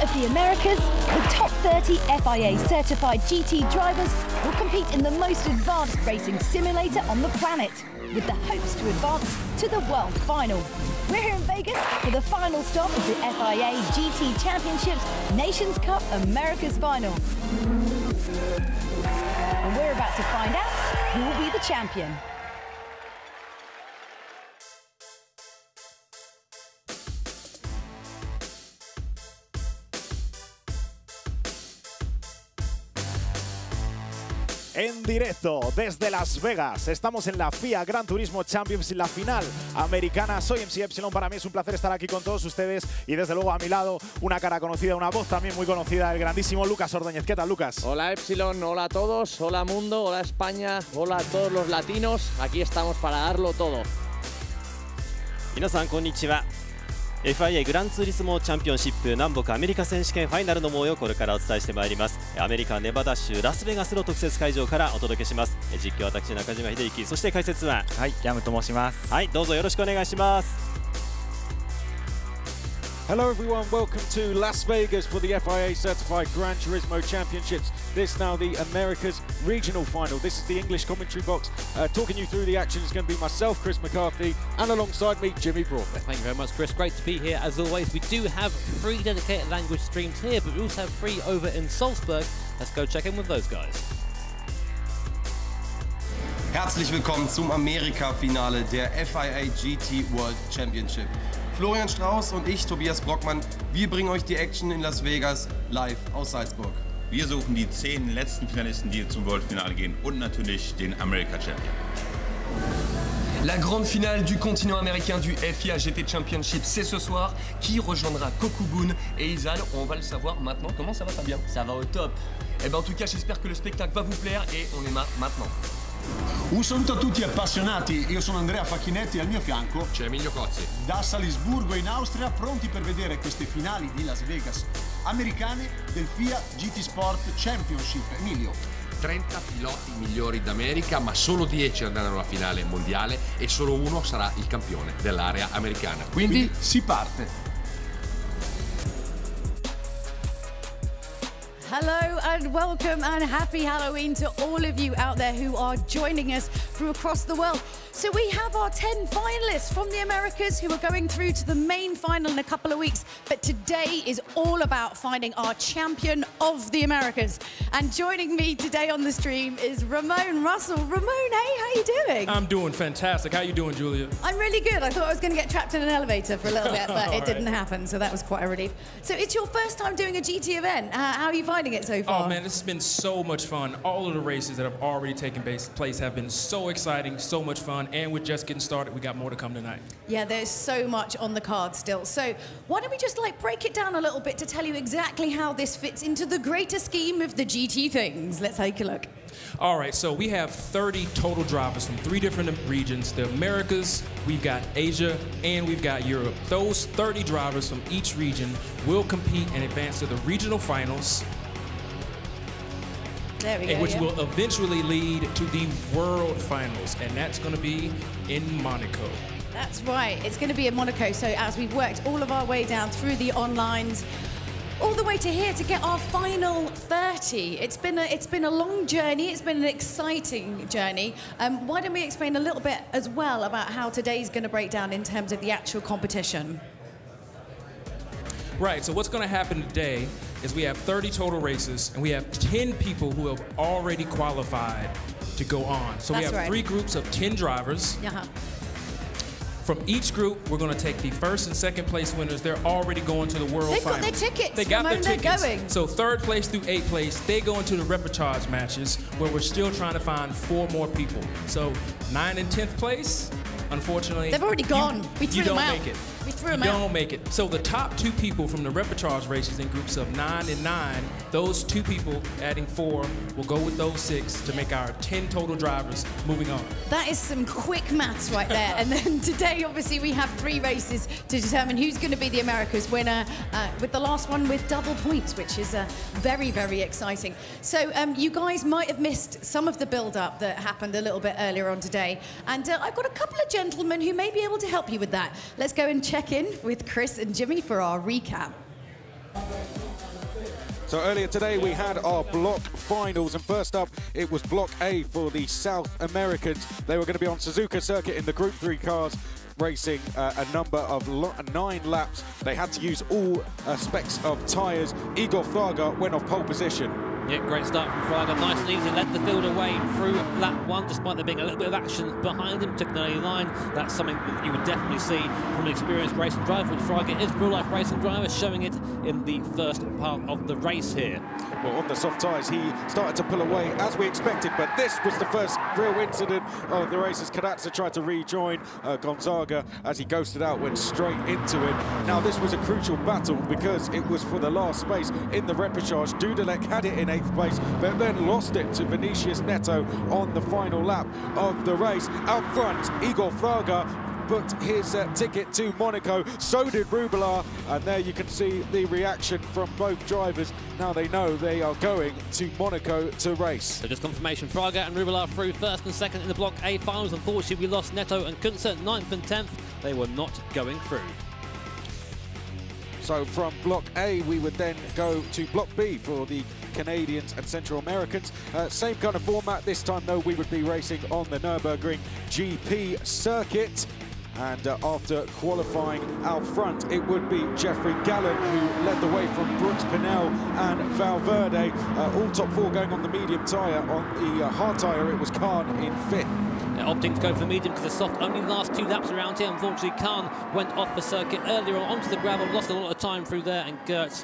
of the Americas, the top 30 FIA certified GT drivers will compete in the most advanced racing simulator on the planet, with the hopes to advance to the World Final. We're here in Vegas for the final stop of the FIA GT Championships Nations Cup America's Final. And we're about to find out who will be the champion. En directo desde Las Vegas, estamos en la FIA Gran Turismo Champions, la final americana. Soy MC Epsilon, para mí es un placer estar aquí con todos ustedes y desde luego a mi lado una cara conocida, una voz también muy conocida, el grandísimo Lucas Ordóñez. ¿Qué tal, Lucas? Hola Epsilon, hola a todos, hola mundo, hola España, hola a todos los latinos. Aquí estamos para darlo todo. 皆さんこんにちは。FIA グランツーリスモチャンピオンシップ南北アメリカ選手権ファイナルの模様をこれからお伝えしてまいります。アメリカネバダ州ラスベガスの特設会場からお届けします。実況私中島秀幸、そして解説はヤムと申します。はい、どうぞよろしくお願いします。Hello everyone, welcome to Las Vegas for the FIA Certified Gran Turismo Championships. This now the America's Regional Final. This is the English commentary box. Talking you through the action is going to be myself, Chris McCarthy, and alongside me, Jimmy Broadbent. Thank you very much, Chris. Great to be here as always. We do have 3 dedicated language streams here, but we also have 3 over in Salzburg. Let's go check in with those guys. Herzlich willkommen zum Amerika-Finale der FIA GT World Championship. Florian Strauß und ich, Tobias Brockmann, wir bringen euch die Action in Las Vegas live aus Salzburg. Wir suchen die 10 letzten Finalisten, die zum World-Finale gehen und natürlich den America-Champion. La grande finale du continent américain du FIA GT Championship, c'est ce soir. Qui rejoindra Kokubun et Izal? On va le savoir maintenant. Comment ça va, Fabien? Ça va au top. Eh ben, en tout cas, j'espère que le spectacle va vous plaire et on démarre maintenant. Un saluto a tutti appassionati, io sono Andrea Facchinetti, al mio fianco c'è Emilio Cozzi. Da Salisburgo in Austria, pronti per vedere queste finali di Las Vegas americane del FIA GT Sport Championship. Emilio. 30 piloti migliori d'America, ma solo 10 andranno alla finale mondiale e solo uno sarà il campione dell'area americana. Quindi si parte. Hello and welcome and happy Halloween to all of you out there who are joining us from across the world. So we have our 10 finalists from the Americas who are going through to the main final in a couple of weeks. But today is all about finding our champion of the Americas. And joining me today on the stream is Ramon Russell. Ramon, hey, how you doing? I'm doing fantastic. How you doing, Julia? I'm really good. I thought I was going to get trapped in an elevator for a little bit, but it didn't happen. So that was quite a relief. So it's your first time doing a GT event. How are you finding it so far? Oh man, this has been so much fun. All of the races that have already taken place have been so exciting, so much fun, and we're just getting started. We got more to come tonight. Yeah, there's so much on the card still. So why don't we just break it down a little bit to tell you exactly how this fits into the greater scheme of the GT things. Let's take a look. All right, so we have 30 total drivers from 3 different regions. The Americas, we've got Asia, and we've got Europe. Those 30 drivers from each region will compete and advance to the regional finals. There we go, which will eventually lead to the World Finals, and that's going to be in Monaco. That's right. It's going to be in Monaco. So as we've worked all of our way down through the onlines, all the way to here to get our final 30. It's been a long journey. It's been an exciting journey. Why don't we explain a little bit as well about how today's going to break down in terms of the actual competition? Right, so what's going to happen today is we have 30 total races, and we have 10 people who have already qualified to go on. So we have 3 groups of 10 drivers. From each group, we're going to take the first and second place winners. They're already going to the World Finals. They've got their tickets. They got their tickets. Going. So 3rd place through 8th place, they go into the repechage matches where we're still trying to find 4 more people. So 9th and 10th place, unfortunately, they've already gone. We threw them out. You don't make it. We threw them out. You don't make it. So the top 2 people from the repechage races in groups of 9 and 9, those 2 people adding 4 will go with those 6 to make our 10 total drivers moving on. That is some quick maths right there. And then today, obviously, we have 3 races to determine who's going to be the Americas winner, with the last one with double points, which is very, very exciting. So you guys might have missed some of the build-up that happened a little bit earlier on today. And I've got a couple of gentlemen who may be able to help you with that. Let's go and check in with Chris and Jimmy for our recap. So earlier today we had our block finals, and first up it was Block A for the South Americans. They were going to be on Suzuka circuit in the Group 3 cars, racing a number of 9 laps. They had to use all specs of tyres. Igor Fraga went off pole position. Yeah, great start from Fraga. Nice and easy, led the field away through lap 1, despite there being a little bit of action behind him. Took an early line. That's something that you would definitely see from an experienced racing driver, which Fraga is real-life racing driver, showing it in the first part of the race here. Well, on the soft tyres, he started to pull away as we expected, but this was the first real incident of the race as Cadazza tried to rejoin Gonzaga as he ghosted out, went straight into it. Now, this was a crucial battle because it was for the last space in the repechage. Dudalek had it in 8th place, but then lost it to Vinicius Neto on the final lap of the race. Out front, Igor Fraga booked his ticket to Monaco, so did Rubilar, and there you can see the reaction from both drivers. Now they know they are going to Monaco to race. So just confirmation, Fraga and Rubilar through first and second in the Block A finals. Unfortunately, we lost Neto and Kunze 9th and 10th. They were not going through. So from Block A, we would then go to Block B for the Canadians and Central Americans. Same kind of format. This time, though, we would be racing on the Nürburgring GP circuit. And after qualifying out front, it would be Jeffrey Gallen who led the way from Brooks Pinell and Valverde. All top 4 going on the medium tyre. On the hard tyre, it was Khan in 5th. Opting to go for the medium because the soft only last 2 laps around here. Unfortunately, Khan went off the circuit earlier on onto the gravel, lost a lot of time through there, and Gertz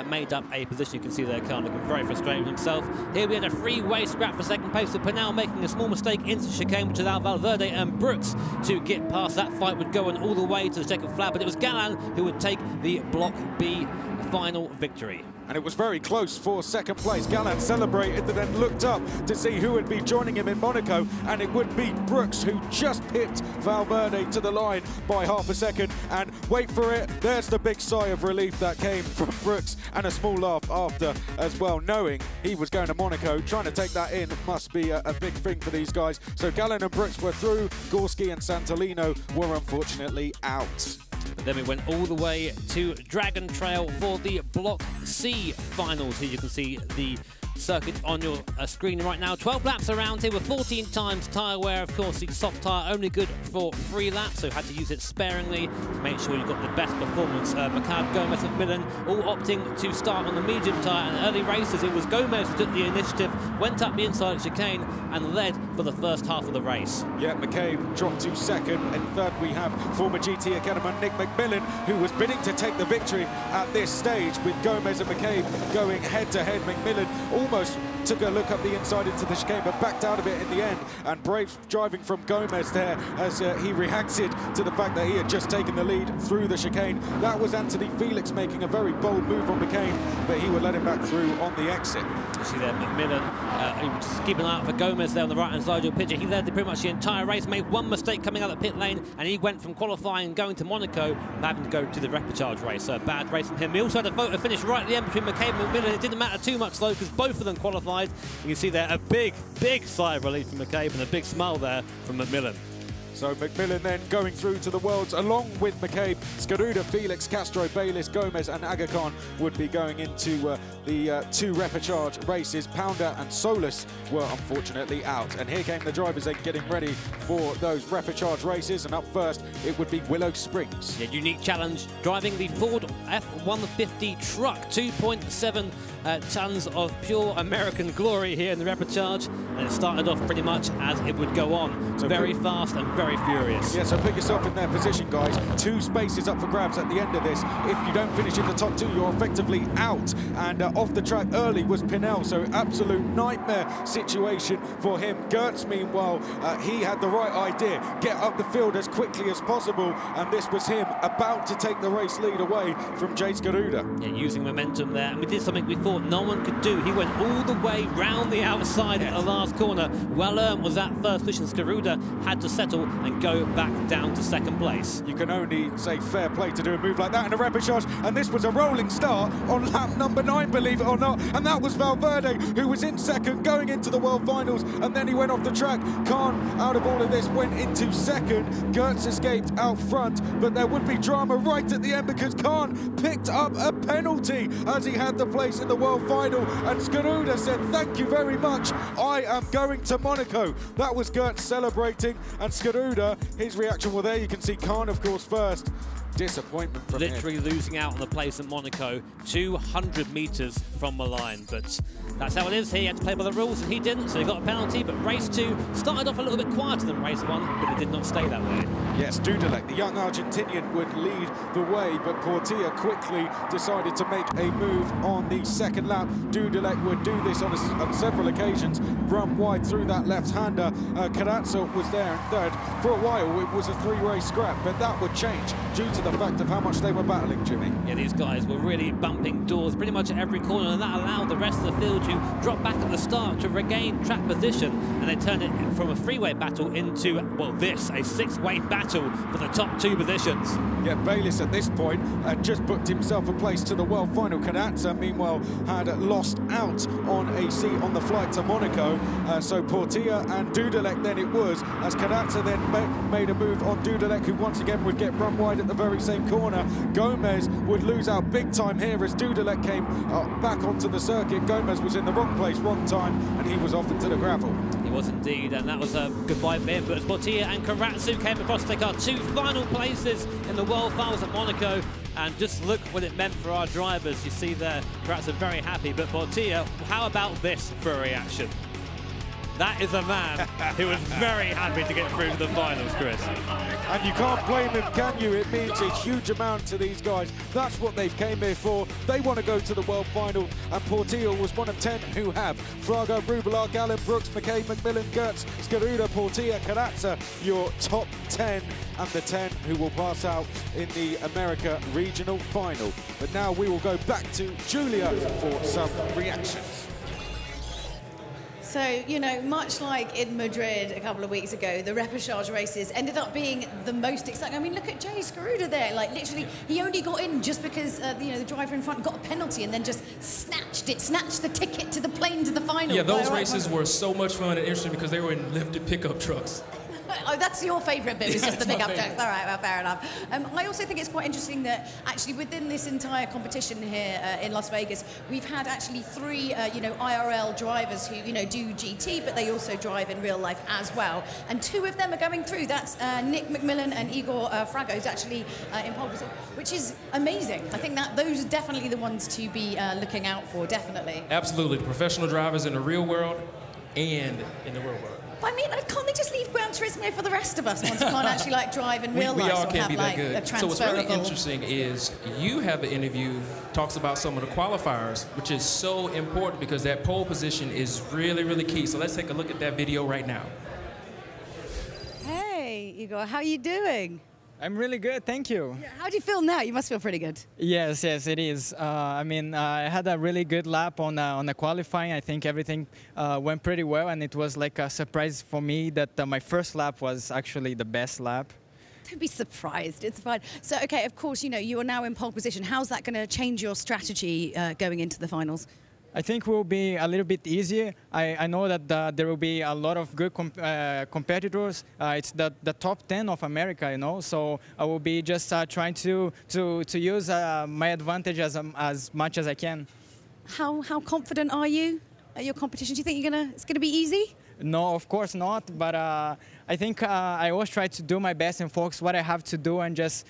made up a position. You can see there Khan looking very frustrated with himself. Here we had a 3-way scrap for second place, with Pinell making a small mistake into chicane, which allowed Valverde and Brooks to get past. That fight would go on all the way to the checkered flag, but it was Gallen who would take the Block B final victory. And it was very close for second place. Gallen celebrated and then looked up to see who would be joining him in Monaco, and it would be Brooks, who just pipped Valverde to the line by half a second. And wait for it, there's the big sigh of relief that came from Brooks, and a small laugh after as well, knowing he was going to Monaco. Trying to take that in must be a big thing for these guys. So Gallen and Brooks were through. Gorski and Santolino were unfortunately out. But then we went all the way to Dragon Trail for the Block C finals. Here you can see the circuit on your screen right now. 12 laps around here with 14 times tyre wear. Of course, the soft tyre only good for 3 laps, so had to use it sparingly to make sure you got the best performance. McCann, Gomez and Millen all opting to start on the medium tyre. And early races, it was Gomez who took the initiative, went up the inside chicane and led for the first half of the race. Yeah, McCabe dropped to second, and third we have former GT Academy Nick McMillan, who was bidding to take the victory at this stage, with Gomez and McCabe going head-to-head. McMillan almost took a look up the inside into the chicane, but backed out of it in the end. And brave driving from Gomez there as he reacted to the fact that he had just taken the lead through the chicane. That was Anthony Felix making a very bold move on McCain, but he would let him back through on the exit. You see there McMillan, he was just keeping an eye out for Gomez there on the right-hand side of your picture. He led pretty much the entire race, made one mistake coming out of the pit lane, and he went from qualifying going to Monaco, having to go to the repechage race. A bad race from him. We also had a photo finish right at the end between McCabe and McMillan. It didn't matter too much though, because both of them qualified. You can see there a big sigh of relief from McCabe and a big smile there from McMillan. So McMillan then going through to the Worlds along with McCabe. Skaruda, Felix, Castro, Bayliss, Gomez and Aga Khan would be going into the 2 repechage races. Pounder and Solus were unfortunately out. And here came the drivers then getting ready for those repechage races. And up first, it would be Willow Springs. Yeah, unique challenge, driving the Ford F-150 truck. 2.7 tons of pure American glory here in the repechage. And it started off pretty much as it would go on. So very fast and very furious. Yeah, so put yourself in their position, guys. 2 spaces up for grabs at the end of this. If you don't finish in the top 2, you're effectively out. And off the track early was Pinell, so absolute nightmare situation for him. Gertz, meanwhile, he had the right idea. Get up the field as quickly as possible, and this was him about to take the race lead away from Jace Garuda. Yeah, using momentum there, and we did something we thought no one could do. He went all the way round the outside at the last corner. Well earned was that first position. Skaruda had to settle and go back down to second place. You can only say fair play to do a move like that in a repechage, and this was a rolling start on lap number 9, believe it or not, and that was Valverde, who was in second going into the World Finals, and then he went off the track. Khan, out of all of this, went into second. Gertz escaped out front, but there would be drama right at the end because Khan picked up a penalty as he had the place in the world final. And Skaruda said, thank you very much. I am going to Monaco. That was Gert celebrating. And Skaruda, his reaction, well, there you can see Khan, of course, first. Disappointment from Literally losing out on the place at Monaco, 200 metres from the line. But that's how it is. He had to play by the rules and he didn't, so he got a penalty. But race 2 started off a little bit quieter than race 1, but it did not stay that way. Yes, Dudelek, the young Argentinian, would lead the way, but Portilla quickly decided to make a move on the second lap. Dudelek would do this on several occasions, run wide through that left-hander. Carrazzo was there in third. For a while, it was a 3-race scrap, but that would change due to the fact of how much they were battling, Jimmy. Yeah, these guys were really bumping doors pretty much at every corner, and that allowed the rest of the field to drop back at the start to regain track position, and they turned it from a 3-way battle into, well, this, a 6-way battle for the top 2 positions. Yeah, Bayliss at this point had just booked himself a place to the world final. Carrazzo, meanwhile, had lost out on a seat on the flight to Monaco. So Portilla and Dudelek then it was, as Carrazzo then made a move on Dudelek, who once again would get run wide at the very same corner. Gomez would lose out big time here as Dudelek came back onto the circuit. Gomez was in the wrong place, wrong time, and he was off into the gravel. He was indeed, and that was a goodbye for him. But as Portilla and Carrazzo came across to take our 2 final places in the World Finals at Monaco, and just look what it meant for our drivers. You see there, Carrazzo very happy, but Portilla, how about this for a reaction? That is a man who was very happy to get through to the finals, Chris. And you can't blame him, can you? It means a huge amount to these guys. That's what they've came here for. They want to go to the world final, and Portilla was one of 10 who have. Fraga, Rubelar, Gallen, Brooks, McKay, McMillan, Gertz, Skaruda, Portilla, Carrazzo, your top 10, and the 10 who will pass out in the America Regional Final. But now we will go back to Julia for some reactions. So, you know, much like in Madrid a couple of weeks ago, the repechage races ended up being the most exciting. I mean, look at Jay Skaruda there. Like, literally, he only got in just because, you know, the driver in front got a penalty and then just snatched the ticket to the plane to the final. Yeah, those races were so much fun and interesting because they were in lifted pickup trucks. Oh, that's your favourite bit, was just the pickup trucks. All right, well, fair enough. I also think it's quite interesting that actually within this entire competition here in Las Vegas, we've had actually 3, you know, IRL drivers who, you know, do GT, but they also drive in real life as well. And 2 of them are going through. That's Nick McMillan and Igor Fraga, who's actually in pole position, which is amazing. I think that those are definitely the ones to be looking out for, definitely. Absolutely. Professional drivers in the real world and in the real world. I mean, can't they just leave Gran Turismo for the rest of us once you can't actually like drive in real life? We all or can't have, be like, that good. So what's really interesting is you have an interview, talks about some of the qualifiers, which is so important because that pole position is really, really key. So let's take a look at that video right now. Hey, Igor, how are you doing? I'm really good, thank you. Yeah, how do you feel now? You must feel pretty good. Yes, it is. I mean, I had a really good lap on the qualifying. I think everything went pretty well, and it was like a surprise for me that my first lap was actually the best lap. Don't be surprised, it's fine. So, okay, of course, you know, you are now in pole position. How's that going to change your strategy going into the finals? I think will be a little bit easier. I know that there will be a lot of good competitors. It's the top 10 of America, you know. So I will be just trying to use my advantage as much as I can. How confident are you at your competition? Do you think it's gonna be easy? No, of course not. But I think I always try to do my best and focus what I have to do, and just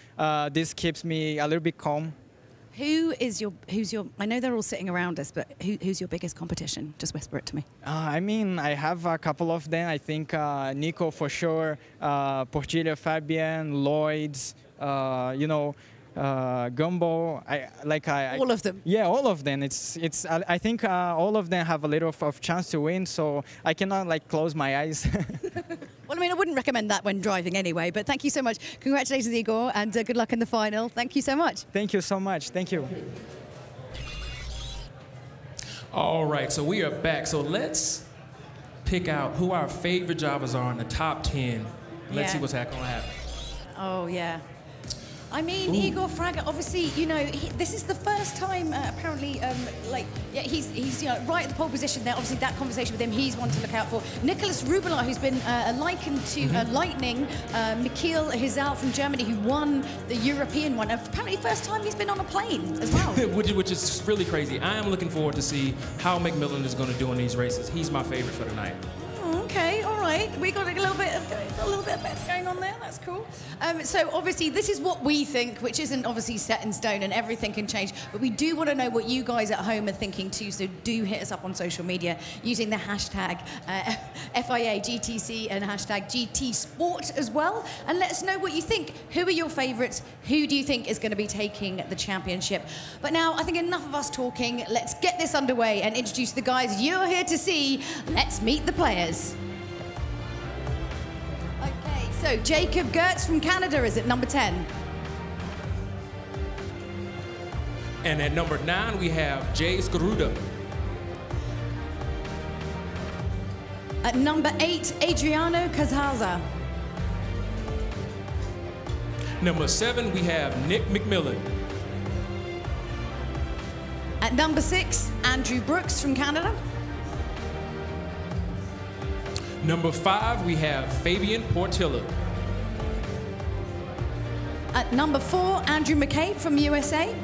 this keeps me a little bit calm. Who's your, I know they're all sitting around us, but who's your biggest competition? Just whisper it to me. I mean, I have a couple of them. I think Nico for sure, Portilla, Fabian, Lloyd's, you know, Gumbo. All of them? Yeah, all of them. I think all of them have a little of chance to win, so I cannot like close my eyes. Well, I mean, I wouldn't recommend that when driving anyway, but thank you so much. Congratulations, Igor, and good luck in the final. Thank you so much. Thank you so much. Thank you. All right, so we are back. So let's pick out who our favorite drivers are in the top 10. Let's see what's going to happen. Oh, yeah. I mean, Igor Fraga, obviously, you know, this is the first time, apparently, he's you know, right at the pole position there. Obviously, that conversation with him, he's one to look out for. Nicholas Rubelar, who's been likened to Lightning, Mikhail Hizal from Germany, who won the European one. Apparently, first time he's been on a plane as well. which is really crazy. I am looking forward to see how McMillan is going to do in these races. He's my favorite for tonight. Okay, all right. We got a little bit of bets going on there. That's cool. So obviously, this is what we think, which isn't obviously set in stone, and everything can change. But we do want to know what you guys at home are thinking too. So do hit us up on social media using the hashtag FIA GTC and hashtag GT Sport as well, and let us know what you think. Who are your favourites? Who do you think is going to be taking the championship? But now, I think enough of us talking. Let's get this underway and introduce the guys you're here to see. Let's meet the players. So, Jacob Gertz from Canada is at number 10. And at number 9, we have Jay Skaruda. At number 8, Adriano Casazza. Number 7, we have Nick McMillan. At number 6, Andrew Brooks from Canada. Number 5, we have Fabian Portilla. At number 4, Andrew McCabe from USA.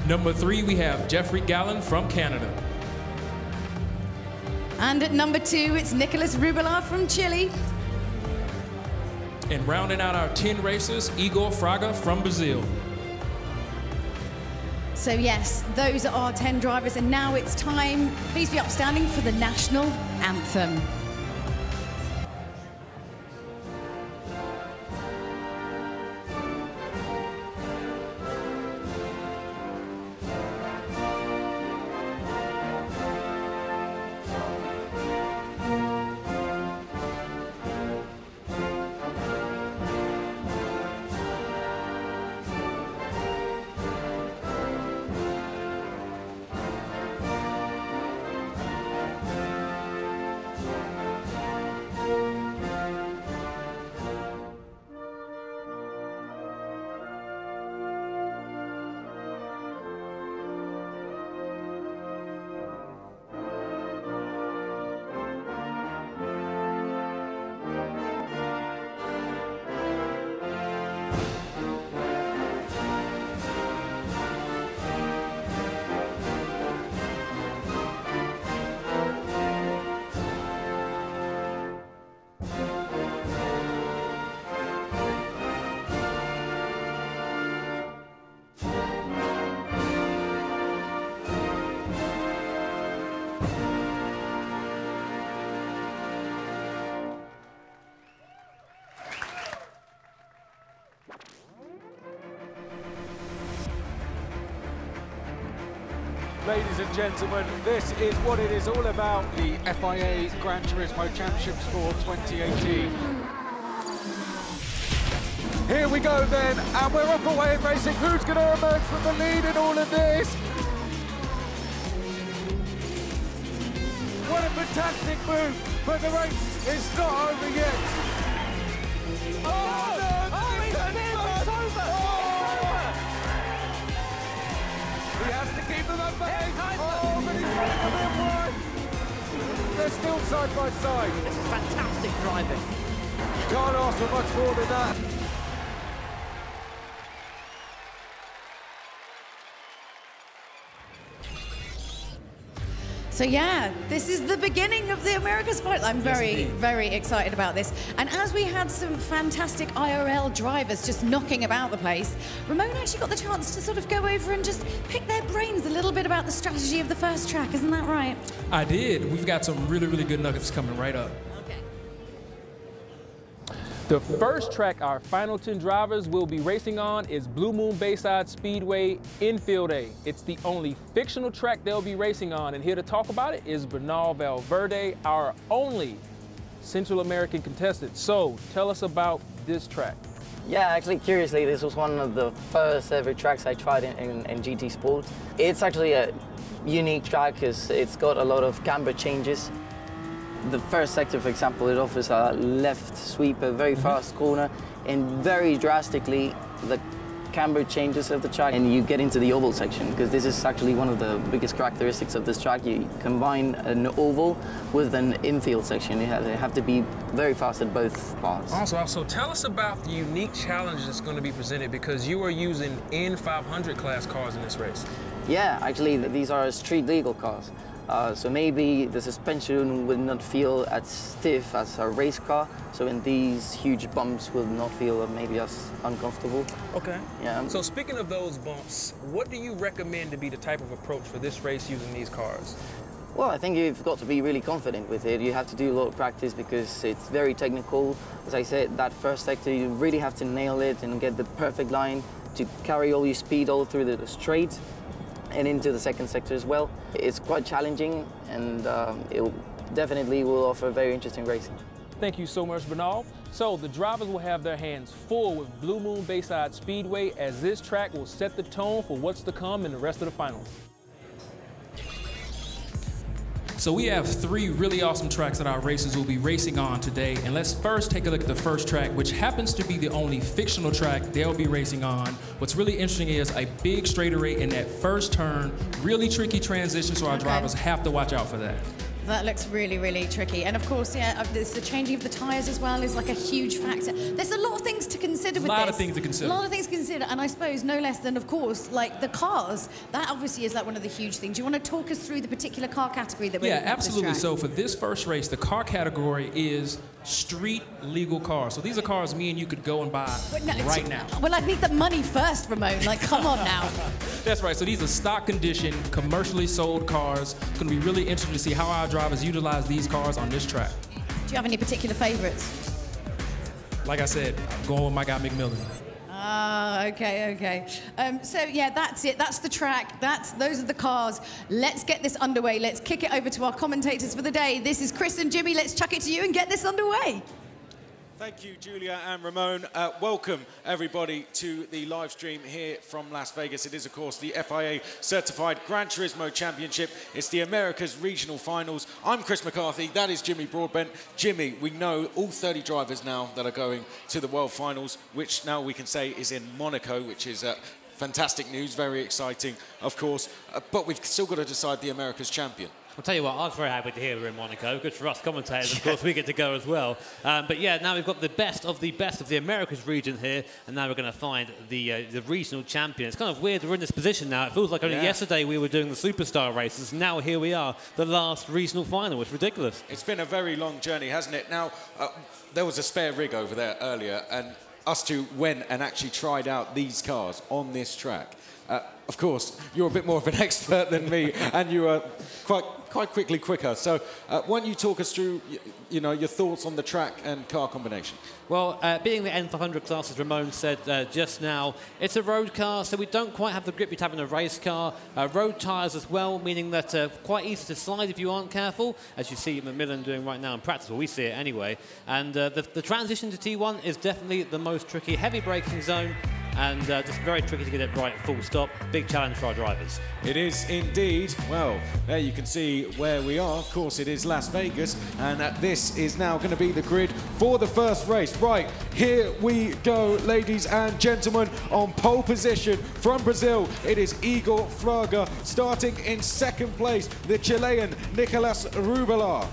Number 3, we have Jeffrey Gallen from Canada. And at number 2, it's Nicholas Rubelar from Chile. And rounding out our 10 racers, Igor Fraga from Brazil. So yes, those are our 10 drivers, and now it's time, please be upstanding for the national anthem. Ladies and gentlemen, this is what it is all about, the FIA Gran Turismo Championships for 2018. Here we go then, and we're off away in racing. Who's going to emerge from the lead in all of this? What a fantastic move, but the race is not over yet. Oh, no, it's over! He has to keep them at bay. Oh, but he's running a bit wide. They're still side by side. This is fantastic driving. Can't ask for much more than that. So yeah, this is the beginning of the America's Spotlight. I'm very excited about this. And as we had some fantastic IRL drivers just knocking about the place, Ramon actually got the chance to sort of go over and just pick their brains a little bit about the strategy of the first track. Isn't that right? I did. We've got some really good nuggets coming right up. The first track our final 10 drivers will be racing on is Blue Moon Bayside Speedway Infield A. It's the only fictional track they'll be racing on, and here to talk about it is Bernal Valverde, our only Central American contestant. So tell us about this track. Yeah, actually, curiously, this was one of the first ever tracks I tried in GT Sport. It's actually a unique track because it's got a lot of camber changes. the first sector, for example, it offers a left sweep, a very fast corner, and very drastically the camber changes of the track, and you get into the oval section, because this is actually one of the biggest characteristics of this track. You combine an oval with an infield section. You have to be very fast at both parts. Also, tell us about the unique challenge that's going to be presented, because you are using N500 class cars in this race. Yeah, actually, these are street legal cars. So maybe the suspension will not feel as stiff as a race car. So in these huge bumps will not feel maybe as uncomfortable. Okay. Yeah. So speaking of those bumps, what do you recommend to be the type of approach for this race using these cars? Well, I think you've got to be really confident with it. You have to do a lot of practice because it's very technical. As I said, that first sector, you really have to nail it and get the perfect line to carry all your speed all through the straight and into the second sector as well. It's quite challenging, and it definitely will offer very interesting racing. Thank you so much, Bernal. So the drivers will have their hands full with Blue Moon Bayside Speedway, as this track will set the tone for what's to come in the rest of the finals. So we have 3 really awesome tracks that our racers will be racing on today. And let's first take a look at the first track, which happens to be the only fictional track they'll be racing on. What's really interesting is a big straightaway in that first turn, really tricky transition, so our drivers have to watch out for that. That looks really, really tricky. And of course, yeah, the changing of the tyres as well is like a huge factor. There's a lot of things to consider with this. A lot of things to consider. A lot of things to consider. And I suppose no less than, of course, like the cars. That obviously is like one of the huge things. Do you want to talk us through the particular car category that we're looking at this track? Absolutely. So for this first race, the car category is street legal cars. So these are cars me and you could go and buy right now. Well, I need the money first, Ramon. Like, come on now. That's right. So these are stock condition, commercially sold cars. It's going to be really interesting to see how our drivers utilize these cars on this track. Do you have any particular favorites? Like I said, I'm going with my guy McMillan. Ah, okay. So yeah, that's it. That's the track. Those are the cars. Let's get this underway. Let's kick it over to our commentators for the day. This is Chris and Jimmy. Let's chuck it to you and get this underway. Thank you, Julia and Ramon. Welcome, everybody, to the live stream here from Las Vegas. It is, of course, the FIA Certified Gran Turismo Championship. It's the Americas Regional Finals. I'm Chris McCarthy. That is Jimmy Broadbent. Jimmy, we know all 30 drivers now that are going to the World Finals, which now we can say is in Monaco, which is fantastic news, very exciting, of course. But we've still got to decide the Americas champion. I'll tell you what, I was very happy to hear we're in Monaco. Good for us commentators, of course, we get to go as well. But yeah, now we've got the best of the Americas region here, and now we're going to find the regional champion. It's kind of weird we're in this position now. It feels like only yesterday we were doing the superstar races. Now here we are, the last regional final. It's ridiculous. It's been a very long journey, hasn't it? Now, there was a spare rig over there earlier, and us two went and actually tried out these cars on this track. Of course, you're a bit more of an expert than me, and you are quite quickly quicker. So why don't you talk us through, your thoughts on the track and car combination? Well, being the N500 class, as Ramon said just now, it's a road car, so we don't quite have the grip you'd have in a race car. Road tyres as well, meaning that quite easy to slide if you aren't careful, as you see Macmillan doing right now in practice. Well, we see it anyway. And the transition to T1 is definitely the most tricky. Heavy braking zone, and just very tricky to get it right full stop. Big challenge for our drivers. It is indeed. Well, there you can see where we are. Of course, it is Las Vegas, and this is now going to be the grid for the first race. Right, here we go, ladies and gentlemen. On pole position from Brazil, it is Igor Fraga. Starting in second place, the Chilean Nicolas Rubelar.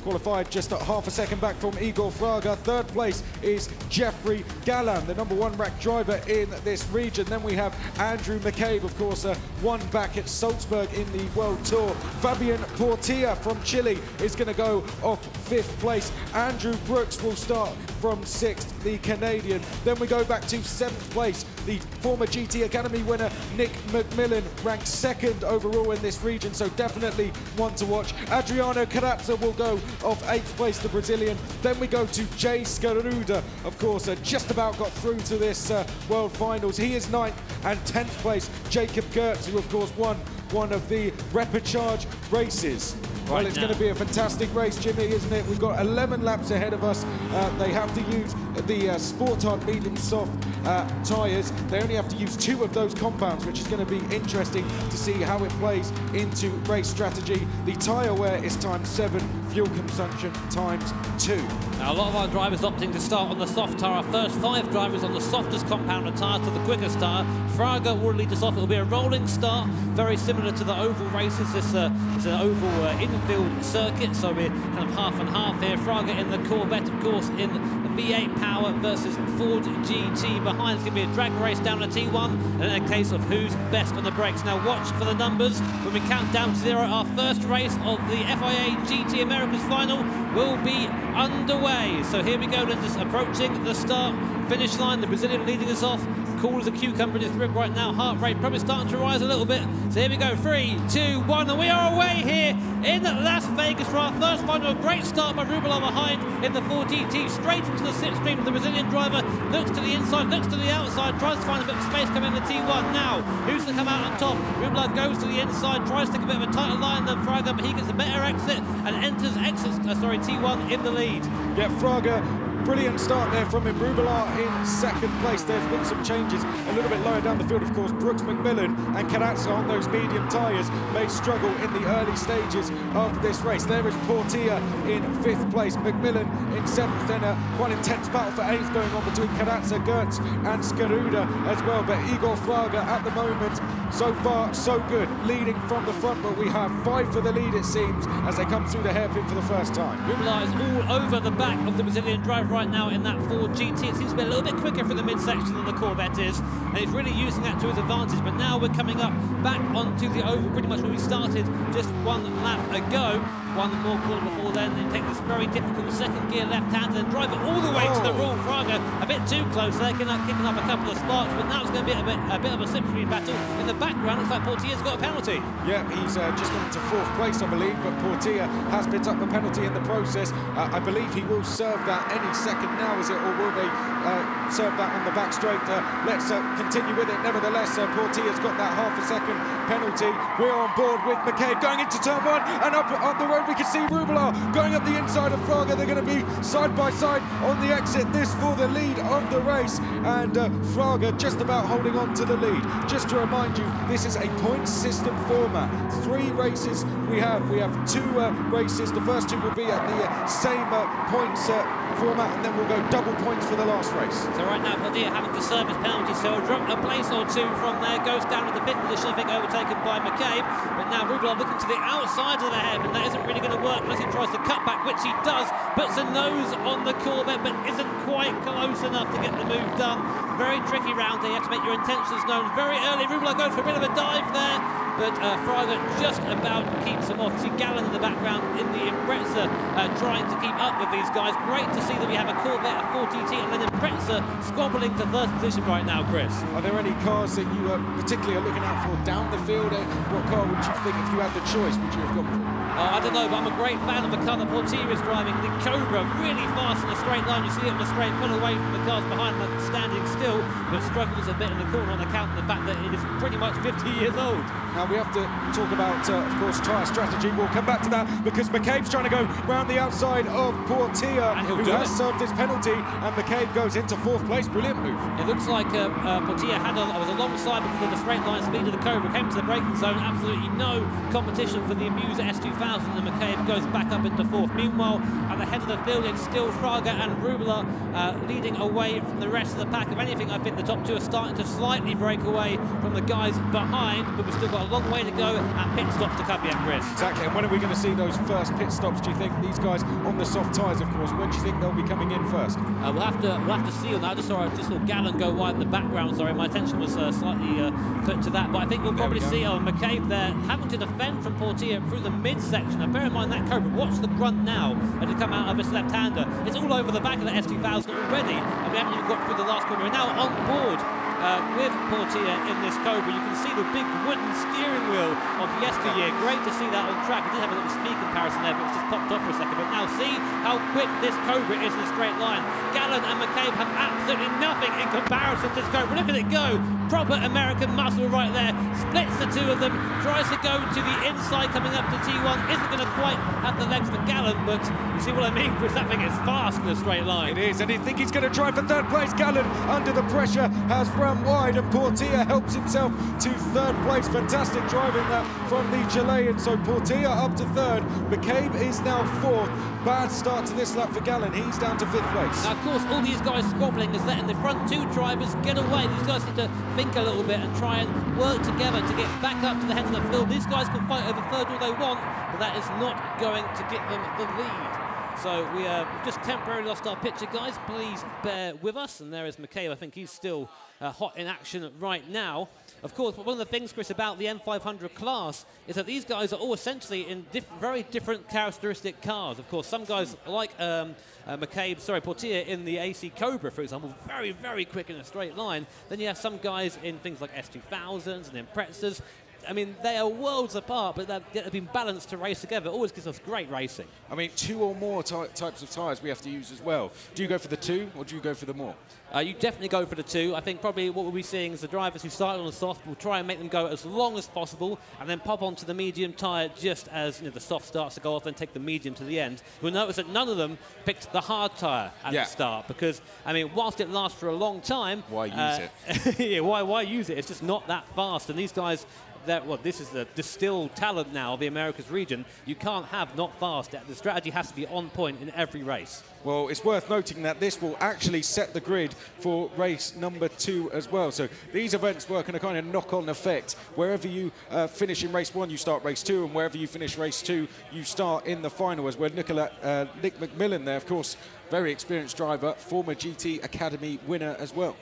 Qualified just at half a second back from Igor Fraga. Third place is Jeffrey Gallan, the #1 ranked driver in this region. Then we have Andrew McCabe, of course, one back at Salzburg in the World Tour. Fabian Portilla from Chile is going to go off 5th place. Andrew Brooks will start from 6th, the Canadian. Then we go back to 7th place. The former GT Academy winner, Nick McMillan, ranked 2nd overall in this region, so definitely one to watch. Adriano Carazza will go off 8th place, the Brazilian. Then we go to Jay Scaruda, of course, just about got through to this World Finals. He is 9th, and 10th place, Jacob Gertz, who of course won one of the Repechage races. Well, it's going to be a fantastic race, Jimmy, isn't it? We've got 11 laps ahead of us. They have to use the Sport Hard medium soft tyres. They only have to use 2 of those compounds, which is going to be interesting to see how it plays into race strategy. The tyre wear is ×7, fuel consumption ×2. Now, a lot of our drivers opting to start on the soft tyre. Our first 5 drivers on the softest compound of tyres to the quickest tyre. Fraga will lead us off. It will be a rolling start, very similar to the oval races. This is an oval infield circuit, so we're kind of half and half here. Fraga in the Corvette, of course, in the V8 power versus Ford GT. Behind is going to be a drag race down to T1, and in a case of who's best on the brakes. Now watch for the numbers when we count down to 0. Our first race of the FIA GT Americas final will be underway. So here we go, Linda's approaching the start finish line. The Brazilian leading us off, cool as a cucumber in his rib right now. Heart rate probably starting to rise a little bit. So here we go, 3, 2, 1, and we are away here in Las Vegas for our first final. A great start by Rubala behind in the Ford GT, straight into the slipstream. The Brazilian driver looks to the inside, looks to the outside, tries to find a bit of space coming in the T1. Now, who's to come out on top? Rubala goes to the inside, tries to take a bit of a tighter line than Fraga, but he gets a better exit and enters T1 in the lead. Yeah, Fraga, brilliant start there from him. Rubala in second place. There's been some changes a little bit lower down the field, of course. Brooks, McMillan and Carrazza on those medium tyres may struggle in the early stages of this race. There is Portilla in 5th place, McMillan in 7th, then a quite intense battle for 8th going on between Carrazza, Gertz and Skaruda as well. But Igor Fraga at the moment, so far so good, leading from the front, but we have 5 for the lead, it seems, as they come through the hairpin for the first time. Rubala is all over the back of the Brazilian driver right now in that Ford GT. It seems to be a little bit quicker through the midsection than the Corvette is, and he's really using that to his advantage. But now we're coming up back onto the oval, pretty much where we started just 1 lap ago. One more corner before then, they take this very difficult second gear left-hander and drive it all the way to the rule. Fraga a bit too close, they're kicking up a couple of sparks, but now it's going to be a bit of a slipstream battle. In the background, looks like Portilla's got a penalty. Yeah, he's just gone into 4th place, I believe, but Portilla has picked up a penalty in the process. I believe he will serve that any second now, is it, or will they serve that on the back straight? Let's continue with it. Nevertheless, Portilla's got that half a second penalty. We're on board with McCabe going into turn 1, and up the road we can see Rubala going up the inside of Fraga. They're going to be side by side on the exit. This for the lead of the race, and Fraga just about holding on to the lead. Just to remind you, this is a point system format. 3 races we have. We have 2 races. The first 2 will be at the same points format, and then we'll go double points for the last race. So right now Padilla having to serve his penalty, so he'll drop a place or 2 from there, goes down to the 5th position, I think overtaken by McCabe. But now Rubala looking to the outside of the hairpin. That isn't really going to work unless he tries to cut back, which he does. Puts a nose on the Corvette, but isn't quite close enough to get the move done. Very tricky round there. You have to make your intentions known very early. Rubala goes for a bit of a dive there, but Fraga just about keeps him off. See Gallen in the background in the Impreza trying to keep up with these guys. Great to see that we have a Corvette, a 4TT, and then Impreza squabbling to 1st position right now, Chris. Are there any cars that you particularly are looking out for down the field? What car would you think, if you had the choice, would you have gone for? I don't know, but I'm a great fan of the car that Portilla is driving. The Cobra, really fast in a straight line. You see it in a straight pull away from the cars behind them, standing still, but struggles a bit in the corner on account of the fact that it is pretty much 50 years old. Now we have to talk about, of course, tyre strategy. We'll come back to that because McCabe's trying to go round the outside of Portilla, who has served his penalty, and McCabe goes into 4th place. Brilliant move. It looks like Portilla was alongside because of the straight line speed of the Cobra, came to the braking zone, absolutely no competition for the Amuser S2000, and McCabe goes back up into 4th. Meanwhile, at the head of the field, it's still Fraga and Rubala leading away from the rest of the pack. If anything, I think the top 2 are starting to slightly break away from the guys behind, but we've still got a long way to go and pit stops to come yet, Chris. Exactly, and when are we going to see those first pit stops, do you think? These guys on the soft tyres, of course, when do you think they'll be coming in first? We'll have to see on that. I just saw Gallen go wide in the background, sorry, my attention was slightly put to that, but I think we'll probably see McCabe there having to defend from Portilla through the midsection. Now bear in mind that Cobra, watch the grunt now as he come out of his left-hander. It's all over the back of the S2000 already, and we haven't even got through the last corner. We're now on board with Portilla in this Cobra. You can see the big wooden steering wheel of yesteryear. Great to see that on track. I did have a little speed comparison there, but it's just popped off for a second. But now see how quick this Cobra is in a straight line. Gallen and McCabe have absolutely nothing in comparison to this Cobra. Look at it go. Proper American muscle right there. Splits the two of them. Tries to go to the inside coming up to T1. Isn't going to quite have the legs for Gallen, but you see what I mean, Chris? That thing is fast in a straight line. It is, and you think he's going to try for third place. Gallen, under the pressure, has run wide, and Portilla helps himself to third place. Fantastic driving that from the Chilean. So Portilla up to third. McCabe is now fourth. Bad start to this lap for Gallen. He's down to fifth place. Now, of course, all these guys squabbling is letting the front two drivers get away. These guys need to think a little bit and try and work together to get back up to the head of the field. These guys can fight over third all they want, but that is not going to get them the lead. So we just temporarily lost our picture, guys. Please bear with us. And there is McCabe. I think he's still hot in action right now. Of course, one of the things, Chris, about the M500 class is that these guys are all essentially in very different characteristic cars. Of course, some guys like Portilla in the AC Cobra, for example, very, very quick in a straight line. Then you have some guys in things like S2000s and Imprezas. I mean, they are worlds apart, but they've been balanced to race together. It always gives us great racing. I mean, two or more types of tyres we have to use as well. Do you go for the two, or do you go for the more? You definitely go for the two. I think probably what we'll be seeing is the drivers who started on the soft will try and make them go as long as possible and then pop onto the medium tyre just as the soft starts to go off and take the medium to the end. You'll notice that none of them picked the hard tyre at the start because, I mean, whilst it lasts for a long time... Why use it? Yeah, why use it? It's just not that fast. And these guys... this is the distilled talent now of the Americas region. You can't have not fast. The strategy has to be on point in every race. Well, it's worth noting that this will actually set the grid for race number 2 as well. So these events work in a kind of knock-on effect. Wherever you finish in race 1, you start race 2, and wherever you finish race 2, you start in the final. As where Nick McMillan there, of course, very experienced driver, former GT Academy winner as well.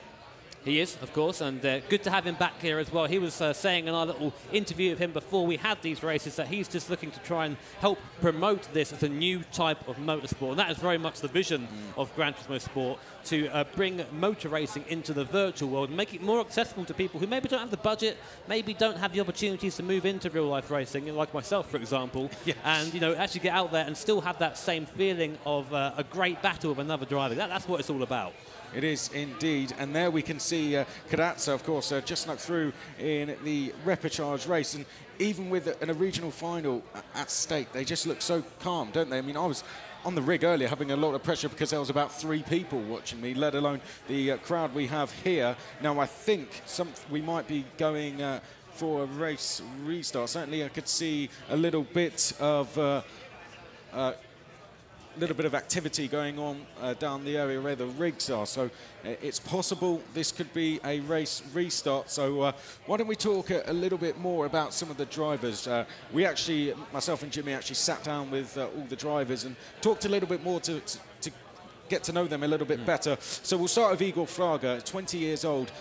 He is, of course, and good to have him back here as well. He was saying in our little interview of him before we had these races that he's just looking to try and help promote this as a new type of motorsport. And that is very much the vision of Gran Turismo Sport, to bring motor racing into the virtual world and make it more accessible to people who maybe don't have the budget, maybe don't have the opportunities to move into real-life racing, like myself, for example, and actually get out there and still have that same feeling of a great battle with another driver. That's what it's all about. It is indeed, and there we can see Cadazza, of course, just snuck through in the repechage race, and even with a regional final at stake, they just look so calm, don't they? I mean, I was on the rig earlier having a lot of pressure because there was about 3 people watching me, let alone the crowd we have here. Now, I think we might be going for a race restart. Certainly, I could see a little bit of activity going on down the area where the rigs are, so it's possible this could be a race restart. So why don't we talk a little bit more about some of the drivers? We actually, myself and Jimmy, actually sat down with all the drivers and talked a little bit more to get to know them a little bit better. So we'll start with Igor Fraga, 20 years old.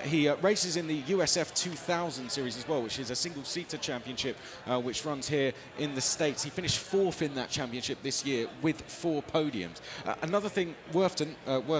He races in the USF 2000 series as well, which is a single-seater championship which runs here in the States. He finished 4th in that championship this year with 4 podiums. Another thing worth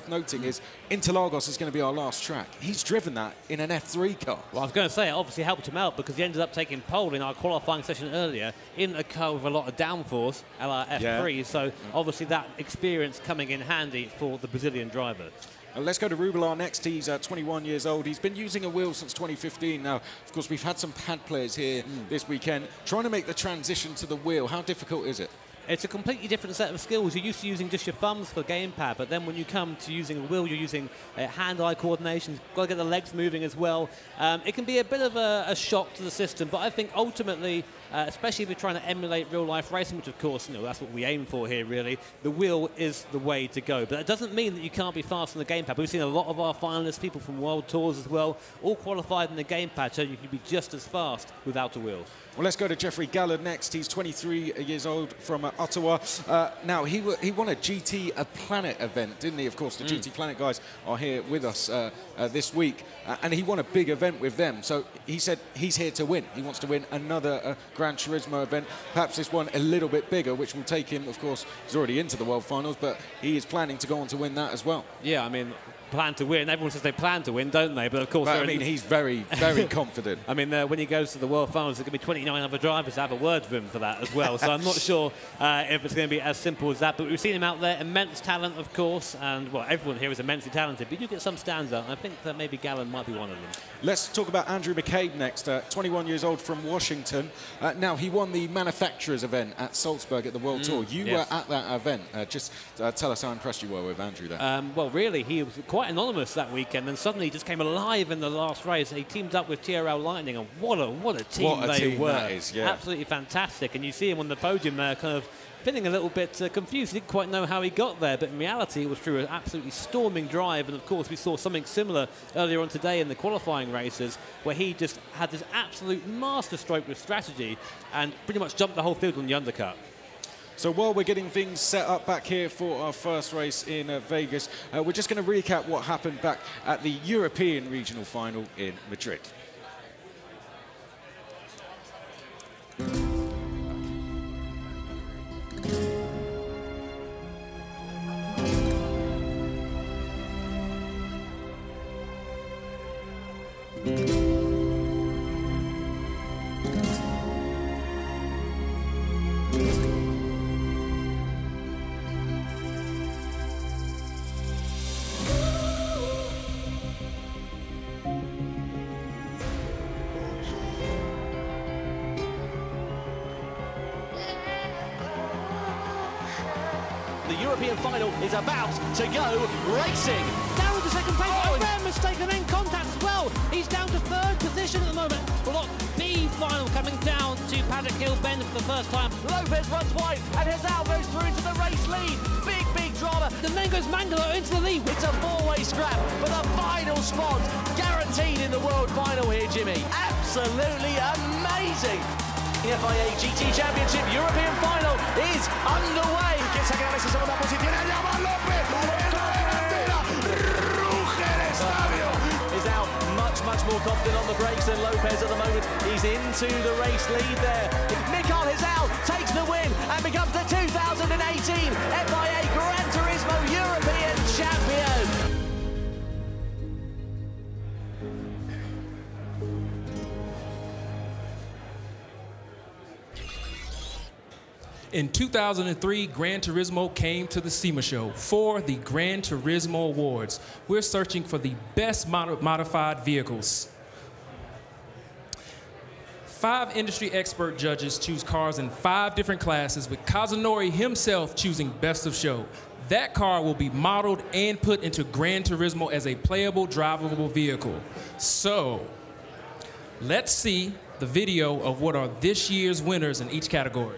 noting is Interlagos is going to be our last track. He's driven that in an F3 car. Well, I was going to say, it obviously helped him out because he ended up taking pole in our qualifying session earlier in a car with a lot of downforce, a la F3, so obviously that experience coming in handy for the Brazilian driver. Let's go to Rubilar next. He's 21 years old. He's been using a wheel since 2015. Now, of course, we've had some pad players here this weekend trying to make the transition to the wheel. How difficult is it? It's a completely different set of skills. You're used to using just your thumbs for gamepad, but then when you come to using a wheel, you're using hand-eye coordination. You've got to get the legs moving as well. It can be a bit of a shock to the system, but I think ultimately, especially if you're trying to emulate real-life racing, which of course, that's what we aim for here, really, the wheel is the way to go. But that doesn't mean that you can't be fast on the gamepad. We've seen a lot of our finalists, people from World Tours as well, all qualified in the gamepad, so you can be just as fast without a wheel. Well, let's go to Jeffrey Gallard next. He's 23 years old from Ottawa. Now, he won a GT Planet event, didn't he? Of course, the GT Planet guys are here with us this week, and he won a big event with them. So he said he's here to win. He wants to win another Gran Turismo event, perhaps this one a little bit bigger, which will take him, of course, he's already into the World Finals, but he is planning to go on to win that as well. Yeah, I mean, plan to win. Everyone says they plan to win, don't they? But of course, I mean, he's very, very confident. I mean, when he goes to the World Finals, there's going to be 29 other drivers to have a word with him for that as well. So I'm not sure if it's going to be as simple as that. But we've seen him out there, immense talent, of course, and well, everyone here is immensely talented. But you do get some stands out. I think that maybe Gallen might be one of them. Let's talk about Andrew McCabe next. 21 years old from Washington. Now, he won the manufacturers event at Salzburg at the World Tour. You were at that event. Just tell us how impressed you were with Andrew there. Well, really, he was quite anonymous that weekend, and suddenly he just came alive in the last race. He teamed up with TRL Lightning, and what a team they were. That is, yeah. Absolutely fantastic. And you see him on the podium there, kind of feeling a little bit confused. He didn't quite know how he got there, but in reality, it was through an absolutely storming drive. And of course, we saw something similar earlier on today in the qualifying races, where he just had this absolute masterstroke with strategy and pretty much jumped the whole field on the undercut. So while we're getting things set up back here for our first race in Vegas, we're just going to recap what happened back at the European Regional Final in Madrid. The European final is about to go racing. Down to second place, a rare mistake and then contact as well. He's down to third position at the moment. Block B final coming down to Paddock Hill Bend for the first time. Lopez runs wide and Hazal goes through into the race lead. Big drama. The then goes Mangalo into the lead. It's a four-way scrap for the final spot. Guaranteed in the world final here, Jimmy. Absolutely amazing. The FIA GT Championship European Final is underway. ¿Quién se queda en esa segunda posición? ¡Allá va López! ¡En la delantera! ¡Ruge el estadio! Is out much more confident on the brakes than Lopez at the moment. He's into the race lead there. Mikael Hazal takes the win and becomes the 2018 FIA Gran Turismo European Champion. In 2003, Gran Turismo came to the SEMA-Show for the Gran Turismo Awards. We're searching for the best modified vehicles. 5 industry expert judges choose cars in 5 different classes, with Kazunori himself choosing best of show. That car will be modeled and put into Gran Turismo as a playable, drivable vehicle. So, let's see the video of what are this year's winners in each category.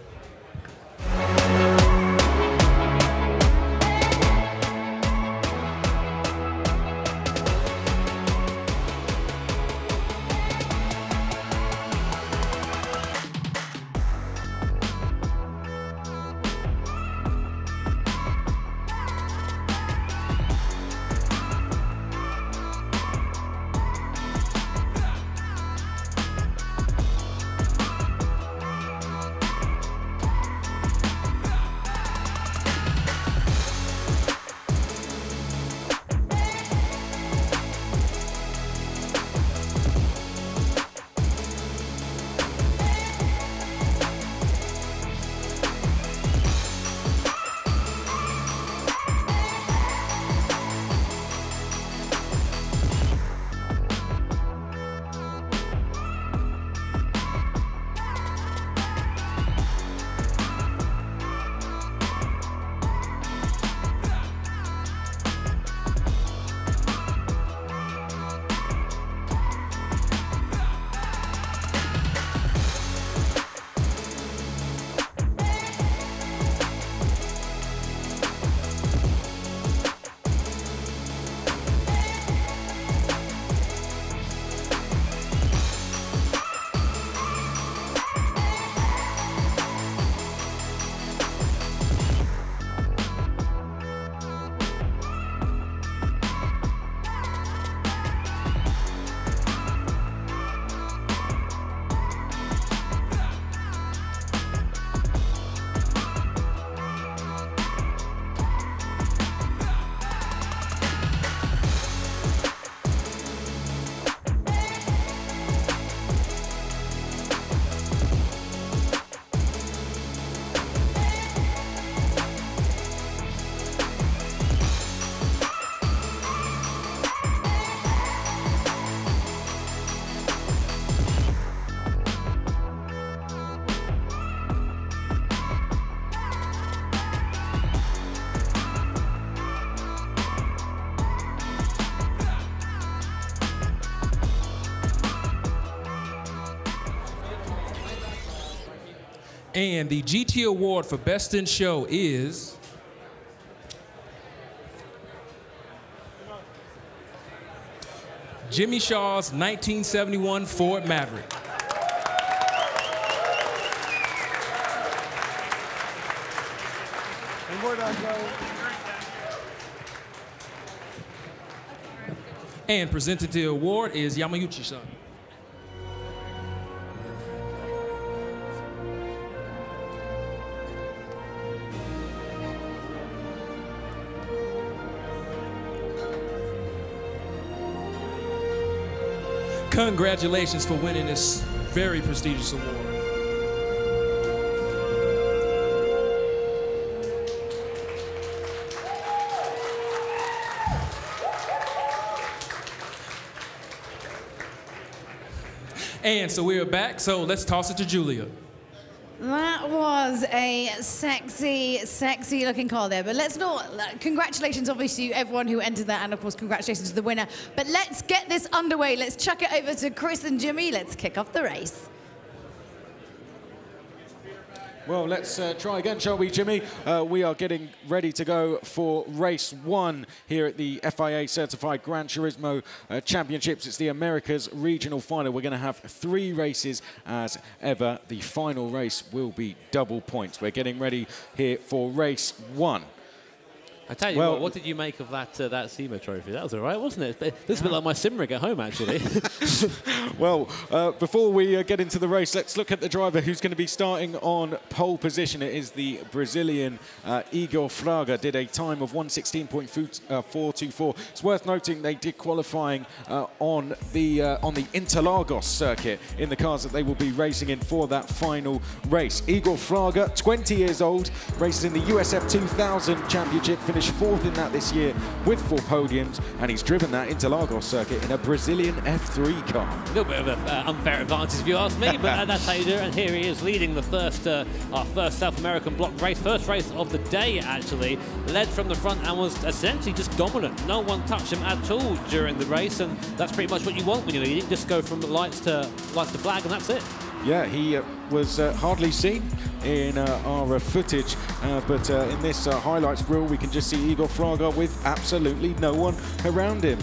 And the GT award for Best in Show is Jimmy Shaw's 1971 Ford Maverick. And presented the award is Yamayuchi-san. Congratulations for winning this very prestigious award. And so we are back, so let's toss it to Julia. That was a sexy, sexy looking car there. But let's not, congratulations obviously to everyone who entered that, and of course congratulations to the winner. But let's get this underway. Let's chuck it over to Chris and Jimmy. Let's kick off the race. Well, let's try again, shall we, Jimmy? We are getting ready to go for race 1 here at the FIA Certified Gran Turismo Championships. It's the Americas Regional Final. We're going to have 3 races as ever. The final race will be double points. We're getting ready here for race 1. I tell you what did you make of that that SEMA trophy? That was all right, wasn't it? This is a bit like my sim rig at home, actually. Well, before we get into the race, let's look at the driver who's going to be starting on pole position. It is the Brazilian Igor Fraga. Did a time of 1:16.424. It's worth noting they did qualifying on the Interlagos circuit in the cars that they will be racing in for that final race. Igor Fraga, 20 years old, races in the USF 2000 Championship, finished 4th in that this year with 4 podiums, and he's driven that Interlagos circuit in a Brazilian F3 car. A little bit of an unfair advantage if you ask me, but that's how you do it. And here he is leading the first, our first South American block race, first race of the day actually. Led from the front and was essentially just dominant. No one touched him at all during the race, and that's pretty much what you want when you're leading. Just go from lights to flag, and that's it. Yeah, he was hardly seen in our footage, but in this highlights reel, we can just see Igor Fraga with absolutely no one around him.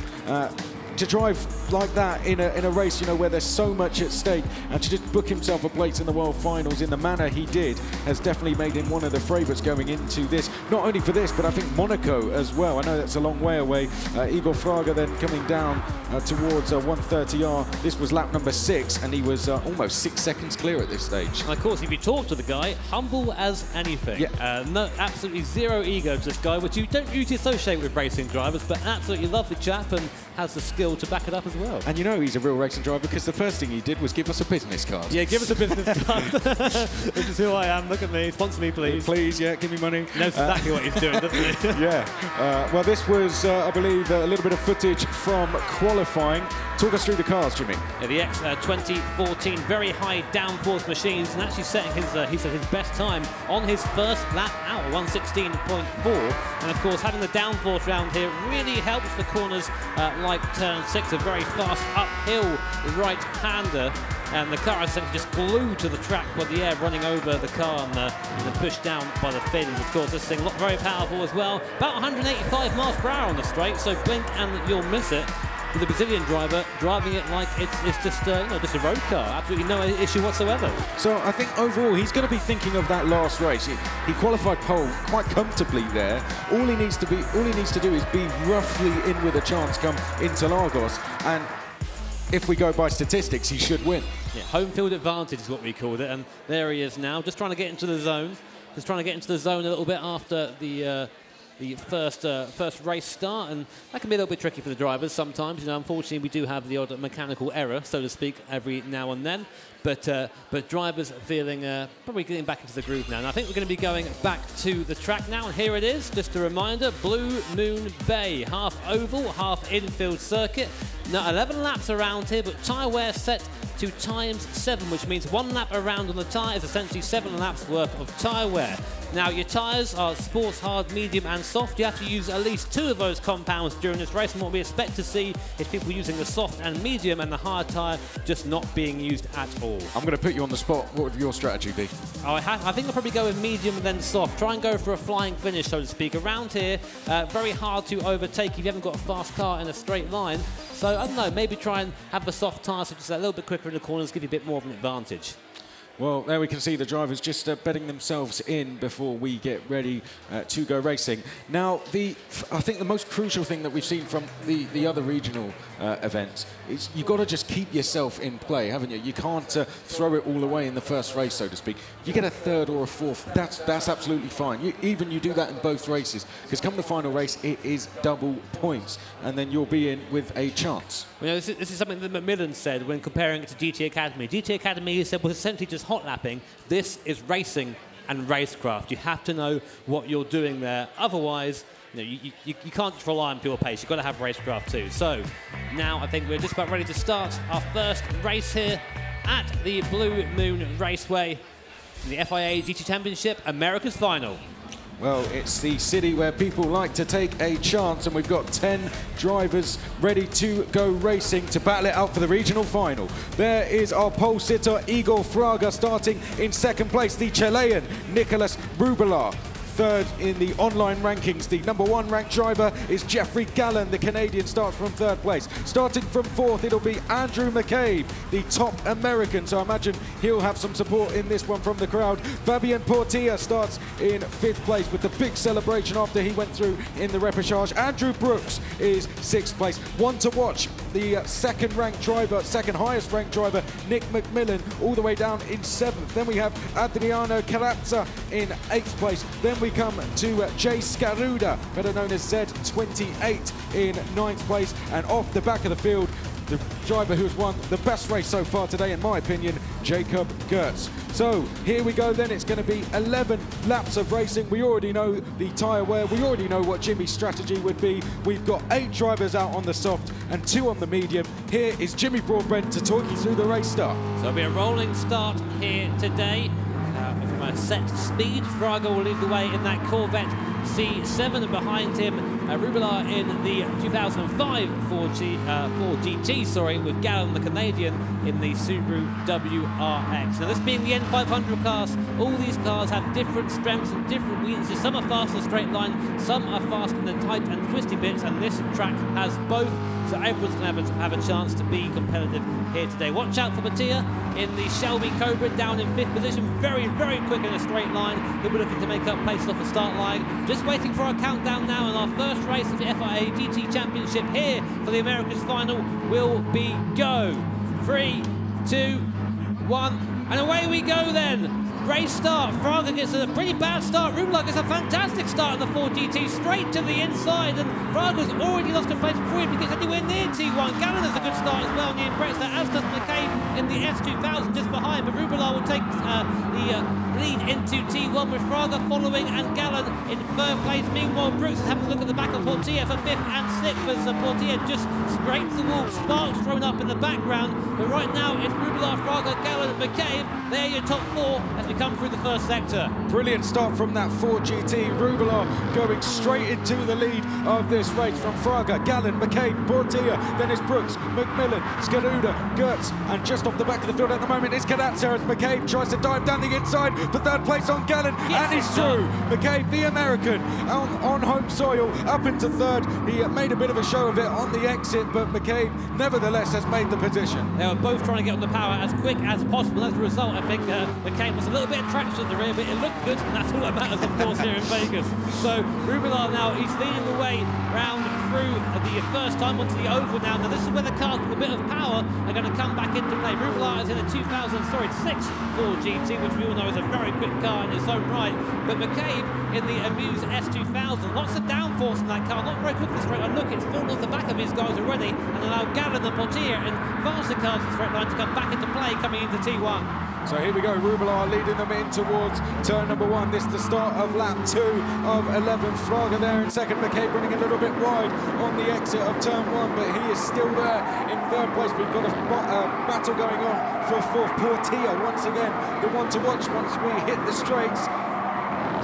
To drive like that in a race, you know, where there's so much at stake, and to just book himself a place in the World Finals in the manner he did has definitely made him one of the favourites going into this. Not only for this, but I think Monaco as well. I know that's a long way away. Igor Fraga then coming down towards 130R. This was lap number 6, and he was almost 6 seconds clear at this stage. And of course, if you talk to the guy, humble as anything. Yeah. No, absolutely zero ego to this guy, which you don't usually associate with racing drivers, but absolutely lovely chap and has the skill to back it up as well. And you know he's a real racing driver because the first thing he did was give us a business card. Yeah, give us a business card. This is who I am. Look at me. Sponsor me, please. Please, yeah, give me money. He knows exactly what he's doing, doesn't he? Yeah. Well, this was, I believe, a little bit of footage from qualifying. Talk us through the cars, Jimmy. Yeah, the X2014, very high downforce machines, and actually setting his, he said, his best time on his first lap out, 1:16.4. And of course, having the downforce round here really helps the corners like turn 6, a very fast uphill right-hander. And the car is essentially just glued to the track with the air running over the car and pushed down by the fins. Of course, this thing looked very powerful as well. About 185 miles per hour on the straight, so blink and you'll miss it. With the Brazilian driver driving it like it's just you know, just a road car, absolutely no issue whatsoever. So I think overall he's going to be thinking of that last race. He qualified pole quite comfortably there. All he needs to do is be roughly in with a chance come into Lagos, and if we go by statistics, he should win. Yeah, home field advantage is what we called it, and there he is now, just trying to get into the zone. Just trying to get into the zone a little bit after the first race start, and that can be a little bit tricky for the drivers sometimes. You know, unfortunately, we do have the odd mechanical error, so to speak, every now and then. But drivers are feeling probably getting back into the groove now. And I think we're going to be going back to the track now, and here it is. Just a reminder: Blue Moon Bay, half oval, half infield circuit. Now 11 laps around here, but tyre wear set to ×7, which means 1 lap around on the tyre is essentially 7 laps worth of tyre wear. Now, your tyres are sports, hard, medium and soft. You have to use at least 2 of those compounds during this race, and what we expect to see is people using the soft and medium and the hard tyre just not being used at all. Oh. I'm going to put you on the spot. What would your strategy be? Oh, I think I'll probably go with medium and then soft. Try and go for a flying finish, so to speak. Around here, very hard to overtake if you haven't got a fast car in a straight line. So, I don't know, maybe try and have the soft tyres, so just a little bit quicker in the corners, give you a bit more of an advantage. Well, there we can see the drivers just bedding themselves in before we get ready to go racing. Now, I think the most crucial thing that we've seen from the other regional events is you've got to just keep yourself in play, haven't you? You can't throw it all away in the first race, so to speak. You get a third or a fourth, that's absolutely fine. You do that in both races, because come the final race, it is double points, and then you'll be in with a chance. Well, this is something that Macmillan said when comparing it to GT Academy. GT Academy, he said, was essentially just hot lapping. This is racing and racecraft. You have to know what you're doing there. Otherwise, you can't just rely on pure pace. You've got to have racecraft too. So now I think we're just about ready to start our first race here at the Blue Moon Raceway, the FIA GT Championship America's Final. Well, it's the city where people like to take a chance, and we've got 10 drivers ready to go racing to battle it out for the regional final. There is our pole sitter, Igor Fraga, starting in second place, the Chilean Nicolas Rubelar. Third in the online rankings, the #1 ranked driver is Jeffrey Gallen. The Canadian starts from third place. Starting from fourth, it'll be Andrew McCabe, the top American, so I imagine he'll have some support in this one from the crowd. Fabien Portilla starts in fifth place with the big celebration after he went through in the repechage. Andrew Brooks is sixth place. One to watch, the second highest ranked driver, Nick McMillan, all the way down in seventh. Then we have Adriano Carazza in eighth place. Then we come to Jay Scaruda, better known as Z28, in ninth place. And off the back of the field, the driver who's won the best race so far today, in my opinion, Jacob Gertz. So here we go then. It's going to be 11 laps of racing. We already know the tyre wear. We already know what Jimmy's strategy would be. We've got 8 drivers out on the soft and 2 on the medium. Here is Jimmy Broadbent to talk you through the race start. So it'll be a rolling start here today. From a set speed, Fraga will lead the way in that Corvette C7, and behind him, Rubelar in the 2005 Ford GT, with Gallen, the Canadian, in the Subaru WRX. Now, this being the N500 class, all these cars have different strengths and different weaknesses. Some are fast in a straight line, some are fast in the tight and twisty bits, and this track has both, so everyone's going to have a chance to be competitive here today. Watch out for Mattia in the Shelby Cobra, down in fifth position, very, very quick in a straight line. He'll be looking to make up places off the start line. Just waiting for our countdown now, and our first race of the FIA GT Championship here for the Americas Final will be go. 3, 2, 1, and away we go then. Race start. Fraga gets a pretty bad start. Rubelar gets a fantastic start in the Ford GT, straight to the inside, and Fraga's already lost place before he gets anywhere near T1. Gallen has a good start as well, near Brexit, as does McCabe in the S2000 just behind, but Rubelar will take the lead into T1 with Fraga following and Gallen in third place. Meanwhile, Brooks is having a look at the back of Portilla for fifth and sixth, as Portilla just scrapes the wall, sparks thrown up in the background, but right now it's Rubelar, Fraga, Gallen and McCabe. They're your top 4 as we come through the first sector. Brilliant start from that Ford GT. Rubelar going straight into the lead of this race from Fraga, Gallen, McCabe, Portilla, then it's Brooks, McMillan, Scaruda, Gertz, and just off the back of the field at the moment is Carazza as McCabe tries to dive down the inside for third place on Gallen, and he's through. McCabe, the American, on home soil, up into third. He made a bit of a show of it on the exit, but McCabe nevertheless has made the position. They were both trying to get on the power as quick as possible. As a result, I think McCabe was a little bit of traction at the rear, but it looked good, and that's all that matters, of course, here in Vegas. So Rubelar now, he's leading the way round through the first time onto the oval now. Now this is where the cars with a bit of power are going to come back into play. Rubelar is in a 2006 Ford GT, which we all know is a very quick car in its own right, but McCabe in the Amuse S2000, lots of downforce in that car, not very quick in the straight line. Look, it's fallen off the back of his guys already, and allow Gallen and Portilla and faster cars in the straight line to come back into play coming into T1. So here we go, Rubelar leading them in towards turn number 1. This is the start of lap 2 of 11. Fraga there in second, McCabe running a little bit wide on the exit of turn 1, but he is still there in third place. We've got a battle going on for fourth. Portilla, once again, the one to watch once we hit the straights.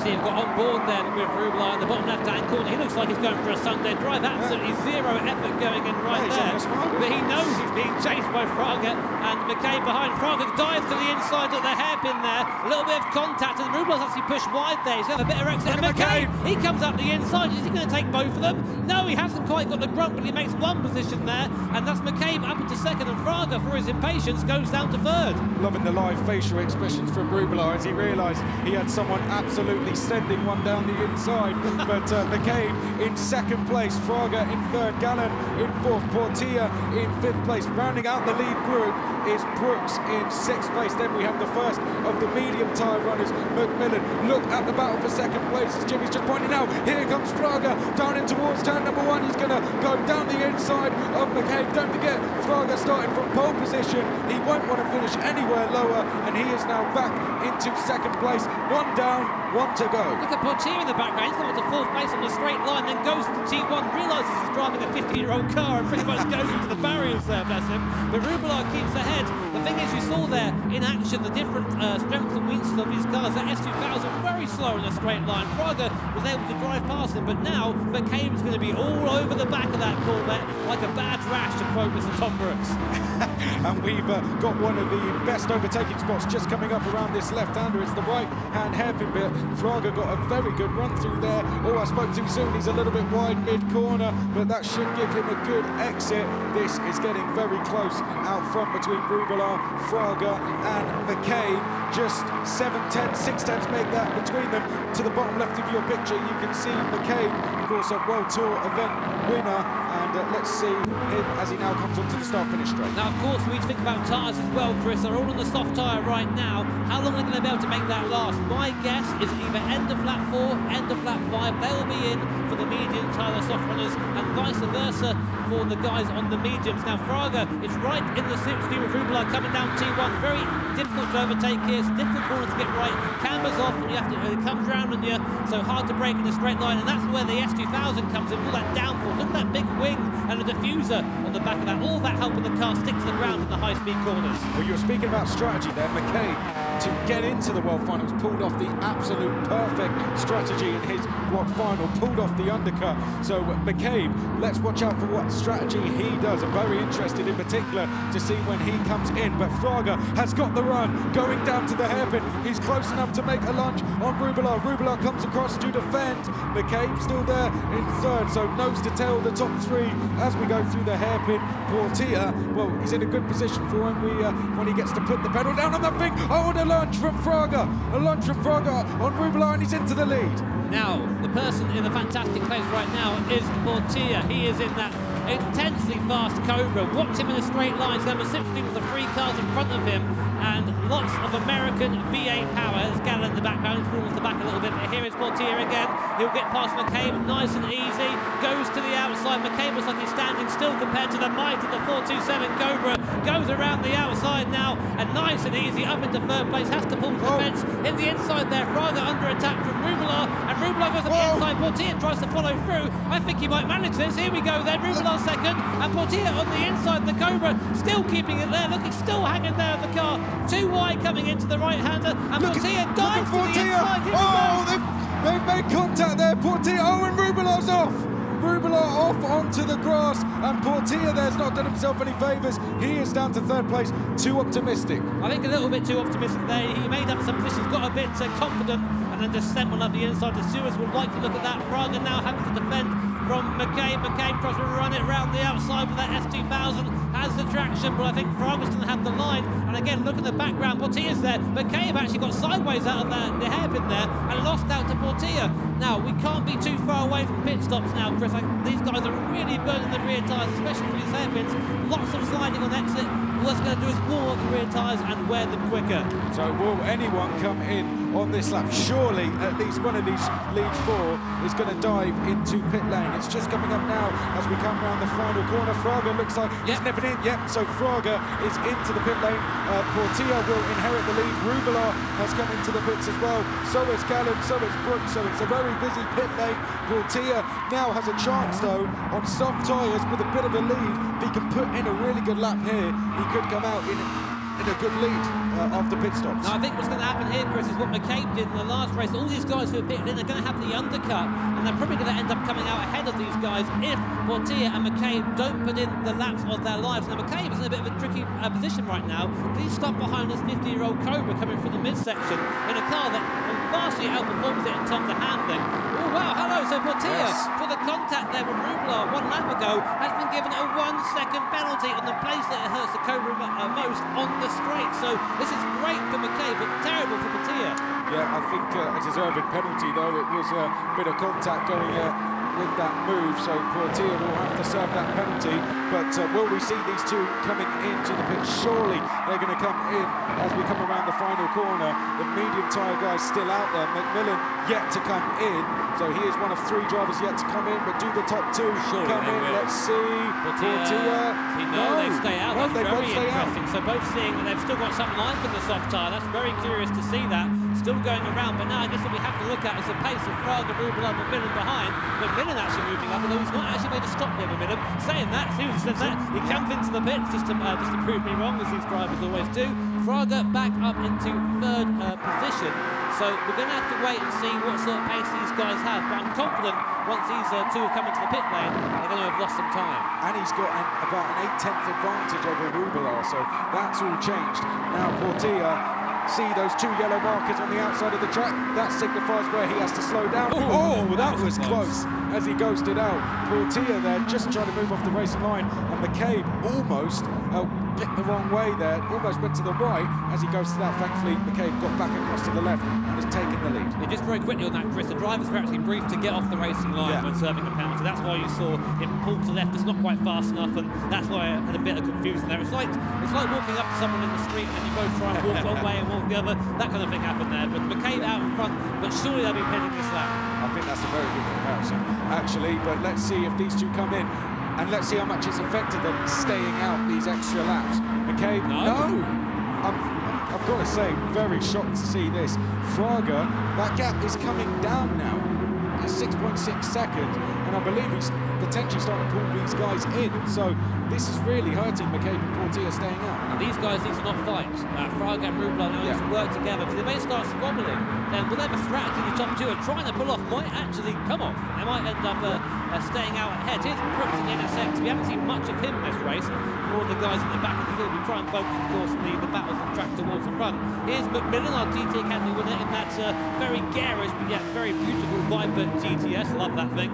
See him got on board then with Rubelar in the bottom left-hand corner. He looks looks like he's going for a Sunday drive. Absolutely zero effort going in right there. But he knows he's being chased by Fraga, and McCabe behind. Fraga dives to the inside of the hairpin there. A little bit of contact, and Rublev actually pushed wide there. He's got a bit of exit. And McCabe, he comes up the inside. Is he going to take both of them? No, he hasn't quite got the grunt, but he makes one position there, and that's McCabe up into second, and Fraga, for his impatience, goes down to third. Loving the live facial expressions from Rublev as he realised he had someone absolutely sending one down the inside. But McCabe in second place, Fraga in third, Gallen in fourth, Portilla in fifth place. Rounding out the lead group is Brooks in sixth place. Then we have the first of the medium tyre runners, McMillan. Look at the battle for second place, as Jimmy's just pointing out. Here comes Fraga down in towards turn number one. He's going to go down the inside of McCabe. Don't forget, Fraga starting from pole position. He won't want to finish anywhere lower, and he is now back into second place. One down, one to go. Look at Portier in the background. He's come to fourth place on the straight line, then goes to T1, realises he's driving a 50-year-old car and pretty much goes into the barriers there, bless him. But Rublev keeps ahead. The thing is, you saw there in action the different strengths and weaknesses of these cars. That S2000 very slow in a straight line. Fraga was able to drive past him, but now McCabe's going to be all over the back of that Corvette like a bad rash, to quote Mr. Tom Brooks. And we've got one of the best overtaking spots just coming up around this left-hander. It's the right-hand hairpin bit. Fraga got a very good run through there. Oh, I spoke too soon. He's a little bit wide mid-corner, but that should give him a good exit. This is getting very close out front between Rublev, Fraga and McCabe. Just 7/10, 6/10 make that between them. To the bottom left of your picture, you can see McCabe, of course, a World Tour event winner. And let's see him as he now comes onto the start-finish straight. Now, of course, we need to think about tyres as well, Chris. They're all on the soft tyre right now. How long are they going to be able to make that last? My guess is either end of lap 4, end of lap 5. They'll be in for the medium tyre soft runners, and vice versa for the guys on the mediums. Now, Fraga is right in the slipstream with Rublev coming down T1. Very difficult to overtake here. It's a difficult corner to get right. Cambers off, and you have to, it comes round on you, so hard to break in a straight line, and that's where the S2000 comes in, all that downforce. Look at that big wing and a diffuser on the back of that. All that helping the car stick to the ground in the high-speed corners. Well, you were speaking about strategy there. McCabe, to get into the World Finals, pulled off the absolute perfect strategy in his World Final, pulled off the undercut. So McCabe, let's watch out for what strategy he does. I'm very interested in particular to see when he comes in. But Fraga has got the run, going down to the hairpin. He's close enough to make a lunge on Rublev. Rublev comes across to defend. McCabe still there in third, so nose to tail the top three as we go through the hairpin. Portilla, well, he's in a good position for when he gets to put the pedal down on that thing. Oh, and a lunge from Fraga. A lunge from Fraga on Rublev, and he's into the lead. Now, the person in the fantastic place right now is Portilla. He is in that intensely fast Cobra. Watch him in a straight line. He's going to sit with the 3 cars in front of him, and lots of American V8 power. There's Gallen in the background, he's fallen to the back a little bit, but here is Portilla again. He'll get past McCabe nice and easy, goes to the outside. McCabe looks like he's standing still compared to the might of the 427 Cobra. Goes around the outside now, and nice and easy up into third place. Has to pull to the fence in the inside there. Fraga under attack from Rublev, and Rublev goes on the inside. Portilla tries to follow through. I think he might manage this. Here we go then. Rublev second, and Portilla on the inside of the Cobra, still keeping it there. Look, he's still hanging there at the car. Too wide coming into the right-hander, and Portilla dives to the inside. Here they've made contact there. Portilla, oh, and Rubelev's off. Rublev off onto the grass, and Portilla there's not done himself any favours. He is down to third place. Too optimistic. I think a little bit too optimistic there. He made up some positions, got a bit confident, and then just sent one up the inside. The stewards would like to look at that. Fraga now having to defend from McCabe. McCabe tries to run it round the outside with that S2000. Has the traction, but I think Fraga's going to have the line. And again, look at the background. Portilla's there. McCabe actually got sideways out of the hairpin there and lost out to Portilla. Now, we can't be too far away from pit stops now, Chris. These guys are really burning the rear tyres, especially for these hairpins. Lots of sliding on exit. All it's going to do is warm up the rear tyres and wear them quicker. So will anyone come in on this lap? Surely at least one of these lead 4 is going to dive into pit lane. It's just coming up now as we come around the final corner. Fraga looks like he's never in. Yep, so Fraga is into the pit lane. Portilla will inherit the lead. Rublev has come into the pits as well. So is Gallen, so is Brooks. So it's a very busy pit lane. Portilla now has a chance though on soft tyres with a bit of a lead. If he can put in a really good lap here, he could come out in in a good lead after pit stops. Now, I think what's going to happen here, Chris, is what McCabe did in the last race. All these guys who are pitted in, they're going to have the undercut, and they're probably going to end up coming out ahead of these guys if Portier and McCabe don't put in the laps of their lives. Now, McCabe is in a bit of a tricky position right now. He's stuck behind this 50-year-old Cobra coming from the midsection in a car that vastly outperforms it in terms of handling. Oh, wow, hello. So Portier, for the contact there with Rublar 1 lap ago, has been given a 1-second penalty on the place that it hurts the Cobra most on the straight. So this is great for McCabe, but terrible for Portier. Yeah, I think a deserving penalty, though. It was a bit of contact going with that move, so Portier will have to serve that penalty. But will we see these two coming into the pit? Surely they're going to come in as we come around the final corner. The medium tyre guy's still out there. McMillan yet to come in, so he is one of 3 drivers yet to come in. But do the top 2 come in? Let's see. Portier. No, they stay out. No, That's they very both stay out. interesting. So both seeing that they've still got some life in the soft tyre. That's very curious to see that. Still going around, but now I guess what we have to look at is the pace of Fraga, Rublar, McMillan behind. McMillan actually moving up, although he's not actually made a stop there, McMillan. Saying that, as soon as he says that, he comes into the pits just to prove me wrong, as these drivers always do. Fraga back up into 3rd position. So we're going to have to wait and see what sort of pace these guys have. But I'm confident once these 2 have come into the pit lane, they're going to have lost some time. And he's got about an 8/10 advantage over Rublar, so that's all changed. Now Portier, see those 2 yellow markers on the outside of the track? That signifies where he has to slow down. Oh, that was close as he ghosted out. Portier there just trying to move off the racing line, and McCabe almost bit the wrong way there, almost went to the right as he ghosted out. Thankfully, McCabe got back across to the left and has taken the lead. Yeah, just very quickly on that, Chris, the drivers were actually briefed to get off the racing line when serving the penalty. That's why you saw him pull to the left. It's not quite fast enough, and that's why I had a bit of confusion there. It's like walking up to someone in the street and you both try and walk one way and walk the other. That kind of thing happened there. But McCabe out in front, but surely they'll be pitting this lap. I think that's a very good comparison, actually. But let's see if these 2 come in, and let's see how much it's affected them staying out these extra laps. McCabe, no. I've got to say, very shocked to see this. Fraga, that gap is coming down now. It's 6.6 seconds, and I believe he's potentially starting to pull these guys in. So this is really hurting McCabe and Portier staying out. Now these guys need to not fight. Fraga and Rublar need to work together, because if they start squabbling, then whatever strategy the top 2 are trying to pull off might actually come off. They might end up staying out ahead. Here's Brooks in the NSX. We haven't seen much of him this race. More of the guys in the back of the field. We try and focus, of course, the battles on track towards the front. Here's McMillan, our GT Academy winner, in that very garish but yet very beautiful Viper GTS. Love that thing.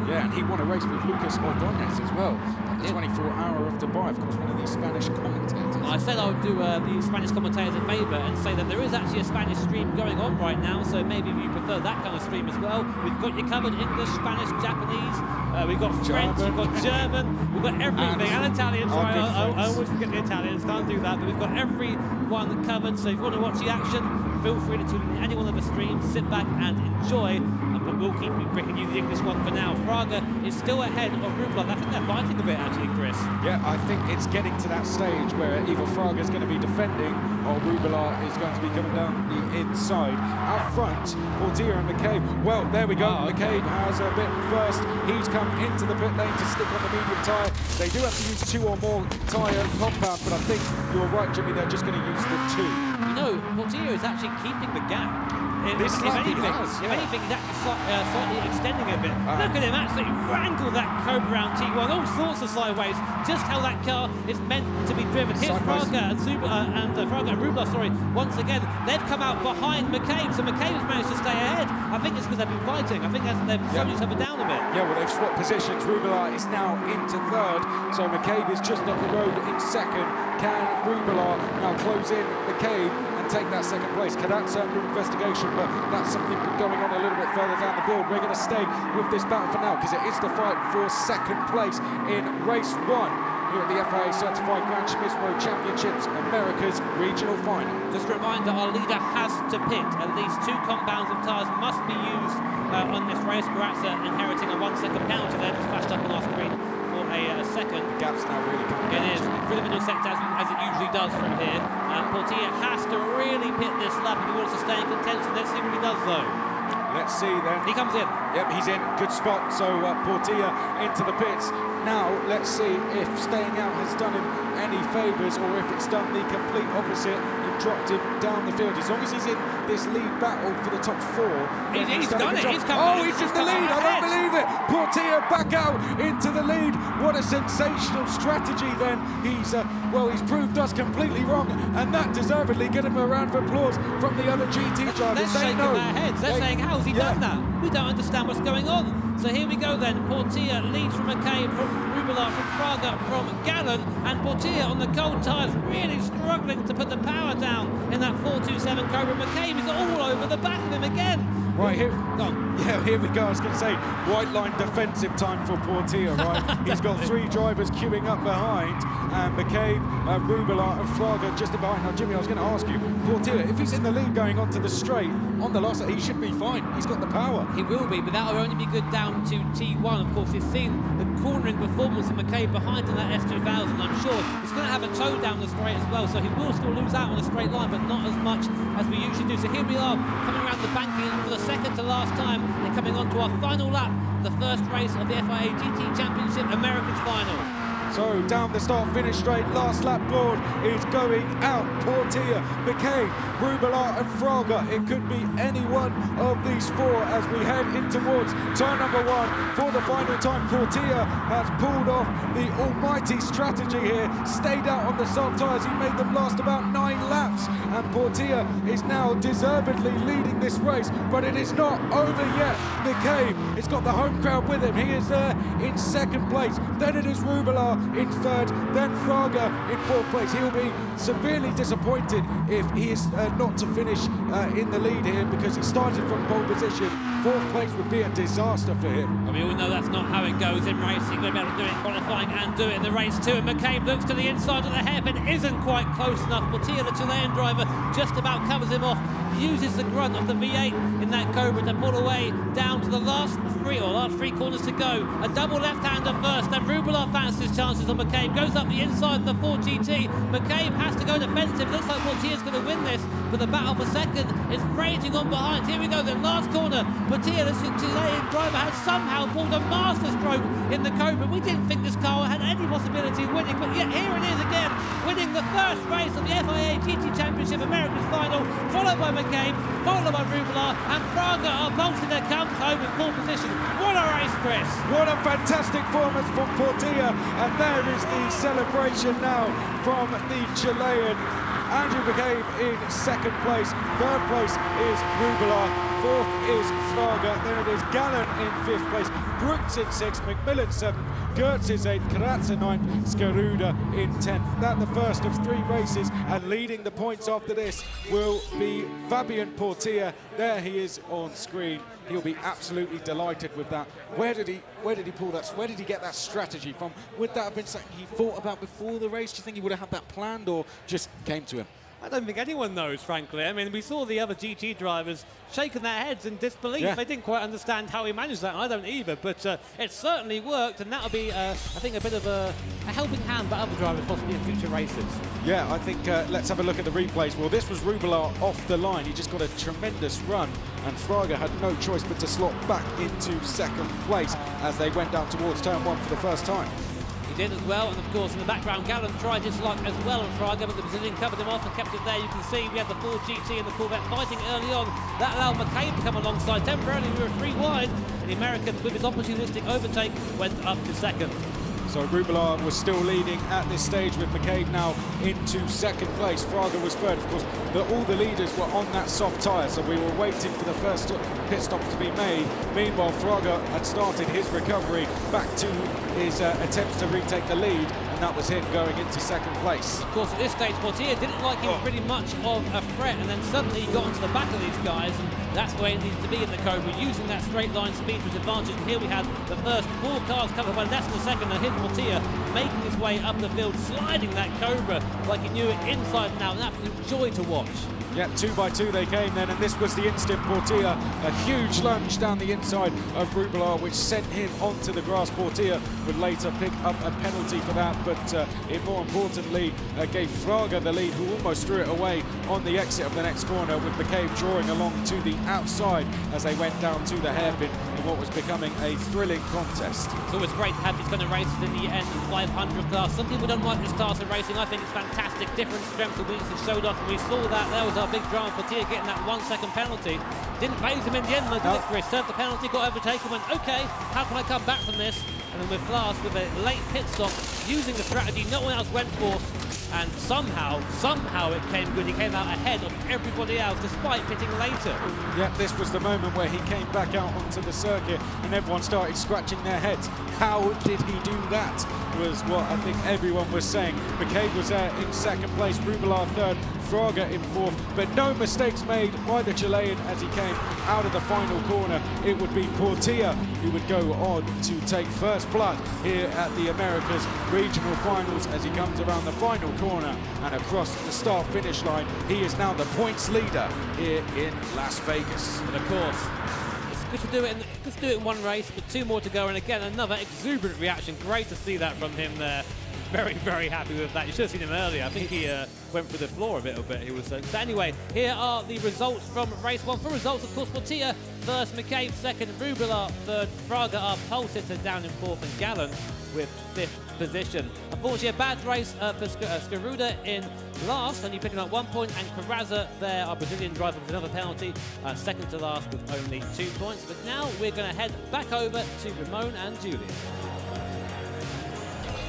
Yeah, and he won a race with Lucas Ordonez as well. The 24-hour of Dubai, of course, one of these Spanish commentators. I said I would do the Spanish commentators a favour and say that there is actually a Spanish stream going on right now, so maybe if you prefer that kind of stream as well. We've got you covered: English, Spanish, Japanese, we've got French, we've got German, we've got everything, and Italian. Sorry, I always forget the Italians, can't do that, but we've got everyone covered, so if you want to watch the action, feel free to tune in any one of the streams, sit back and enjoy. But we'll keep bringing you the English one for now. Fraga is still ahead of Rublar. I think they're fighting a bit, actually, Chris. Yeah, I think it's getting to that stage where either Fraga is going to be defending or Rublar is going to be coming down the inside. Out front, Portier and McCabe. Well, there we go. McCabe has a bit first. He's come into the pit lane to stick on the medium tyre. They do have to use 2 or more tyre compounds, but I think you're right, Jimmy, they're just going to use the 2. You know, Portier is actually keeping the gap. If anything, he's actually slightly extending a bit. Look at him absolutely wrangle that Cobra around T1, all sorts of sideways. Just how that car is meant to be driven. Here's Fraga and Rublar, once again. They've come out behind McCabe, so McCabe has managed to stay ahead. I think it's because they've been fighting. I think they've slowed each other down a bit. Yeah, well, they've swapped positions. Rublar is now into 3rd, so McCabe is just up the road in 2nd. Can Rublar now close in McCabe and take that 2nd place? Cadet's under investigation, but that's something going on a little bit further down the field. We're going to stay with this battle for now, because it is the fight for 2nd place in race 1 here at the FIA Certified Gran Turismo Championships America's regional final. Just a reminder, our leader has to pit. At least 2 compounds of tyres must be used on this race. Grazza inheriting a 1-second penalty there, just flashed up on our screen for a second. The gap's now really coming down. It is. Pretty middle sector as it usually does from here. Portier has to really pit this lap if he wants to stay in contention. Let's see what he does though. Let's see then. He comes in. Yep, he's in. Good spot. So Portilla into the pits. Now, let's see if staying out has done him any favours or if it's done the complete opposite and dropped him down the field. As long as he's in this lead battle for the top 4. He's done it. He's come Oh, he's in the lead. I don't believe it. Portilla back out into the lead. What a sensational strategy then. He's proved us completely wrong, and that deservedly get him a round of applause from the other GT drivers. They're shaking their heads. They're saying, how has he done that? We don't understand what's going on. So here we go then. Portilla leads from McCabe, from Rubelar, from Fraga, from Gallen, and Portilla on the cold tyres really struggling to put the power down in that 427 Cobra. McCabe is all over the back of him again. Right, here we go. I was going to say, white line defensive time for Portilla, right? He's got 3 drivers queuing up behind, and McCabe, Rubelar and Fraga just behind. Now, Jimmy, I was going to ask you, Portilla, if he's in the lead going onto the straight, on the last, he should be fine. He's got the power. He will be, but that will only be good down to T1. Of course, he's seen the cornering performance of McCabe behind in that S2000, I'm sure. He's going to have a toe down the straight as well, so he will still lose out on a straight line, but not as much as we usually do. So here we are, coming around the banking for the second to last time, and coming on to our final lap, the first race of the FIA GT Championship Americas final. So down the start-finish straight, last lap board is going out. Portilla, McCabe, Rubelar and Fraga. It could be any one of these 4 as we head in towards turn number 1 for the final time. Portilla has pulled off the almighty strategy here, stayed out on the soft tyres. He made them last about 9 laps, and Portilla is now deservedly leading this race, but it is not over yet. McCabe has got the home crowd with him. He is there in 2nd place. Then it is Rubelar in 3rd, then Fraga in 4th place. He'll be severely disappointed if he is not to finish in the lead here, because he started from pole position. 4th place would be a disaster for him. Well, we all know that's not how it goes in racing. You're going to be able to do it in qualifying and do it in the race too. And McCabe looks to the inside of the hairpin, isn't quite close enough. Portilla, the Chilean driver, just about covers him off. Uses the grunt of the V8 in that Cobra to pull away down to the last 3 corners to go. A double left-hander first, then Rubelar fancies his chances on McCabe, goes up the inside of the 4GT. McCabe has to go defensive. Looks like Portilla's going to win this, but the battle for second is raging on behind. Here we go, the last corner. Portilla, the Chilean driver, has somehow pulled a masterstroke in the Cobra. We didn't think this car had any possibility of winning, but yet here it is again, winning the first race of the FIA GT Championship Americas final, followed by McCabe, followed by Rubelar, and Fraga are bolting their comes home in pole position. What a race, Chris! What a fantastic performance from Portilla, and there is the celebration now from the Chilean. Andrew McCabe in 2nd place, 3rd place is Rubelar, 4th is Fraga, then it is Gallen in 5th place, Brooks in 6th, McMillan 7th, Gertz is 8th, Karatza 9th, Skaruda in 10th. That the first of 3 races, and leading the points after this will be Fabian Portilla. There he is on screen. He'll be absolutely delighted with that. Where did he pull that? Where did he get that strategy from? Would that have been something he thought about before the race? Do you think he would have had that planned, or just came to him? I don't think anyone knows, frankly. I mean, we saw the other GT drivers shaking their heads in disbelief. Yeah. They didn't quite understand how he managed that, and I don't either. But it certainly worked, and that'll be, I think, a bit of a helping hand by other drivers possibly in future races. Yeah, I think let's have a look at the replays. Well, this was Rubelar off the line. He just got a tremendous run, and Fraga had no choice but to slot back into 2nd place as they went down towards turn 1 for the first time. He did as well, and of course in the background Gallen tried his luck as well on Fraga, but the Brazilian covered him off and kept it there. You can see we had the 4GT and the Corvette fighting early on. That allowed McCabe to come alongside. Temporarily we were 3 wide, and the American, with his opportunistic overtake, went up to 2nd. So Rubelar was still leading at this stage, with McCabe now into 2nd place. Fraga was 3rd. Of course, all the leaders were on that soft tyre, so we were waiting for the first pit stop to be made. Meanwhile, Fraga had started his recovery back to his attempts to retake the lead, and that was him going into 2nd place. Of course, at this stage, Portilla didn't like him pretty much of a threat, and then suddenly he got onto the back of these guys, and that's where he needed to be in the Cobra, using that straight line speed to his advantage. And here we had the first 4 cars covered by less than a second, and here's Portilla making his way up the field, sliding that Cobra like he knew it inside and out. An absolute joy to watch. Yeah, 2 by 2 they came then, and this was the instant Portilla. A huge lunge down the inside of Rubelar, which sent him onto the grass. Portilla would later pick up a penalty for that, but it more importantly gave Fraga the lead, who almost threw it away on the exit of the next corner, with McCabe drawing along to the outside as they went down to the hairpin in what was becoming a thrilling contest. It's always great to have these kind of races in the end 500 class. Some people don't like this class of racing. I think it's fantastic. Different strengths and weaknesses showed off, and we saw that. There was our big drama for Tia getting that 1 second penalty. Didn't phase him in the end, though, did it, Chris? Served the penalty, got overtaken, went, okay, how can I come back from this? And then with Glass, with a late pit stop, using the strategy no one else went for, and somehow it came good. He came out ahead of everybody else, despite pitting later. Yeah, this was the moment where he came back out onto the circuit, and everyone started scratching their heads. How did he do that? Was what I think everyone was saying. McCabe was there in second place, Rubelar third, Fraga in fourth, but no mistakes made by the Chilean as he came out of the final corner. It would be Portilla who would go on to take first blood here at the Americas Regional Finals as he comes around the final corner and across the start-finish line. He is now the points leader here in Las Vegas. And of course, it's good to do it in one race, but 2 more to go, and again, another exuberant reaction. Great to see that from him there. Very, very happy with that. You should have seen him earlier. I think he went through the floor a little bit. He was so anyway, here are the results from race 1. For results, of course, Portilla first, McCabe second, Rubelar third, Fraga our pole sitter down in fourth, and Gallen with 5th position. Unfortunately, a bad race for Skaruda in last, only picking up 1 point, and Carrazza there, our Brazilian driver, with another penalty, second to last with only 2 points. But now we're going to head back over to Ramon and Julia.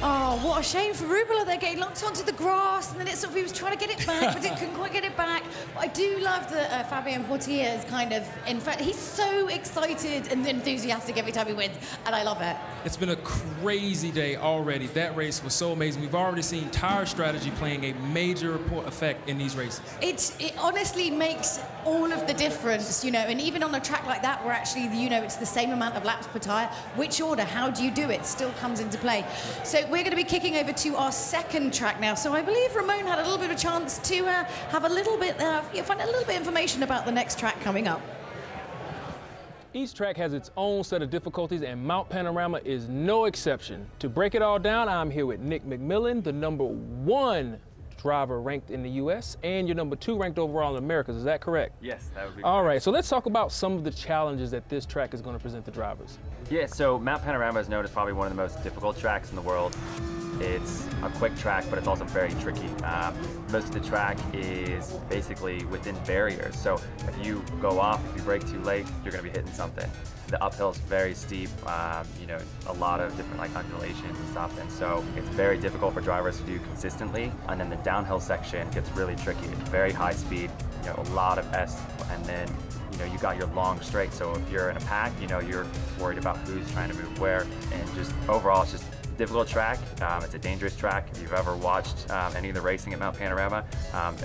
Oh, what a shame for Rubelar. They're getting locked onto the grass, and then it's sort of, he was trying to get it back, but he couldn't quite get it back. But I do love that Fabian Portilla is kind of, in fact, he's so excited and enthusiastic every time he wins, and I love it. It's been a crazy day already. That race was so amazing. We've already seen tire strategy playing a major effect in these races. It honestly makes all of the difference, you know, and even on a track like that where actually, you know, it's the same amount of laps per tire, which order, how do you do it, still comes into play. So we're going to be kicking over to our second track now. So I believe Ramon had a little bit of a chance to have a little bit, find a little bit of information about the next track coming up. Each track has its own set of difficulties, and Mount Panorama is no exception. To break it all down, I'm here with Nick McMillan, the #1 driver ranked in the U.S. and your #2 ranked overall in Americas. Is that correct? Yes, that would be all correct. right, so let's talk about some of the challenges that this track is going to present the drivers. Yeah, so Mount Panorama is known as probably one of the most difficult tracks in the world. It's a quick track, but it's also very tricky. Most of the track is basically within barriers. So if you go off, if you brake too late, you're going to be hitting something. The uphill is very steep, you know, a lot of different like undulations and stuff, and so it's very difficult for drivers to do consistently. And then the downhill section gets really tricky. It's very high speed, you know, a lot of S, and then you know, you got your long straight. So if you're in a pack, you know, you're worried about who's trying to move where, and just overall, it's just a difficult track. It's a dangerous track. If you've ever watched any of the racing at Mount Panorama,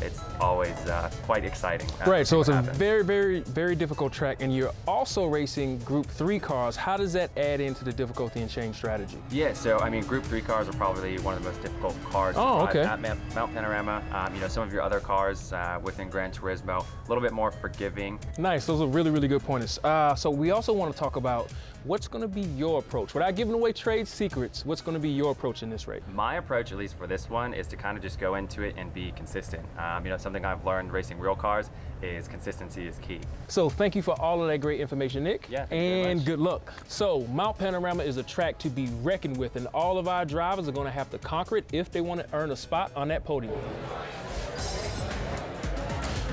it's always quite exciting. Right, so it's a very, very, very difficult track, and you're also racing Group 3 cars. How does that add into the difficulty and change strategy? Yeah, so I mean, Group 3 cars are probably one of the most difficult cars to drive at Mount Panorama. You know, some of your other cars within Gran Turismo, a little bit more forgiving. Nice, those are really, really good pointers. So we also want to talk about what's going to be your approach. Without giving away trade secrets, what's going to be your approach in this race? My approach, at least for this one, is to kind of just go into it and be consistent. You know, something I've learned racing real cars is consistency is key. So thank you for all of that great information, Nick. Yeah, and good luck. So Mount Panorama is a track to be reckoned with, and all of our drivers are going to have to conquer it if they want to earn a spot on that podium.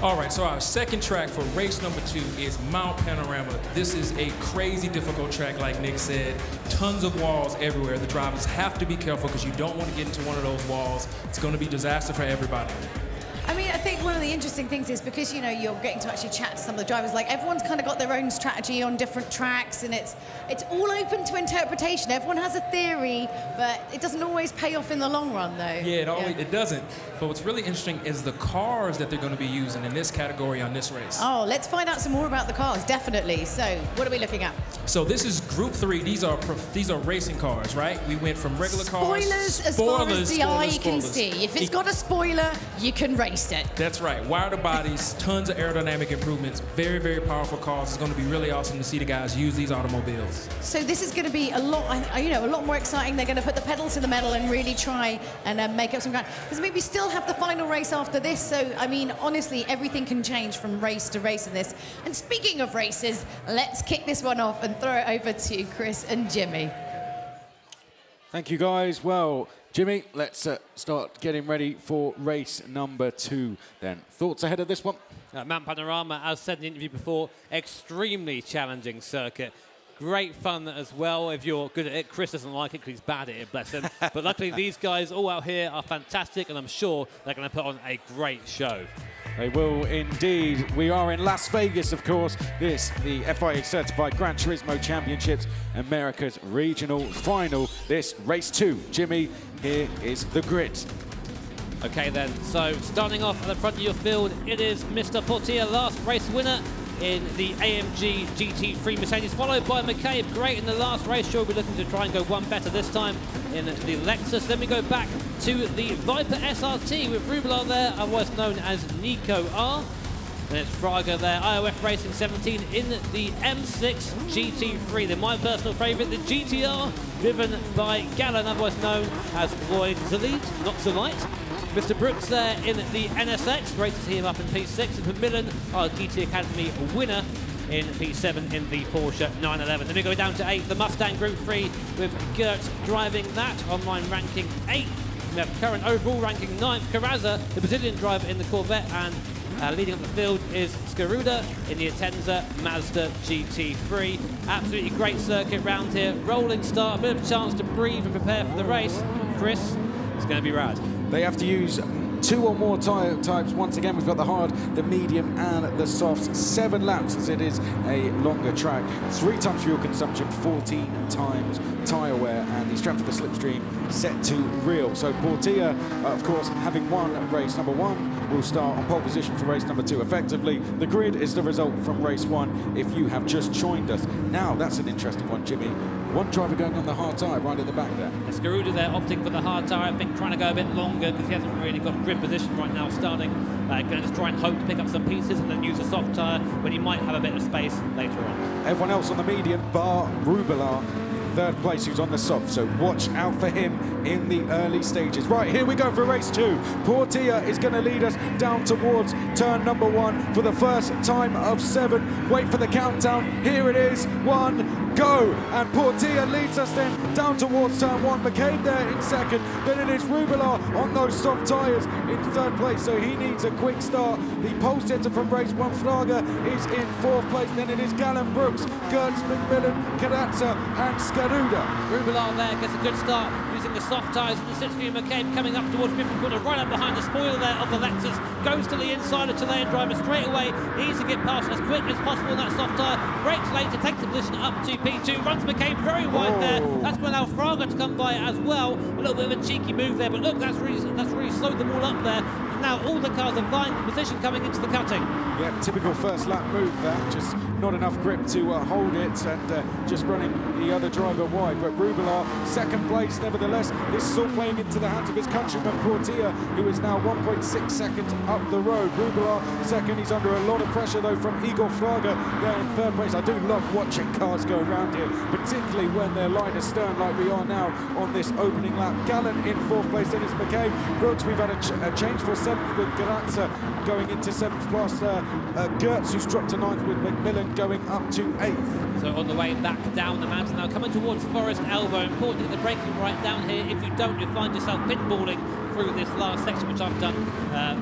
All right, so our second track for race #2 is Mount Panorama. This is a crazy difficult track, like Nick said. Tons of walls everywhere. The drivers have to be careful because you don't want to get into one of those walls. It's going to be disaster for everybody. I mean, I think one of the interesting things is because, you know, you're getting to actually chat to some of the drivers, like everyone's kind of got their own strategy on different tracks, and it's all open to interpretation. Everyone has a theory, but it doesn't always pay off in the long run, though. Yeah, it doesn't. But what's really interesting is the cars that they're going to be using in this category on this race. Oh, let's find out some more about the cars, definitely. So, what are we looking at? So this is Group 3. These are racing cars, right? We went from regular cars. Spoilers as far as the eye can see. If it's got a spoiler, you can race it. That's right. Wider bodies, tons of aerodynamic improvements, very, very powerful cars. It's going to be really awesome to see the guys use these automobiles. So this is going to be a lot, a lot more exciting. They're going to put the pedal to the metal and really try and make up some ground. Because we still have the final race after this. So, I mean, honestly, everything can change from race to race in this. And speaking of races, let's kick this one off and throw it over to Chris and Jimmy. Thank you, guys. Well, Jimmy, let's start getting ready for race number 2 then. Thoughts ahead of this one? Mount Panorama, as said in the interview before, extremely challenging circuit. Great fun as well if you're good at it. Chris doesn't like it because he's bad at it, bless him. But luckily these guys all out here are fantastic, and I'm sure they're going to put on a great show. They will indeed. We are in Las Vegas, of course. This, the FIA Certified Gran Turismo Championships, America's regional final. This, race 2. Jimmy, here is the grid. Okay then, so starting off at the front of your field, it is Mr. Portilla, last race winner in the AMG GT3 Mercedes, followed by McCabe. Great in the last race. Sure, we're looking to try and go one better this time in the Lexus. Then we go back to the Viper SRT with Rubelar there, otherwise known as Nico R. And it's Fraga there, IOF Racing 17 in the M6 GT3. Then my personal favourite, the GTR, driven by Gallen, otherwise known as Lloyd Zalid, not Zalite. Mr. Brooks there in the NSX, great to see him up in P6. And Macmillan, our GT Academy winner in P7 in the Porsche 911. Then we go down to 8, the Mustang Group 3 with Gert driving that, online ranking 8. We have current overall ranking 9th, Carrazza, the Brazilian driver in the Corvette, and leading up the field is Skaruda in the Atenza Mazda GT3. Absolutely great circuit round here, rolling start, a bit of a chance to breathe and prepare for the race. Chris, it's going to be rad. They have to use 2 or more tyre types. Once again, we've got the hard, the medium, and the softs. 7 laps, as it is a longer track. 3 times fuel consumption, 14 times tyre wear, and the strength of the slipstream set to real. So Portilla, of course, having won race number 1, will start on pole position for race number 2. Effectively, the grid is the result from race 1 if you have just joined us. Now, that's an interesting one, Jimmy. One driver going on the hard tyre right at the back there. Skaruda there opting for the hard tyre, I think trying to go a bit longer because he hasn't really got grid position right now starting. Going to just try and hope to pick up some pieces and then use a soft tyre when he might have a bit of space later on. Everyone else on the medium, bar Rubelar, in 3rd place, who's on the soft, so watch out for him in the early stages. Right, here we go for race 2. Portilla is going to lead us down towards turn number 1 for the first time of 7. Wait for the countdown. Here it is. 1, go! And Portilla leads us then down towards turn 1. McCabe there in 2nd. Then it is Rubelar on those soft tyres in 3rd place, so he needs a quick start. The pole setter from race 1, Fraga, is in 4th place. Then it is Gallen, Brooks, Gertz, McMillan, Carrazza, and Skaruda. Rubelar there gets a good start using the soft tyres and the slipstream. McCabe coming up towards Griffin Corner, right up behind the spoiler there of the Lexus, goes to the inside of Chilean driver straight away, needs to get past as quick as possible in that soft tyre, brakes later, takes the position up to P2, runs McCabe very wide there. That's going to allow Fraga to come by as well. A little bit of a cheeky move there, but look, that's really slowed them all up there. And now all the cars are vying for position coming into the cutting. Yeah, typical first lap move there, just not enough grip to hold it, and just running the other driver wide. But Rubelar, 2nd place, nevertheless. This is all playing into the hands of his countryman Portilla, who is now 1.6 seconds up the road. Rubelar 2nd, he's under a lot of pressure though from Igor Fraga there in 3rd place. I do love watching cars go around here, particularly when they're line astern like we are now on this opening lap. Gallen in 4th place, then it's McCabe. Brooks, we've had a change for 7th with Carrazza going into 7th past Gertz, who's dropped to 9th with McMillan going up to 8th. So on the way back down the mountain now, coming towards Forest Elbow. Important that the braking right down here. If you don't, you'll find yourself pitballing through this last section, which I've done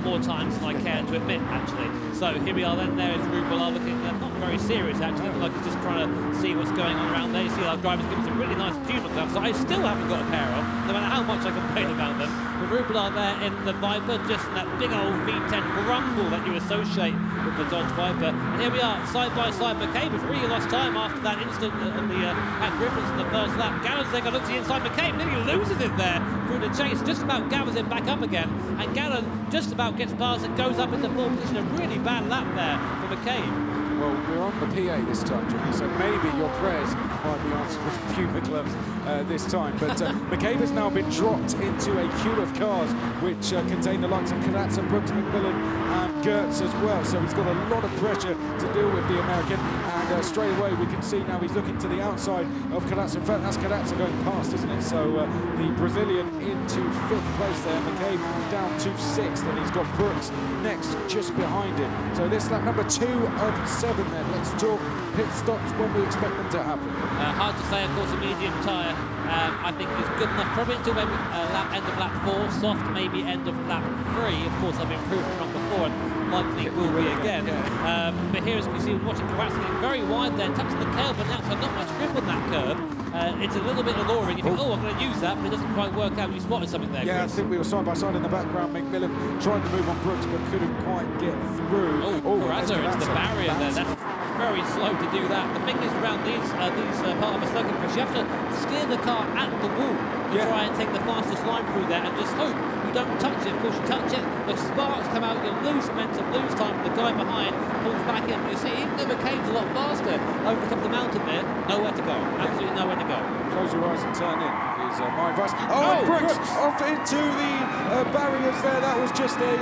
more times than I care to admit, actually. So here we are then, there is Rubelar looking not very serious, actually, like he's just trying to see what's going on around there. You see our drivers giving some really nice tune gloves, so I still haven't got a pair of, no matter how much I complain about them. But Rubelar there in the Viper, just in that big old V10 grumble that you associate with the Dodge Viper. And here we are, side by side. McCabe has really lost time after that incident on the at Griffiths in the first lap. Gallen's there, looks to the inside. McCabe nearly loses it there through the chase, just about gathers it back up again. And Gallen just about gets past and goes up into 4th position. A really bad lap there for McCabe. Well, we're on the PA this time, Jimmy, so maybe your prayers might be answered with a few of the gloves this time. But McCabe has now been dropped into a queue of cars which contain the likes of Corazza, Brooks, McMillan and Gertz as well. So he's got a lot of pressure to deal with, the American. And straight away we can see now he's looking to the outside of Corazza. In fact, that's Corazza going past, isn't it? So the Brazilian into 5th place there. McCabe down to 6th, and he's got Brooks next just behind him. So this lap number 2 of 7 then. Let's talk pit stops when we expect them to happen. Hard to say, of course, a medium tyre I think is good enough, probably until maybe end of lap 4, soft maybe end of lap 3. Of course, I've improved from before and likely will be again. But here, as we see, watching Corazza getting very wide there, touching the curb on the outside, not much grip on that curb. It's a little bit alluring. You think, oh, I'm going to use that, but it doesn't quite work out. You spotted something there, Yeah, Chris. I think we were side by side in the background. McMillan trying to move on Brooks, but couldn't quite get through. Oh, Corazza into the barrier there. That's very slow to do that. The thing is, around these part of a circuit push, you have to steer the car at the wall to try and take the fastest line through there and just hope you don't touch it. Of course, you touch it, the sparks come out, you lose momentum, lose time, the guy behind pulls back in. You see, even though McCabe's a lot faster over the top of the mountain there, nowhere to go. Absolutely nowhere to go. Close your eyes and turn in is my advice. Oh, Brooks off into the barriers there. That was just a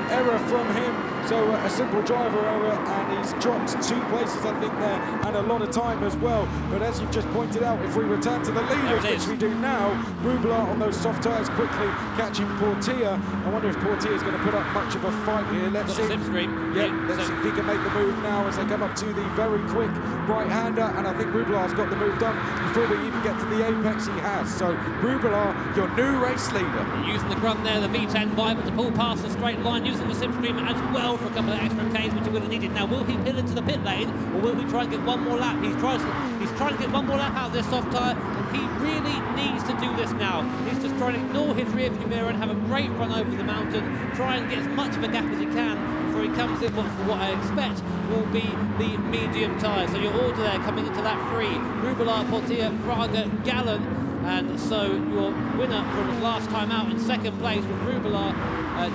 error from him. So a simple driver error, and he's dropped 2 places, I think, there, and a lot of time as well. But as you've just pointed out, if we return to the leaders, which we do now, Rubler on those soft tyres quickly catching Portilla. I wonder if Portilla is going to put up much of a fight here. Let's see. Yeah, let's see if he can make the move now as they come up to the very quick right-hander, and I think Rubler's got the move done before we even get to the apex. He has. So Rubler, your new race leader. Using the grunt there, the V10 Viper to pull past the straight line, using the slipstream as well for a couple of extra Ks, which he would have needed. Now, will he pin into the pit lane, or will he try and get one more lap? He's trying to get one more lap out of this soft tyre, and he really needs to do this now. He's just trying to ignore his rear view mirror and have a great run over the mountain, try and get as much of a gap as he can before he comes in for what I expect will be the medium tyre. So your order there coming into lap 3, Rubler, Portilla, Fraga, Gallen. And so your winner from his last time out in 2nd place with Rubler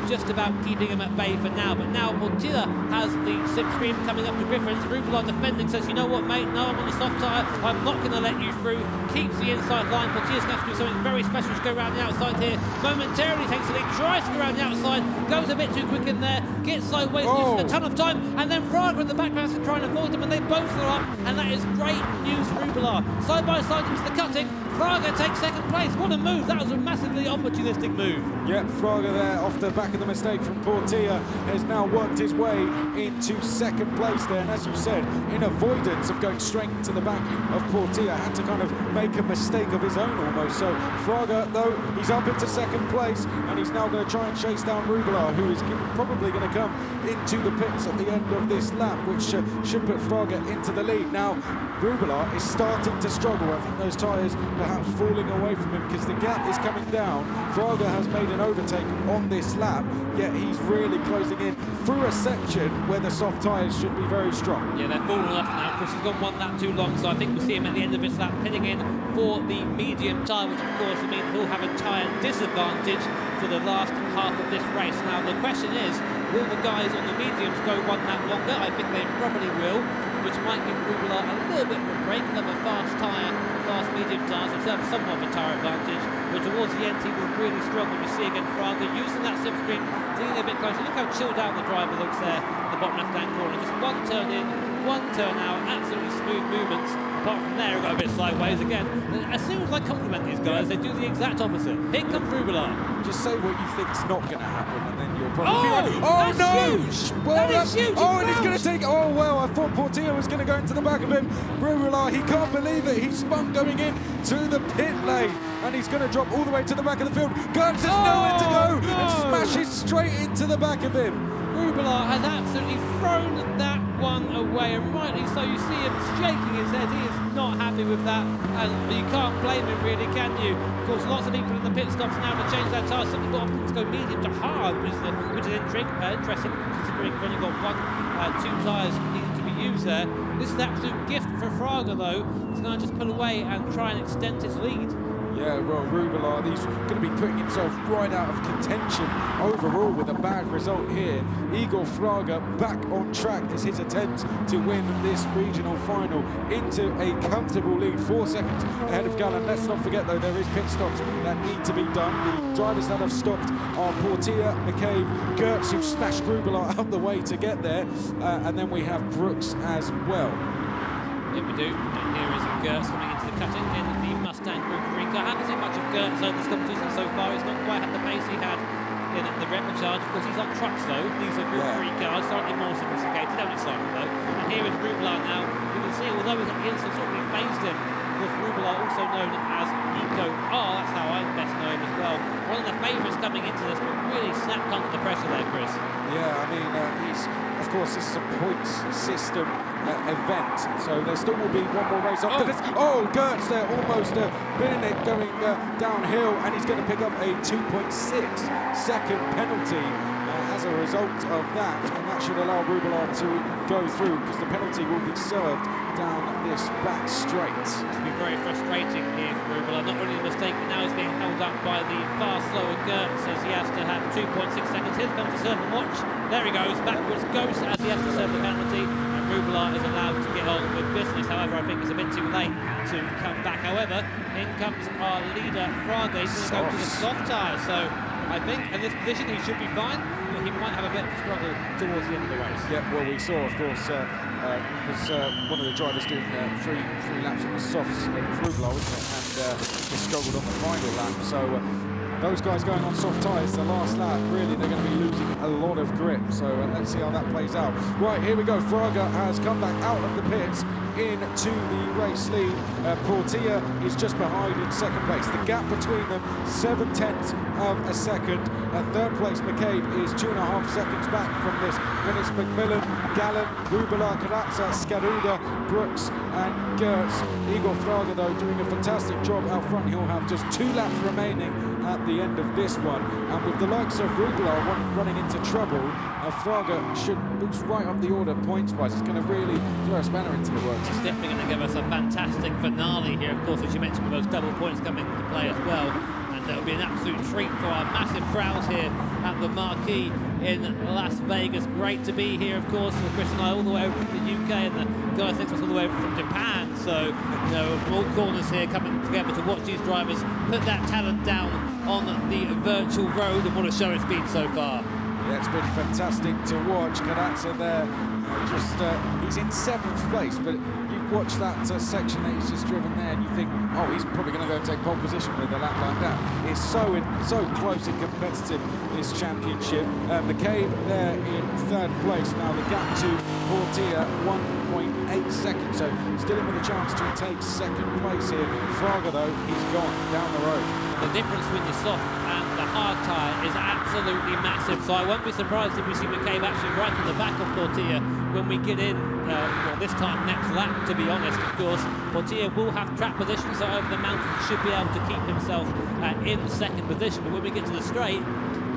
just about keeping him at bay for now. But now Portilla has the slipstream coming up to Griffins. Rubler defending, says, you know what, mate, no, I'm on the soft tyre, I'm not going to let you through. Keeps the inside line. Portilla's going to have to do something very special to go around the outside here. Momentarily takes the lead, tries to go around the outside, goes a bit too quick in there, gets sideways, loses a ton of time, and then Fraga in the background to try and avoid them, and they both slow up, and that is great news for Rubler. Side by side into the cutting. Fraga takes 2nd place. What a move. That was a massively opportunistic move. Yeah, Fraga there off the back of the mistake from Portilla has now worked his way into 2nd place there. And as you said, in avoidance of going straight into the back of Portilla, had to kind of make a mistake of his own almost. So Fraga, though, he's up into 2nd place, and he's now going to try and chase down Rubler, who is probably going to come into the pits at the end of this lap, which should put Fraga into the lead. Now, Rubler is starting to struggle. I think those tyres perhaps falling away from him because the gap is coming down. Fraga has made an overtake on this lap, yet he's really closing in through a section where the soft tyres should be very strong. Yeah, they're falling off now. Chris has gone 1 lap too long, so I think we'll see him at the end of this lap pitting in for the medium tyre, which of course will mean he'll have a tyre disadvantage for the last half of this race. Now the question is, will the guys on the mediums go 1 lap longer? I think they probably will, which might give Rubler a little bit of a break. They'll have a fast tyre, fast medium tyres, which have somewhat of a tyre advantage, but towards the end he will really struggle. You see again Fraga using that slipstream, leaning a bit closer. Look how chilled out the driver looks there in the bottom left-hand corner. Just 1 turn in, 1 turn out, absolutely smooth movements. Apart from there, we've got a bit sideways again. As soon as I compliment these guys, they do the exact opposite. Here comes Rubler. Just say what you think's not going to happen, and then you'll probably be right. Oh, no! Huge. Well, that is huge. Oh, and he's going to take. Oh, well, I thought Portilla was going to go into the back of him. Rubler, he can't believe it. He spun going in to the pit lane, and he's going to drop all the way to the back of the field. Gertz has nowhere to go and smashes straight into the back of him. Rubler has absolutely thrown that one away, and rightly so. You see him shaking his head. He is not happy with that, and you can't blame him, really, can you? Of course, lots of people in the pit stops now to change their tyres. Some people opted to go medium to hard, which is interesting, considering we've only got 2 tyres needed to be used there. This is an absolute gift for Fraga, though. He's going to just pull away and try and extend his lead. Yeah, well, Rubelard, he's going to be putting himself right out of contention overall with a bad result here. Igor Fraga back on track as his attempt to win this regional final into a comfortable lead, 4 seconds ahead of Gallen. Let's not forget, though, there is pit stops that need to be done. The drivers that have stopped are Portier, McCabe, Gertz, who smashed Rubelard out the way to get there, and then we have Brooks as well. Yeah, we do. And here is Gertz coming into the cutting in the Mustang Group 3 car. I haven't seen much of Gertz over this competition so far. He's not quite had the pace he had in the Replicharge. Of course, he's on trucks, though. These are Group 3 cars, slightly more sophisticated, only slightly, though. And here is Rubelard now. You can see, although he's at the instant, sort of being phased in. With Rubelard, also known as Nico R, that's how I best know him as well. One of the favourites coming into this, but really snapped under the pressure there, Chris. Yeah, I mean, of course, this is a points system event, so there still will be one more race after this. Oh, Gertz there, almost been in it, going downhill, and he's going to pick up a 2.6-second penalty as a result of that, and that should allow Rubelard to go through, because the penalty will be served down this back straight. It's going to be very frustrating here for Rubelard. Not only the mistake, but now he's being held up by the far slower Gertz as he has to have 2.6 seconds. Here's going to serve and watch. There he goes, backwards Ghost as he has to serve the penalty, and Rubelard is allowed to get on with business. However, I think it's a bit too late to come back. However, in comes our leader, Fraga. He's going to go to the soft tyre, so I think in this position he should be fine, but he might have a bit of a struggle towards the end of the race. Yeah, well, we saw, of course, one of the drivers doing three laps on the softs, Rubelard, and he struggled on the final lap. So those guys going on soft tyres, the last lap, really, they're going to be losing a lot of grip. So let's see how that plays out. Right, here we go. Fraga has come back out of the pits into the race lead. Portier is just behind in second place. The gap between them, 7/10 of a second. Third place, McCabe is 2.5 seconds back from this. Then it's McMillan, Gallen, Rubelard, Carazza, Scaruda, Brooks, and Gertz. Igor Fraga, though, doing a fantastic job out front. He'll have just 2 laps remaining at the end of this one. And with the likes of Rubelard running into trouble, Fraga should boost right up the order points-wise. It's going to really throw a spanner into the works. It's definitely going to give us a fantastic finale here, of course, as you mentioned, with those double points coming into play as well. And it'll be an absolute treat for our massive crowd here at the Marquee in Las Vegas. Great to be here, of course, with Chris and I all the way over from the UK, and the guy thinks us all the way over from Japan. So, you know, from all corners here coming together to watch these drivers put that talent down on the virtual road, and what a show it's been so far. Yeah, it's been fantastic to watch. Carazza there, he's in 7th place, but you watch that section that he's just driven there and you think, oh, he's probably going to go and take pole position with a lap like that. It's so close and competitive, this championship. McCabe there in 3rd place. Now the gap to Portier, 1.8 seconds, so still in with a chance to take 2nd place here. Fraga, though, he's gone down the road. The difference between the soft and the hard tyre is absolutely massive, so I won't be surprised if we see McCabe actually right in the back of Portier when we get in, well, this time next lap, to be honest. Of course, Portier will have track position, so over the mountain should be able to keep himself in 2nd position, but when we get to the straight,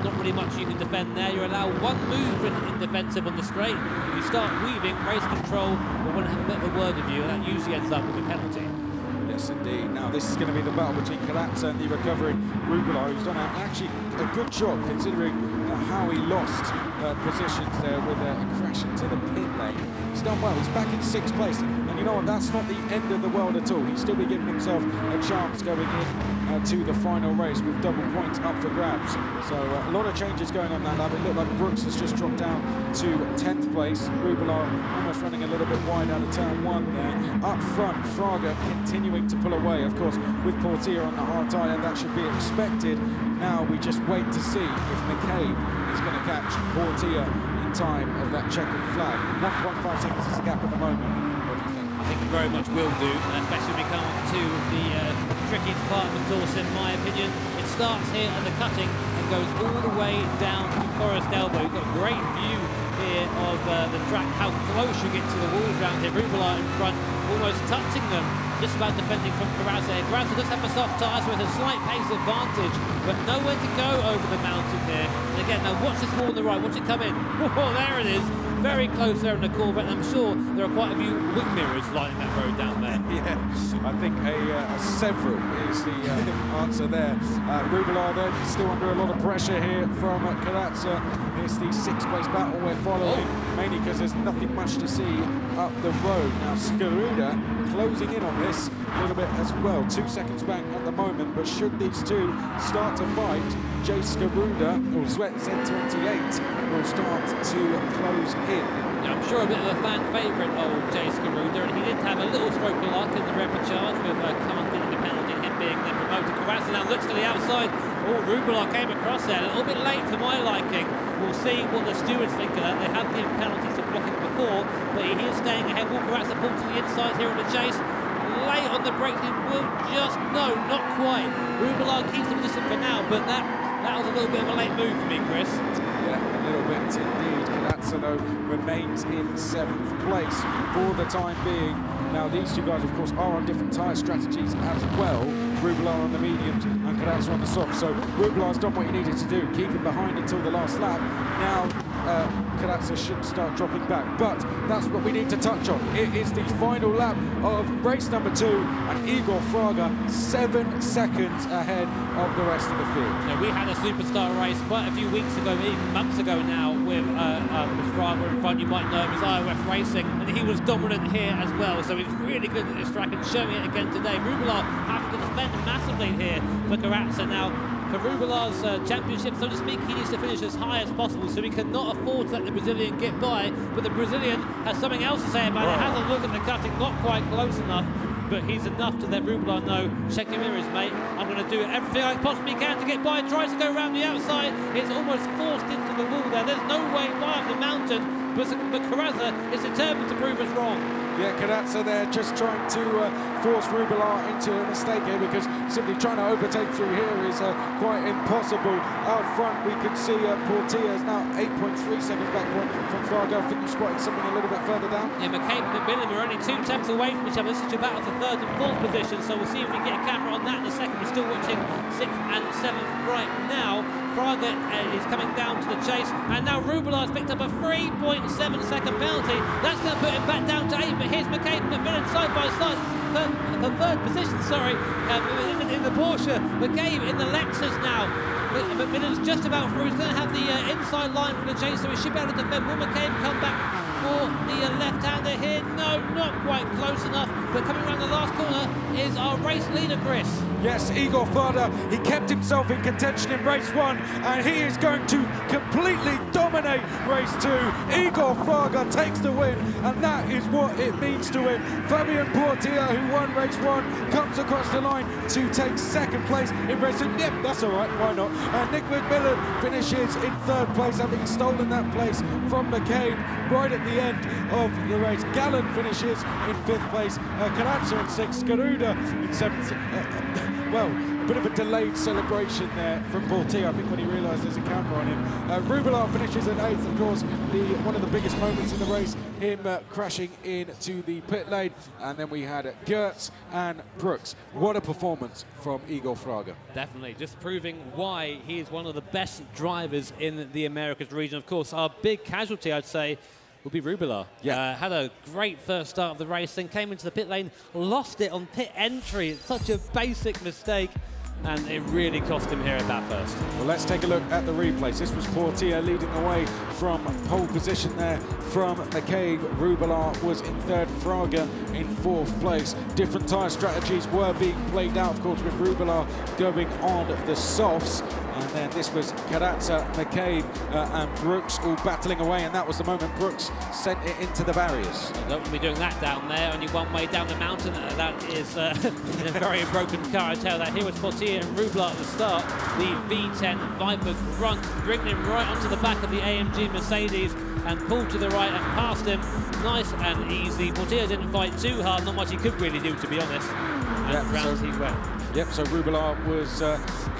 not really much you can defend there. You're allowed 1 move in defensive on the straight. If you start weaving, race control will want to have a bit of a word with you, and that usually ends up with a penalty. Yes, indeed. Now, this is going to be the battle between Carazza and the recovering Rubelard, who's done actually a good job considering how he lost positions there with a crash into the pit lane. He's done well. He's back in 6th place. And you know what? That's not the end of the world at all. He's still be giving himself a chance going in to the final race with double points up for grabs. So a lot of changes going on that lap. It looked like Brooks has just dropped down to 10th place. Rubelard almost running a little bit wide out of turn 1 there. Up front, Fraga continuing to pull away. Of course, with Portier on the hard tyre, that should be expected. Now we just wait to see if McCabe is going to catch Portier in time of that checkered flag. 1.5 seconds is the gap at the moment. What do you think? I think it very much will do, especially when we come to the trickiest part of the course, in my opinion. It starts here at the cutting and goes all the way down to Forest Elbow. You've got a great view here of the track, how close you get to the walls around here. Rubelard in front, almost touching them, just about defending from Carazza. Carazza does have a soft tyre, so it's a slight pace advantage, but nowhere to go over the mountain there. And again, now watch this wall on the right, watch it come in. Oh, there it is. very close there in the Corvette. I'm sure there are quite a few wing mirrors lining that road down there. Yeah, I think several is the answer there. Rubelar then still under a lot of pressure here from Carazza. It's the 6th place battle we're following, mainly because there's nothing much to see up the road. Now Skaruda closing in on this a little bit as well. 2 seconds back at the moment, but should these two start to fight, Jay Skaruda, or Z28, will start to close in. Yeah, I'm sure a bit of a fan favourite of Jay Skaruda, and he did have a little stroke of luck in the repechage with Khan getting the penalty and him being then promoted. Carazza now looks to the outside. Oh, Rubelar came across there a little bit late for my liking. We'll see what the stewards think of that. They have given penalties for blocking before, but he is staying ahead. Will Carazza pull to the inside here on the chase? Late on the brake, he will just, no, not quite. Rubelar keeps the position for now, but that was a little bit of a late move for me, Chris. Yeah, a little bit indeed. Carazza, though, remains in 7th place for the time being. Now, these two guys, of course, are on different tyre strategies as well. Rubelar on the mediums and Carazza on the soft. So Rubelar's done what he needed to do, keep him behind until the last lap. Now, Carazza should start dropping back, but that's what we need to touch on. It is the final lap of race number 2, and Igor Fraga 7 seconds ahead of the rest of the field. Now, we had a superstar race quite a few weeks ago, even months ago now, with Fraga in front. You might know him as IOF Racing, and he was dominant here as well. So he's really good at this track and showing it again today. Rubelar having to defend massively here for Carazza. Now, for Rubelar's championship, so to speak, he needs to finish as high as possible, so he cannot afford to let the Brazilian get by. But the Brazilian has something else to say about it. Has a look at the cutting, not quite close enough, but he's enough to let Rubelar know, check your mirrors, mate. I'm going to do everything I possibly can to get by. Tries to go around the outside. It's almost forced into the wall there. There's no way by up the mountain, but Carazza is determined to prove us wrong. Yeah, Carazza there just trying to force Rubelar into a mistake here, because simply trying to overtake through here is quite impossible. Out front we can see Portilla is now 8.3 seconds back from Fraga. I think you spotted something a little bit further down. Yeah, McCabe and McMillan are only 2 tenths away from each other. This is to battle for 3rd and 4th position, so we'll see if we can get a camera on that in a second. We're still watching 6th and 7th right now. Fraga is coming down to the chase, and now Rubelar's picked up a 3.7-second penalty. That's going to put him back down to 8, but here's McCabe and McMillan side by side for 3rd position, in the Porsche. McCabe in the Lexus now. McMillan's just about through. He's going to have the inside line for the chase, so he should be able to defend. Will McCabe come back for the left-hander here? No, not quite close enough, but coming around the last corner is our race leader, Chris. Yes, Igor Fraga, he kept himself in contention in race 1, and he is going to completely dominate race 2. Igor Fraga takes the win, and that is what it means to win. Fabian Portilla, who won race 1, comes across the line to take 2nd place in race 2. Yep, that's all right, why not? And Nick McMillan finishes in 3rd place, having stolen that place from McCabe right at the end of the race. Gallen finishes in 5th place, Carazza in 6th, Skaruda in 7th. Well, a bit of a delayed celebration there from Portilla, I think, when he realised there's a camera on him. Rubelar finishes in 8th, of course, one of the biggest moments in the race, him crashing into the pit lane. And then we had Geerts and Brooks. What a performance from Igor Fraga. Definitely, just proving why he is one of the best drivers in the Americas region. Of course, our big casualty, I'd say, will be Rubelar. Yeah. Had a great first start of the race, then came into the pit lane, lost it on pit entry. It's such a basic mistake, and it really cost him here at that first. Well, let's take a look at the replays. This was Portilla leading away from pole position there from McCabe. Rubelar was in 3rd, Fraga in 4th place. Different tyre strategies were being played out, of course, with Rubelar going on the softs. And then this was Carazza, McCabe and Brooks all battling away, and that was the moment Brooks sent it into the barriers. You don't want to be doing that down there, only one way down the mountain. That is in a very broken car, I tell that. Here was Portilla and Rubelar at the start. The V10 Viper Grunt bringing him right onto the back of the AMG Mercedes and pulled to the right and past him. Nice and easy. Portilla didn't fight too hard, not much he could really do, to be honest. And round he went. Yep, so Rubilar was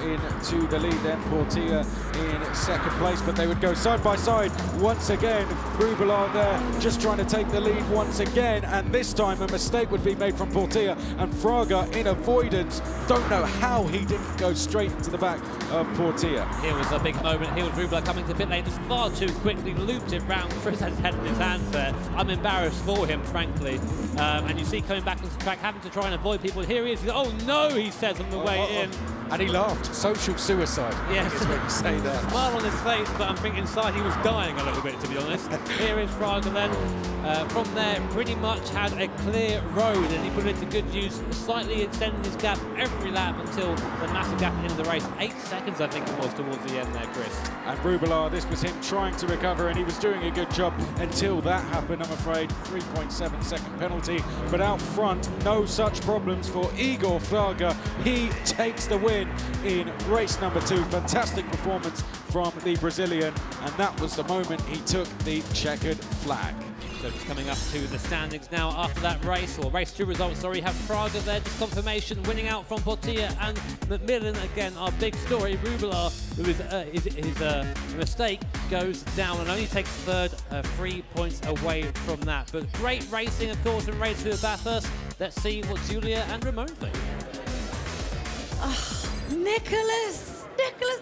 into the lead then, Portilla in second place, but they would go side by side once again. Rubilar there just trying to take the lead once again, and this time a mistake would be made from Portilla, and Fraga in avoidance. Don't know how he didn't go straight into the back of Portilla. Here was a big moment. Here was Rubilar coming to pit lane just far too quickly, looped it round. Chris has head in his hands there. I'm embarrassed for him, frankly. And you see coming back onto the track, having to try and avoid people. Here he is. Oh no, he says on the way in. And he laughed. Social suicide. Yes. Is what you say there. Smile on his face, but I'm thinking inside he was dying a little bit, to be honest. Here is Fraga then. From there, pretty much had a clear road, and he put it to good use, slightly extending his gap every lap until the massive gap in the race. 8 seconds, I think it was, towards the end there, Chris. And Rubilar, this was him trying to recover, and he was doing a good job until that happened, I'm afraid. 3.7 second penalty, but out front, no such problems for Igor Fraga. He takes the win in race number 2. Fantastic performance from the Brazilian, and that was the moment he took the checkered flag. So just coming up to the standings now after that race, or race 2 results, sorry. You have Fraga there, just confirmation, winning out from Portilla and McMillan. Again, our big story, Rubilar, who his mistake goes down and only takes third, 3 points away from that. But great racing, of course, in race 2 at Bathurst. Let's see what Julia and Ramon think. Oh, Nicholas,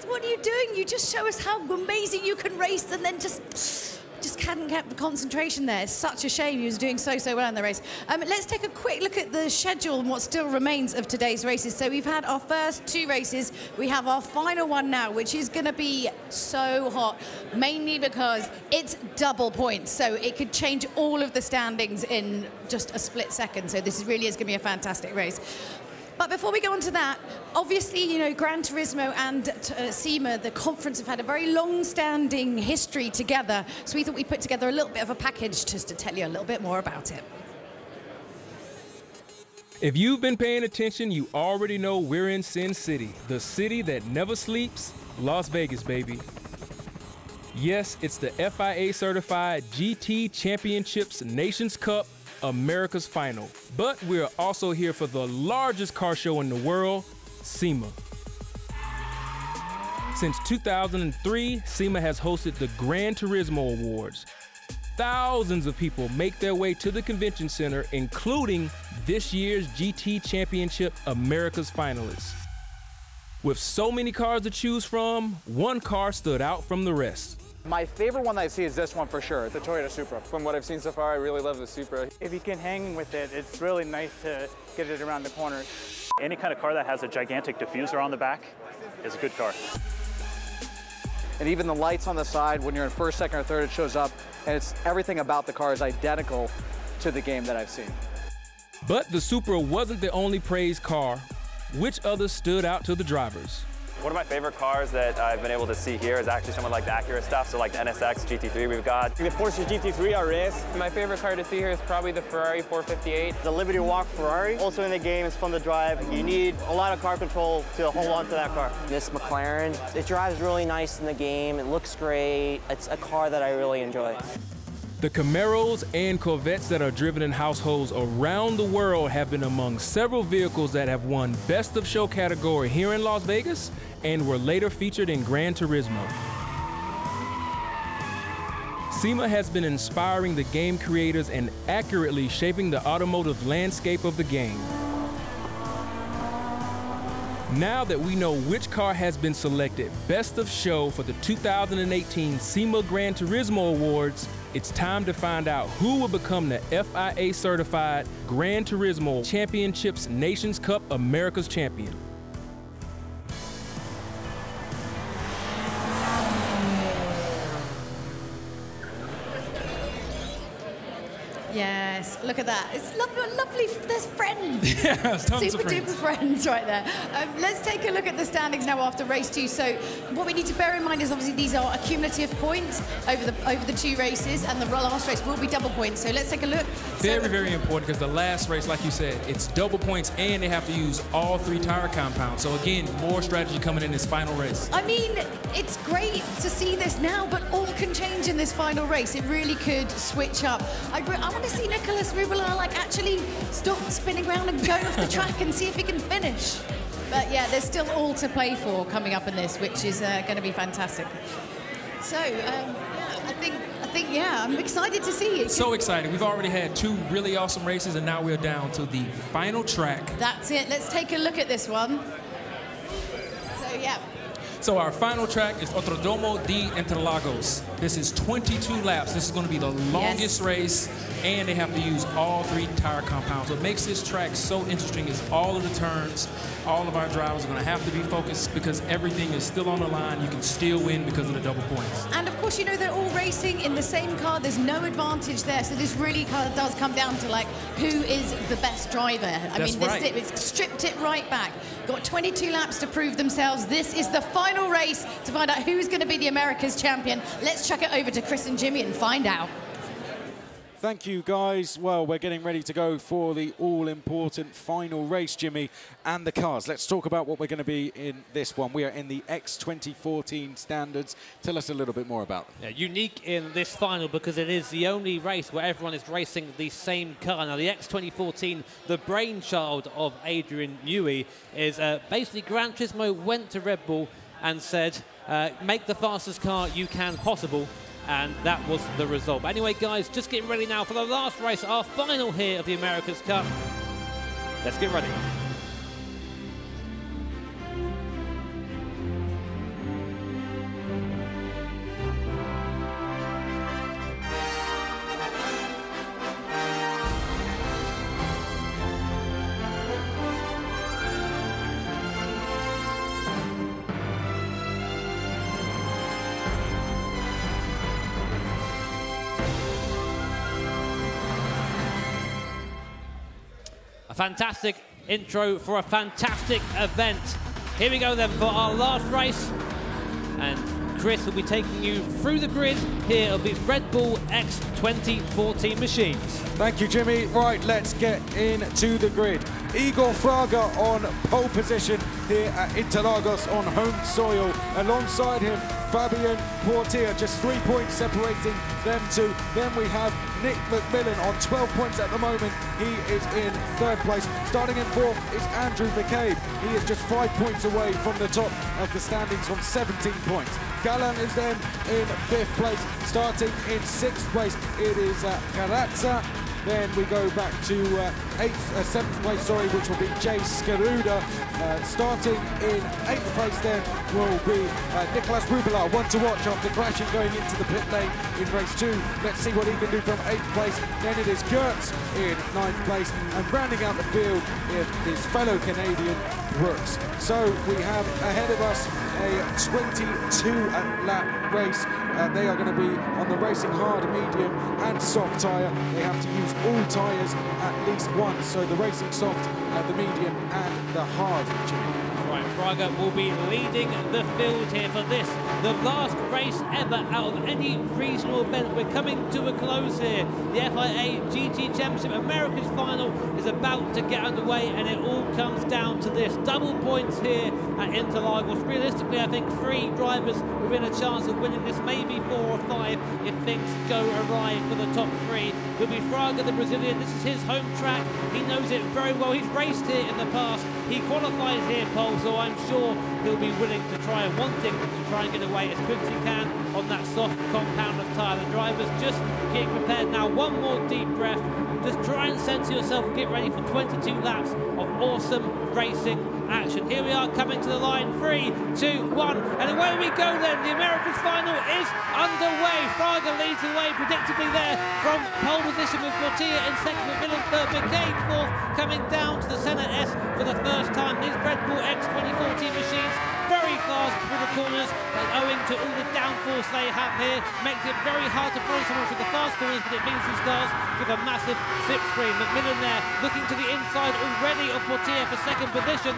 what are you doing? You just show us how amazing you can race, and then just hadn't kept the concentration there. It's such a shame. He was doing so well in the race. Let's take a quick look at the schedule and what still remains of today's races. So we've had our first 2 races. We have our final one now, which is going to be so hot, mainly because it's double points. So it could change all of the standings in just a split second. So this really is going to be a fantastic race. But before we go on to that, obviously, you know, Gran Turismo and SEMA, the conference, have had a very long-standing history together. So we thought we'd put together a little bit of a package just to tell you a little bit more about it. If you've been paying attention, you already know we're in Sin City, the city that never sleeps, Las Vegas, baby. Yes, it's the FIA-certified GT Championships Nations Cup America's Final. But we're also here for the largest car show in the world, SEMA. Since 2003, SEMA has hosted the Gran Turismo Awards. Thousands of people make their way to the convention center, including this year's GT Championship America's finalists. With so many cars to choose from, one car stood out from the rest. My favorite one that I see is this one for sure, the Toyota Supra. From what I've seen so far, I really love the Supra. If you can hang with it, it's really nice to get it around the corner. Any kind of car that has a gigantic diffuser on the back is a good car. And even the lights on the side, when you're in first, second, or third, it shows up, and it's everything about the car is identical to the game that I've seen. But the Supra wasn't the only praised car. Which others stood out to the drivers? One of my favorite cars that I've been able to see here is actually some of like the Acura stuff, so like the NSX GT3 we've got. The Porsche GT3 RS. My favorite car to see here is probably the Ferrari 458. The Liberty Walk Ferrari, also in the game, is fun to drive. You need a lot of car control to hold on to that car. This McLaren, it drives really nice in the game, it looks great. It's a car that I really enjoy. The Camaros and Corvettes that are driven in households around the world have been among several vehicles that have won Best of Show category here in Las Vegas and were later featured in Gran Turismo. SEMA has been inspiring the game creators and accurately shaping the automotive landscape of the game. Now that we know which car has been selected Best of Show for the 2018 SEMA Gran Turismo Awards, it's time to find out who will become the FIA-certified Gran Turismo Championships Nations Cup America's Champion. Yes, look at that. It's lovely. There's friends. Yeah, tons Super of friends. duper friends right there. Let's take a look at the standings now after race 2. So what we need to bear in mind is obviously these are accumulative points over the 2 races, and the last race will be double points. So let's take a look. Very important, because the last race, like you said, it's double points and they have to use all 3 tire compounds. So again, more strategy coming in this final race. I mean, it's great to see this now, but all can change in this final race. It really could switch up. I want to see Nicholas Rubilar like actually stop spinning around and go off the track and see if he can finish. But yeah, there's still all to play for coming up in this, which is going to be fantastic. So, yeah, I think, yeah, I'm excited to see it. So excited. We've already had 2 really awesome races, and now we're down to the final track. That's it. Let's take a look at this one. So, yeah. So our final track is Autódromo de Interlagos. This is 22 laps. This is going to be the longest race, and they have to use all 3 tire compounds. What makes this track so interesting is all of the turns. All of our drivers are going to have to be focused because everything is still on the line. You can still win because of the double points. And of course, you know, they're all racing in the same car. There's no advantage there. So this really kind of does come down to, like, who is the best driver. I mean, this it's stripped it right back. Got 22 laps to prove themselves. This is the final race to find out who's going to be the America's champion. Let's chuck it over to Chris and Jimmy and find out. Thank you, guys. Well, we're getting ready to go for the all-important final race, Jimmy, and the cars. Let's talk about what we're going to be in this one. We are in the X2014 standards. Tell us a little bit more about them. Yeah, unique in this final because it is the only race where everyone is racing the same car. Now, the X2014, the brainchild of Adrian Newey, is basically Gran Turismo went to Red Bull and said, make the fastest car you can possible. And that was the result. But anyway, guys, just getting ready now for the last race, our final here of the America's Cup. Let's get ready. A fantastic intro for a fantastic event. Here we go then for our last race. And Chris will be taking you through the grid here of these Red Bull X2014 machines. Thank you, Jimmy. Right, let's get into the grid. Igor Fraga on pole position here at Interlagos on home soil. Alongside him, Fabian Portier, just 3 points separating them two. Then we have Nick McMillan on 12 points at the moment. He is in 3rd place. Starting in 4th is Andrew McCabe. He is just 5 points away from the top of the standings on 17 points. Galan is then in 5th place. Starting in 6th place, it is Carazza. Then we go back to 7th place, which will be Jay Skaruda. Starting in 8th place then will be Nicolas Rubila, one to watch after crashing going into the pit lane in race 2. Let's see what he can do from 8th place. Then it is Gertz in 9th place. And rounding out the field is his fellow Canadian, Brooks. So we have ahead of us a 22-lap race. They are going to be on the racing hard, medium and soft tyre. They have to use all tyres at least once. So the racing soft, the medium and the hard. Right, Fraga will be leading the field here for this, the last race ever out of any regional event. We're coming to a close here. The FIA GT Championship America's final is about to get underway, and it all comes down to this. Double points here at Interlagos. Realistically, I think 3 drivers within a chance of winning this, maybe 4 or 5 if things go awry for the top 3. Will be Fraga, the Brazilian. This is his home track. He knows it very well. He's raced here in the past. He qualifies here, Paul, so I'm sure he'll be willing to try and wanting to try and get away as quick as he can on that soft compound of tyre. The driver's just getting prepared now. One more deep breath. Just try and censor yourself and get ready for 22 laps of awesome racing action. Here we are coming to the line. 3, 2, 1. And away we go then. The Americans final is underway. Fraga leads the way predictably there from pole position with Portier in 2nd, McMillan 3rd, McCabe 4th, coming down to the Senna S for the first time. These Red Bull X2014 machines very fast through the corners, and owing to all the downforce they have here, makes it very hard to follow someone through the fast corners, but it means these cars give a massive slipstream. McMillan there, looking to the inside already of Portier for 2nd position.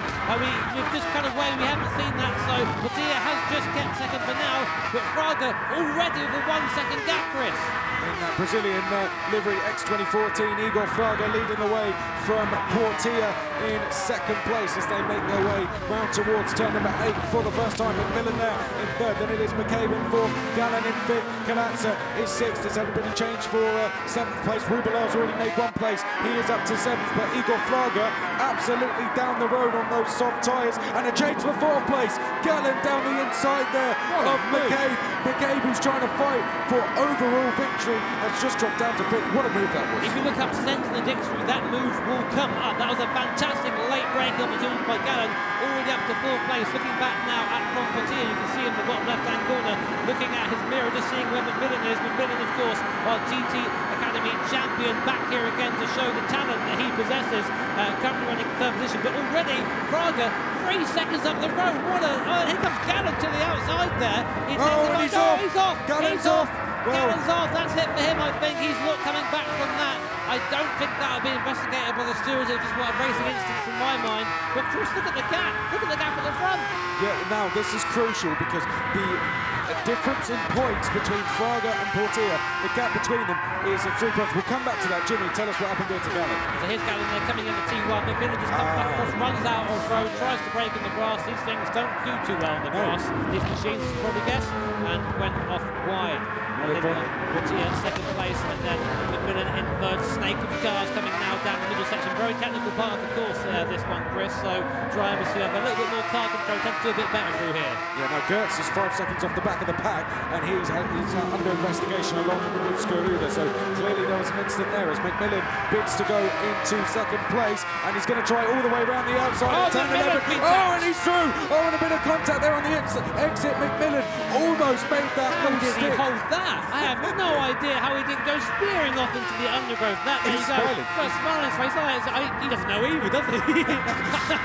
With this kind of way, we haven't seen that, so Portier has just kept 2nd for now, but Fraga already with a 1 second gap, Chris. In that Brazilian livery X2014, Igor Fraga leading the way from Portier in second place as they make their way round towards turn number 8 for the first time. McMillan there in third, then it is McCabe in fourth, Gallen in fifth, Canazza is sixth. There's only been a change for seventh place. Rubilar's already made one place. He is up to seventh, but Igor Fraga absolutely down the road on those soft tyres, and a change for fourth place. Gallen down the inside there of McCabe. McCabe, who's trying to fight for overall victory, has just dropped down to fifth. What a move that was. If you look up Sense in the dictionary, that move will come up. That was a fantastic late break opportunity by Gallen, already up to fourth place. Looking back now at Poitier, you can see in the bottom left-hand corner, looking at his mirror, just seeing where McMillan is. McMillan, of course, our GT Academy champion, back here again to show the talent that he possesses. Currently running third position, but already Fraga 3 seconds up the road. What a... Oh, here comes Gallen to the outside there. He's off. He's off. Gallen's off. Gallen's off. That's it for him, I think. He's not coming back from that. I don't think that will be investigated by the stewards. It just what a racing instance in my mind. But Chris, look at the gap. Look at the gap at the front. Yeah, now this is crucial because the difference in points between Fraga and Poitier, the gap between them is 3 points. We'll come back to that. Jimmy, tell us what happened there to Gallen. So here's Gallen there coming in at T1. McMillan just comes back across, runs out of road, tries to break in the grass. These things don't do too well in the grass. These machines, you probably guess, and went off wide. Poitier second place, and then McMillan in third. Snake of cars coming now down the middle section. Very technical part of the course, this one, Chris. So drivers who have a little bit more car control tend to do a bit better through here. Yeah, now Gertz is 5 seconds off the back of the pack, and he's under investigation along with Skoruda. So clearly there was an incident there as McMillan bids to go into second place, and he's going to try all the way around the outside. And he's through. Oh, and a bit of contact there on the exit. McMillan almost made that. How did he hold that? I have no idea how he didn't go spearing off into the undergrowth. That there you go. Got a smile on his face. He doesn't know either, does he?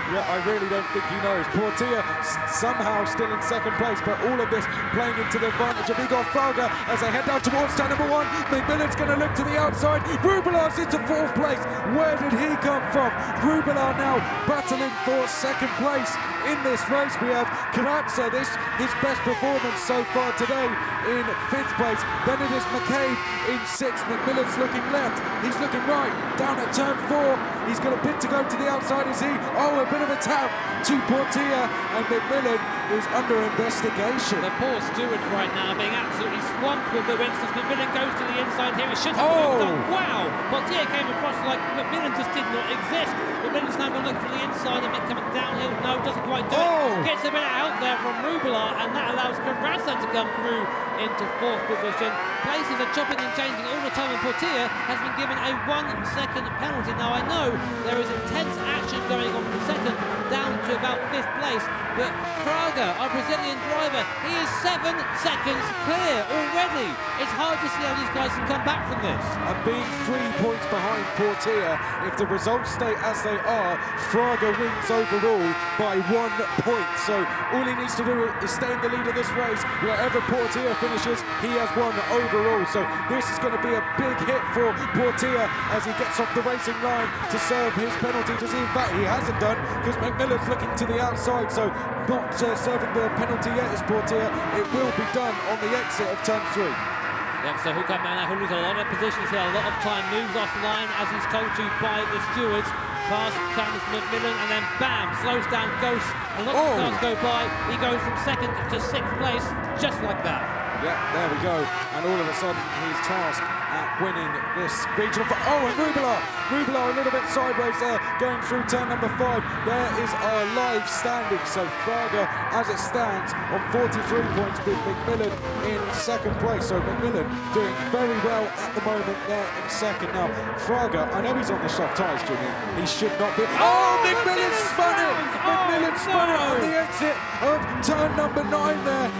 Yeah, I really don't think he knows. Poitier somehow still in second place, but all of this playing into the advantage of Igor Fraga as they head down towards turn number 1. McMillan's going to look to the outside. Rubilar's into fourth place. Where did he come from? Rubilar now battling for second place in this race. We have Canazza, his best performance so far today, in fifth place. Then it is McCabe in sixth. McMillan's looking left. He's looking right. Down at turn 4. He's got a bit to go to the outside, is he? Oh, a bit of a tap to Poitier, and McMillan is under investigation. The poor stewards right now being absolutely swamped with the wins. McMillan goes to the inside here. He should have moved on. Wow! Poitier came across like McMillan just did not exist. McMillan's now going to look for the inside of it coming downhill. No, doesn't quite do it. Gets a bit out there from Rubilar, and that allows Carrasco to come through into fourth position. Places are chopping and changing all the time, and Poitier has been given a 1-second penalty. Now I know there is intense action going on from second down to about fifth place, but Fraga, our Brazilian driver, he is 7 seconds clear already. It's hard to see how these guys can come back from this. And being 3 points behind Poitier, if the results stay as they are, Fraga wins overall by 1 point. So all he needs to do is stay in the lead of this race. Wherever Poitier finishes, he has won overall. So this is going to be a big hit for Poitier as he gets off the racing line to serve his penalty. Does he? In fact, he hasn't done, because McMillan's looking to the outside, so not serving the penalty yet as Poitier. It will be done on the exit of turn 3. Yep, so who come down now? Who loses a lot of positions here, a lot of time, moves off the line as he's told to by the stewards. Past comes McMillan, and then bam, slows down, goes, and lots of cars go by. He goes from second to sixth place, just like that. Yeah, there we go. And all of a sudden, he's tasked at winning this regional. And Rubilar a little bit sideways there, going through turn number 5. There is our live standing. So Fraga, as it stands, on 43 points with McMillan in second place. So McMillan doing very well at the moment there in second. Now, Fraga, I know he's on the soft tyres, Jimmy. He should not be. McMillan spun it! McMillan spun it on the exit of turn number 9 there.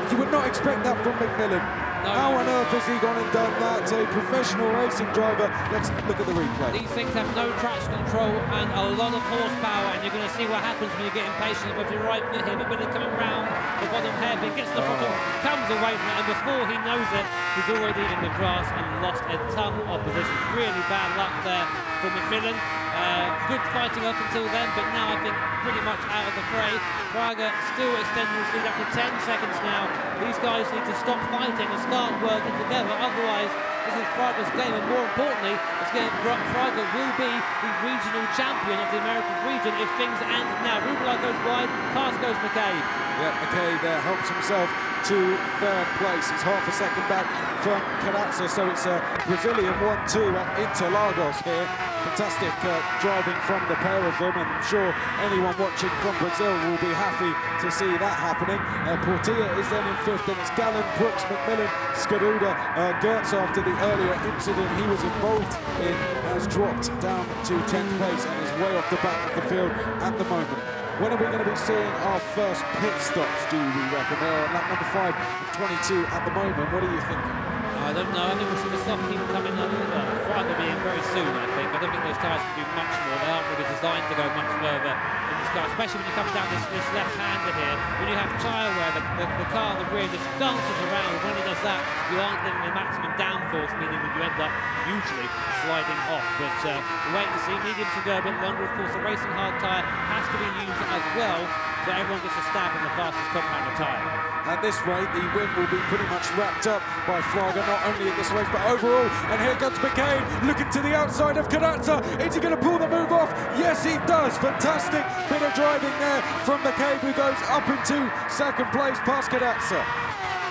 You would not expect that from McMillan. No. How on earth has he gone and done that? A professional racing driver. Let's look at the replay. These things have no traction control and a lot of horsepower, and you're going to see what happens when you get impatient with your right foot here. McMillan coming round the bottom hairpin, gets the bottom, comes away from it, and before he knows it, he's already in the grass and lost a ton of position. Really bad luck there for McMillan. Good fighting up until then, but now I think pretty much out of the fray. Fraga still extending his lead up to 10 seconds now. These guys need to stop fighting and start working together, otherwise This is Fraga's game, and more importantly, Fraga will be the regional champion of the Americas region if things end now. Rubelar goes wide, past goes McCabe. Yeah, McCabe helps himself to third place. He's half a second back from Carrazza, so it's a Brazilian 1-2 at Interlagos here. Fantastic driving from the pair of them, and I'm sure anyone watching from Brazil will be happy to see that happening. Portilla is then in fifth, then it's Gallen, Brooks, McMillan, Skaruda. Gertz, after the earlier incident he was involved in, has dropped down to 10th place and is way off the back of the field at the moment. When are we going to be seeing our first pit stops, do we reckon? They're on lap number 5 of 22 at the moment. What do you think? I don't know. I think we'll see the soft team coming on. Fraga being very soon, I think. I don't think those tyres can do much more. They aren't really designed to go much further in this car, especially when you come down this left-hander here. When you have tyre wear, the car on the rear just dances around. When it does that, you aren't getting the maximum downforce, meaning that you end up usually sliding off. But we'll wait and see. Mediums will go a bit longer. Of course, the racing hard tyre has to be used as well, so everyone gets a stab in the fastest compactor tyre. At this rate, the win will be pretty much wrapped up by Fraga, not only in this race, but overall. And here comes McCabe, looking to the outside of Carrazza. Is he going to pull the move off? Yes, he does. Fantastic bit of driving there from McCabe, who goes up into second place past Carrazza.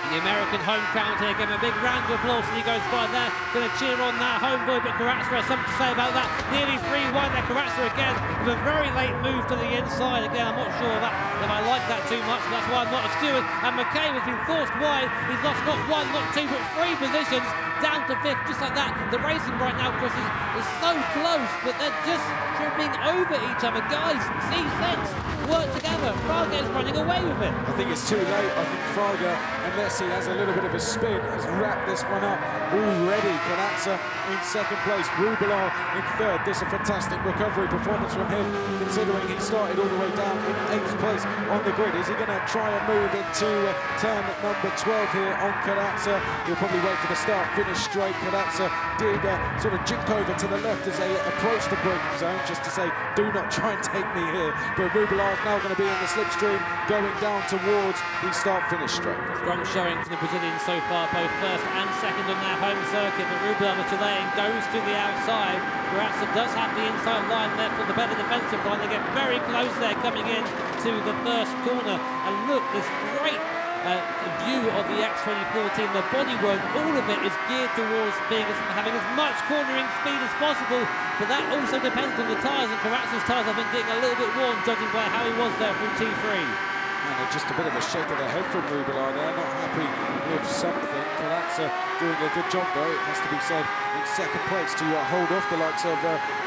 The American home crowd here, give him a big round of applause as he goes by there. Going to cheer on that homeboy, but Carrazza has something to say about that. Nearly 3-1 there, Carrazza again with a very late move to the inside. Again, I'm not sure if I like that too much, but that's why I'm not a steward. And McCabe has been forced wide. He's lost not 1, not 2, but 3 positions down to 5th, just like that. The racing right now, Chris, is so close, but they're just tripping over each other. Guys, see sense, work together. Fraga is running away with it. I think it's too late. I think Fraga, unless he has a little bit of a spin, has wrapped this one up already. Carrazza in second place, Rubelar in third. This is a fantastic recovery performance from him, considering he started all the way down in 8th place on the grid. Is he going to try and move into turn number 12 here on Carrazza? He'll probably wait for the start, finish straight. Carrazza did sort of jink over to the left as they approach the braking zone, just to say, do not try and take me here. But Rubelar is now going to be in the slipstream, going down towards the start-finish straight. Strong showing for the Brazilians so far, both first and second on their home circuit. But Rubelar goes to the outside. Carrazza does have the inside line there for the better defensive line. They get very close there coming in to the first corner. And look, this great view of the X2014, the bodywork, all of it is geared towards having as much cornering speed as possible, but that also depends on the tyres, and Carrazza's tyres have been getting a little bit warm, judging by how he was there from T3. And just a bit of a shake of the head from Rubelar there, not happy with something. Carrazza doing a good job though, it has to be said, in second place to hold off the likes of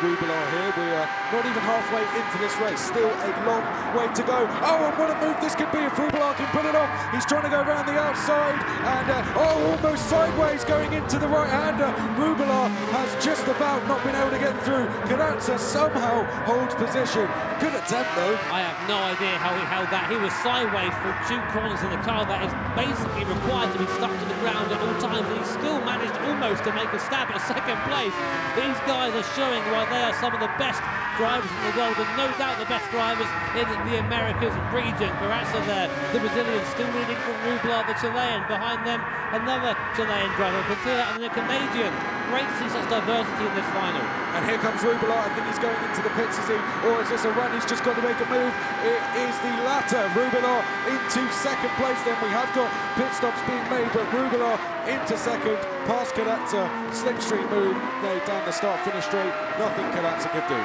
Rubelar here. We are not even halfway into this race, still a long way to go. Oh, and what a move this could be if Rubelar can pull it off. He's trying to go around the outside, and almost sideways going into the right-hander. Rubelar has just about not been able to get through. Carrazza somehow holds position. Good attempt though. I have no idea how he held that. He was sideways for 2 corners in the car that is basically required to be stuck to the ground at all times, and he still managed almost to make a stab at second place. These guys are showing why they are some of the best drivers in the world, and no doubt the best drivers in the Americas region. Carrazza there, the Brazilian still leading from Rubelar, the Chilean. Behind them, another Chilean driver, Portilla, and the Canadian. Great to see such diversity in this final. And here comes Rubelar. I think he's going into the pits, is he? Or is this a run? He's just got to make a move. It is the latter. Rubelar into second place. Then we have got pit stops being made, but Rubelar into second, past Carrazza. Slipstream move made down the start-finish straight. Nothing Carrazza could do.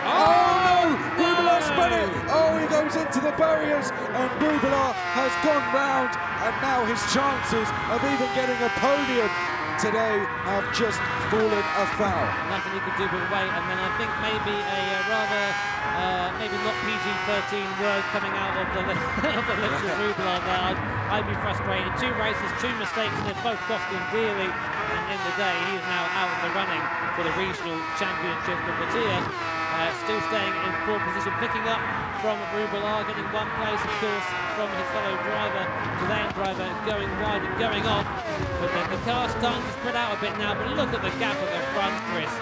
Oh, no! Rubelar spun it! Oh, he goes into the barriers, and Rubelar has gone round, and now his chances of even getting a podium today have just fallen afoul. Nothing he could do but wait, and then I think maybe a rather, maybe not PG-13 word coming out of the lips of Rubelar there. I'd be frustrated. 2 races, 2 mistakes, and they've both cost him dearly. And in the day, he is now out of the running for the regional championship. But Mattia still staying in 4th position, picking up from Rubelar, getting 1 place, of course, from his fellow driver, Chilean driver, going wide and going off. But the car's starting to spread out a bit now, but look at the gap at the front, Chris.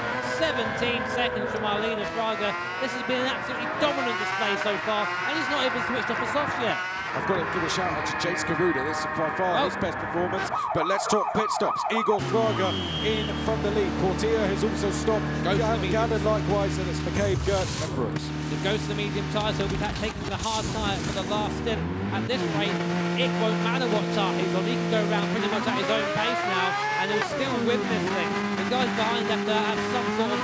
17 seconds from Arlena Fraga. This has been an absolutely dominant display so far, and he's not even switched off the softs yet. I've got to give a shout out to Jace Garuda. This is by far his best performance. But let's talk pit stops. Igor Fraga in from the lead. Portier has also stopped. Gallon likewise, and it's McCabe, Gert and Brooks. It goes to the medium tyre, so we'll be taking the hard tyre for the last stint. At this rate, it won't matter what tyre he's on. He can go around pretty much at his own pace now, and he'll still win this thing. The guys behind have to have some sort of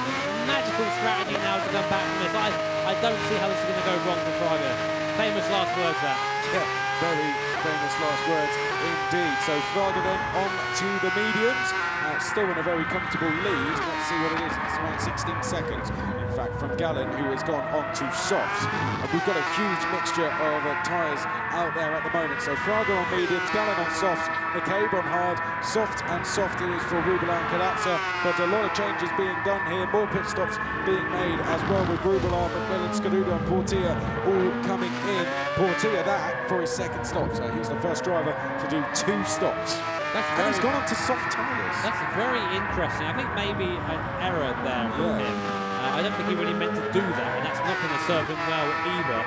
magical strategy now to come back from this. I don't see how this is going to go wrong for Fraga. Famous last words, that. Yeah, very famous last words indeed. So Fraga then on to the mediums. Still in a very comfortable lead. Let's see what it is. It's around 16 seconds, in fact, from Gallon, who has gone on to softs. And we've got a huge mixture of tyres out there at the moment. So Fraga on mediums, Gallon on softs, McCabe on hard, soft and soft it is for Rubilar and Kalatza. But a lot of changes being done here. More pit stops being made as well with Rubilar, McMillan, Skaduda and Portier all coming in. Portier, that for his second stop. So he's the first driver to do 2 stops. And he's gone on to soft tyres. That's very interesting. I think maybe an error there for him. I don't think he really meant to do that, and that's not going to serve him well either.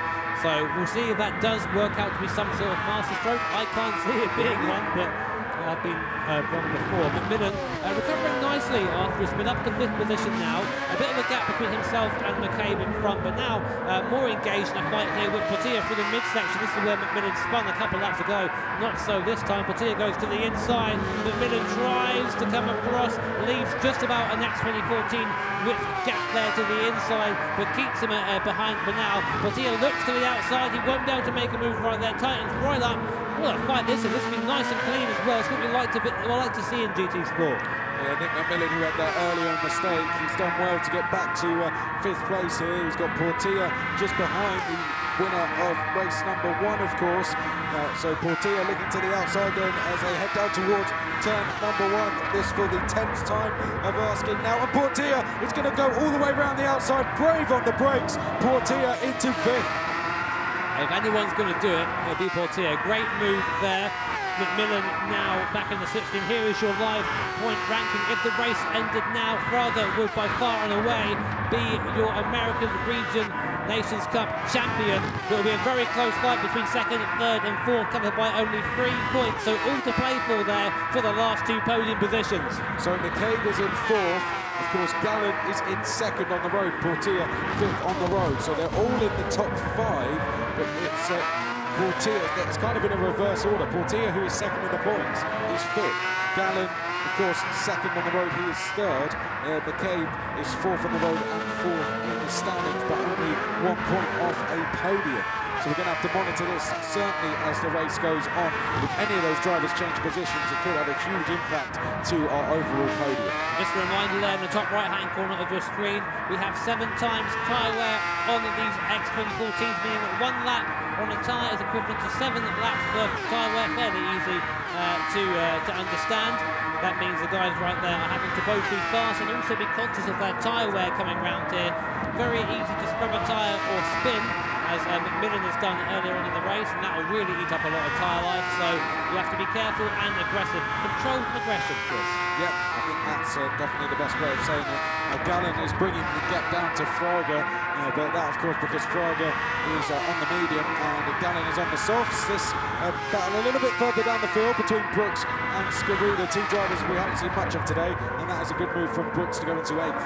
So we'll see if that does work out to be some sort of masterstroke. I can't see it being one, but I've been wrong before. McMillan recovering nicely after he's been up to 5th position now. A bit of a gap between himself and McCabe in front, but now more engaged in a fight here with Portier through the midsection. This is where McMillan spun a couple laps ago. Not so this time. Portier goes to the inside. McMillan tries to come across, leaves just about an X2014 width gap there to the inside, but keeps him behind for now. Portier looks to the outside. He won't be able to make a move right there. Tightens right up. What a fight this is. This will be nice and clean as well. It's what we like to see in GT Sport. Yeah, Nick McMillan, who had that earlier mistake, he's done well to get back to 5th place here. He's got Portier just behind the winner of race number 1, of course. So Portier looking to the outside then as they head down towards turn number 1. This for the 10th time of asking now. And Portier is going to go all the way around the outside. Brave on the brakes. Portier into 5th. If anyone's going to do it, it'll be Portier. Great move there. McMillan now back in the 16. Here is your live point ranking. If the race ended now, Fraga would by far and away be your American Region Nations Cup champion. It will be a very close fight between 2nd, 3rd and 4th, covered by only 3 points. So all to play for there for the last 2 podium positions. So McCabe is in 4th. Of course, Gallon is in 2nd on the road. Portier 5th on the road. So they're all in the top 5, but it's Portier, it's kind of in a reverse order. Portier, who is 2nd in the points, is 5th. Gallon, of course, 2nd on the road, he is 3rd. McCabe is 4th on the road and 4th in the standings, but only 1 point off a podium. So we're going to have to monitor this, certainly as the race goes on. If any of those drivers change positions, it could have a huge impact to our overall podium. Just a reminder there in the top right-hand corner of your screen, we have 7 times tyre wear on these X2014s, meaning that 1 lap on a tyre is equivalent to 7 laps worth of tyre wear. Fairly easy to understand. That means the guys right there are having to both be fast and also be conscious of their tyre wear coming round here. Very easy to scrub a tyre or spin, as McMillan has done earlier on in the race, and that will really eat up a lot of tyre life, so you have to be careful and aggressive. Controlled aggression, Chris. Yep, I think that's definitely the best way of saying it. Gallon is bringing the gap down to Fraga, but that, of course, because Fraga is on the medium and Gallon is on the softs. This battle a little bit further down the field between Brooks and Skaruda, 2 drivers we haven't seen much of today, and that is a good move from Brooks to go into 8th.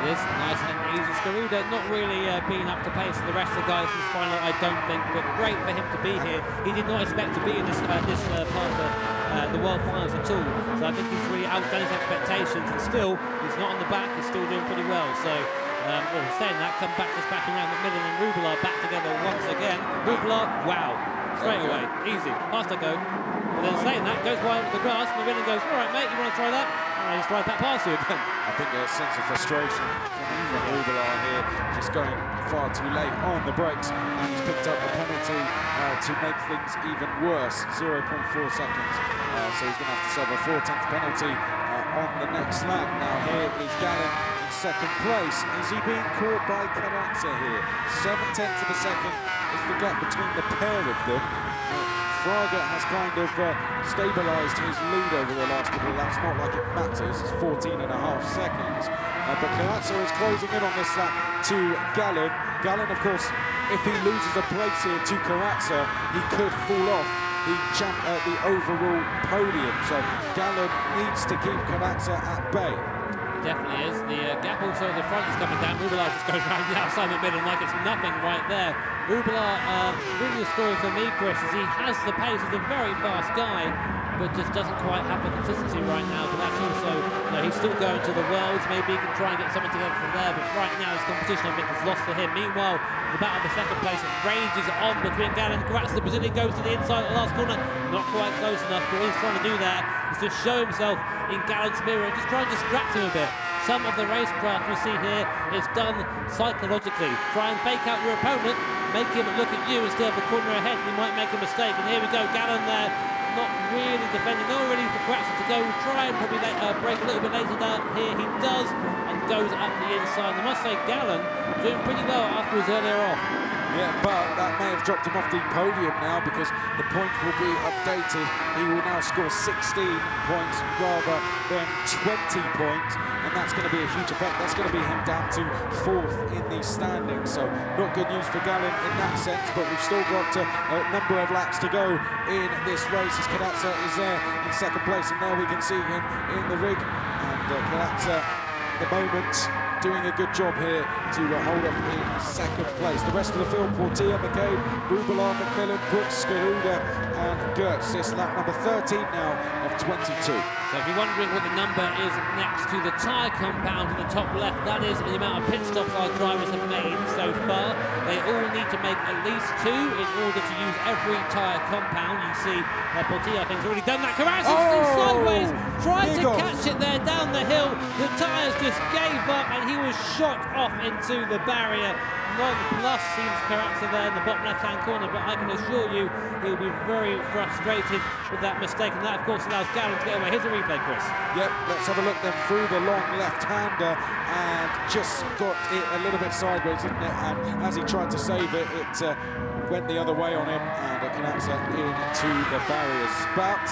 It is nice and easy. Skaruda not really being up to pace for the rest of the guys in this final, I don't think, but great for him to be here. He did not expect to be in this part of the World Finals at all, so I think he's really outdone his expectations, and still, he's not on the back, he's still doing pretty well. So, saying that, come back just backing around McMillan and Rubilar back together once again. Rubilar, wow, straight away, easy, past I go. But then saying that, goes wide onto the grass, McMillan goes, all right, mate, you want to try that? I just ride back past you again. I think there's a sense of frustration from Rubilar here, just going far too late on the brakes, and he's picked up a penalty to make things even worse, 0.4 seconds. So he's going to have to serve a 4/10 penalty on the next lap. Now here is Gallon in 2nd place. Is he being caught by Karatza here? 7/10 of a second is the gap between the pair of them. Fraga has kind of stabilised his lead over the last couple of laps. Not like it matters, it's 14.5 seconds. But Karatza is closing in on this lap to Gallon. Gallon, of course, if he loses a place here to Karatsa, he could fall off the overall podium. So Gallen needs to keep Karatsa at bay. Definitely is. The gap also at the front is coming down. Rubelar just goes around the outside McMillan like it's nothing right there. Rubelar, really the story for me, Chris, is he has the pace. He's a very fast guy, but just doesn't quite have the consistency right now. But that's also, you know, he's still going to the Worlds. Maybe he can try and get something together from there. But right now, his competition, I think, is lost for him. Meanwhile, the battle for second place rages on between Gallen and Karatsa. The Brazilian goes to the inside of the last corner. Not quite close enough, but what he's trying to do there is to show himself in Gallen's mirror, just try and distract him a bit. Some of the racecraft we see here is done psychologically. Try and fake out your opponent, make him look at you instead of the corner ahead, and he might make a mistake. And here we go, Gallen there, not really defending, not really for Karatsa to go, try and probably break a little bit later down here. He does, and goes up the inside. I must say, Gallen doing pretty well afterwards earlier off. Yeah, but that may have dropped him off the podium now because the points will be updated. He will now score 16 points rather than 20 points, and that's going to be a huge effect. That's going to be him down to 4th in the standings. So not good news for Gallen in that sense, but we've still got a number of laps to go in this race as Karatsa is there in second place, and there we can see him in the rig. And Karatsa, at the moment, doing a good job here to hold up in second place. The rest of the field, Portilla, McCabe, Rubelar, McMillan, Brooks, Garuda and Gertz. This lap number 13 now of 22. So if you're wondering what the number is next to the tyre compound in the top left, that is the amount of pit stops our drivers have made so far. They all need to make at least 2 in order to use every tyre compound. You see Portilla, I think, has already done that. Karatsa sideways, tried to catch it there down the hill. The tyres just gave up and he was shot off into the barrier. Non-plus seems Karatsa there in the bottom left-hand corner, but I can assure you he'll be very frustrated with that mistake, and that, of course, allows Gallen to get away. Here's a replay, Chris. Yep, let's have a look then through the long left-hander, and just got it a little bit sideways, didn't it? And as he tried to save it, it went the other way on him, and Karatsa into the barriers. But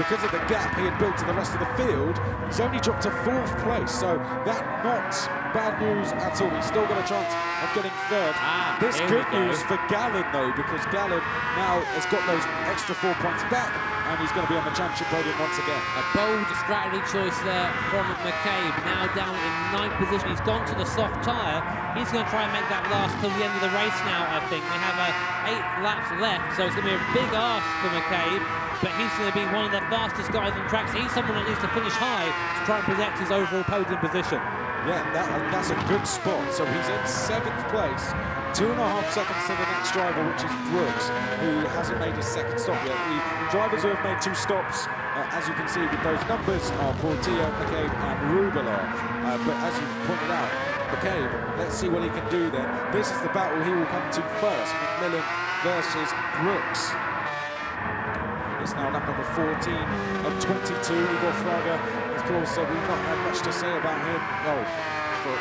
because of the gap he had built to the rest of the field, he's only dropped to 4th place, so that's not bad news at all. He's still got a chance of getting 3rd. This good news for Gallen, though, because Gallen now has got those extra 4 points back, and he's going to be on the championship podium once again. A bold strategy choice there from McCabe, now down in 9th position. He's gone to the soft tyre. He's going to try and make that last till the end of the race now, I think. They have 8 laps left, so it's going to be a big ask for McCabe, but he's going to be one of the fastest guys on tracks. He's someone that needs to finish high to try and protect his overall podium position. Yeah, that's a good spot. So he's in 7th place, 2.5 seconds to the next driver, which is Brooks, who hasn't made his second stop yet. The drivers who have made 2 stops, as you can see with those numbers, are Portilla, McCabe and Rubelar. But as you pointed out, McCabe, let's see what he can do then. This is the battle he will come to first, McMillan versus Brooks. It's now lap number 14 of 22. Igor Fraga, of course, we've not had much to say about him. Well, for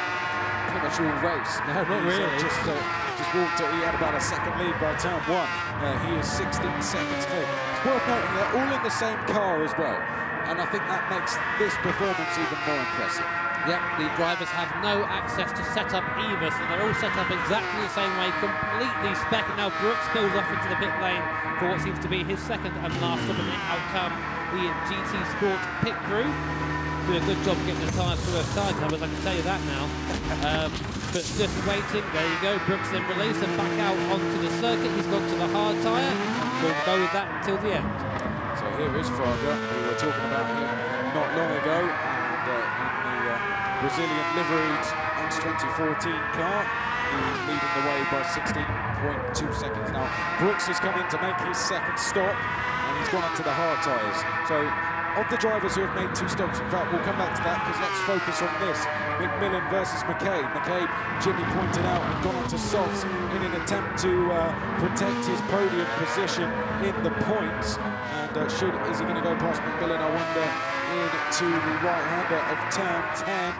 pretty much all race. No, not really. Just walked. He had about a second lead by turn 1. He is 16 seconds clear. It's worth noting they're all in the same car as well, and I think that makes this performance even more impressive. Yep, the drivers have no access to setup either, so they're all set up exactly the same way, completely spec. Now Brooks spills off into the pit lane for what seems to be his second and last stop, and out come the GT Sport pit crew. Do a good job getting the tyres through their side covers, I can tell you that now. But just waiting, there you go, Brooks then released and back out onto the circuit. He's gone to the hard tyre, we'll go with that until the end. So here is Fraga, we were talking about him not long ago, and Brazilian liveried X2014 car. He's leading the way by 16.2 seconds now. Brooks has come in to make his second stop, and he's gone onto the hard tyres. So, of the drivers who have made 2 stops, in fact, we'll come back to that because let's focus on this. McMillan versus McCabe. McCabe, Jimmy pointed out, had gone onto softs in an attempt to protect his podium position in the points. And is he going to go past McMillan, I wonder, into the right-hander of turn 10.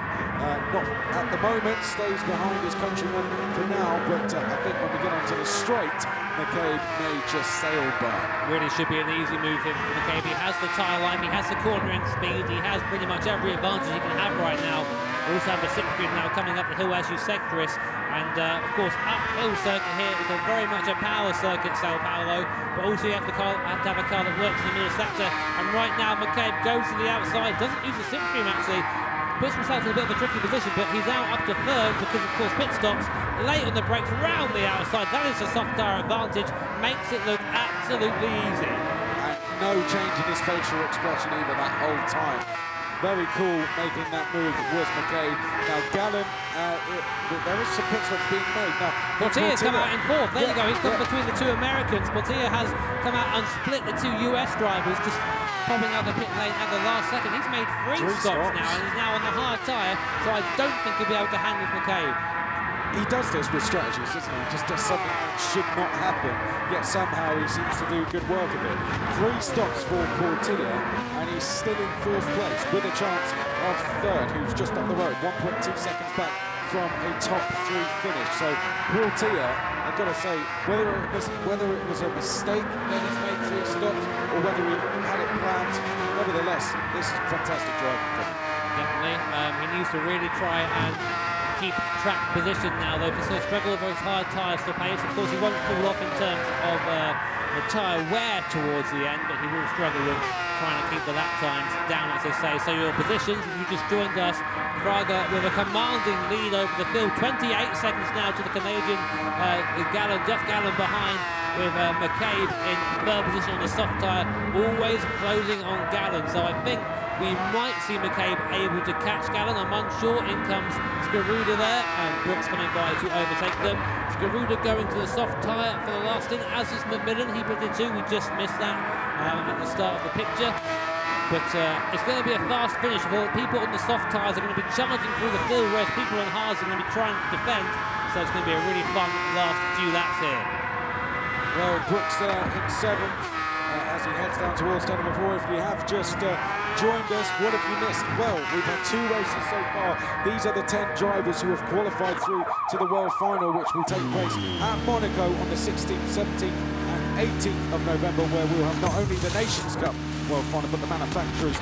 Not at the moment, stays behind his countryman for now, but I think when we get onto the straight, McCabe may just sail by. Really should be an easy move for McCabe. He has the tyre life, he has the cornering speed, he has pretty much every advantage he can have right now. We also have the sixth grid now coming up the hill, as you said, Chris. And of course, uphill circuit here is very much a power circuit, Sao Paulo. But also you have to have a car that works in the middle sector. And right now, McCabe goes to the outside, doesn't use the slipstream actually. Puts himself in a bit of a tricky position, but he's out up to third because, of course, pit stops late on the brakes round the outside. That is a soft tyre advantage, makes it look absolutely easy. And no change in his facial expression either that whole time. Very cool making that move was McCabe. Now Gallon, there is some pit stops being made. Now Portilla's come out in fourth. There you go. He's come between the two Americans. Portilla has come out and split the two US drivers, just popping out the pit lane at the last second. He's made three stops now, and he's now on the hard tyre, so I don't think he'll be able to handle McCabe. He does this with strategies, doesn't he? Just does something that should not happen, yet somehow he seems to do good work of it. 3 stops for Portilla, and he's still in 4th place with a chance of 3rd, who's just up the road, 1.2 seconds back from a top 3 finish. So Portilla, I've got to say, whether it was a mistake that he's made 3 stops, or whether he had it planned, nevertheless, this is fantastic driving for him. Definitely. He needs to really try and keep track position now, though, because he'll struggle with those hard tyres for pace. Of course, he won't fall off in terms of the tyre wear towards the end, but he will struggle with trying to keep the lap times down, as they say. So your positions, if you just joined us, Fraga with a commanding lead over the field, 28 seconds now to the Canadian Jeff Gallon behind, with McCabe in 3rd position on the soft tyre, always closing on Gallon. So I think we might see McCabe able to catch Gallon. I'm unsure. In comes Skaruda there, and Brooks coming by to overtake them. Skaruda going to the soft tyre for the last stint, as is McMillan. He did too. We just missed that at the start of the picture. But it's going to be a fast finish. People on the soft tyres are going to be charging through the field, whereas people on hards are going to be trying to defend. So it's going to be a really fun last few laps here. Well, Brooks there in 7th as he heads down towards turn number 4. If you have just joined us, what have you missed? Well, we've had 2 races so far. These are the 10 drivers who have qualified through to the World Final, which will take place at Monaco on the 16th, 17th and 18th of November, where we'll have not only the Nations Cup World Final, but the manufacturers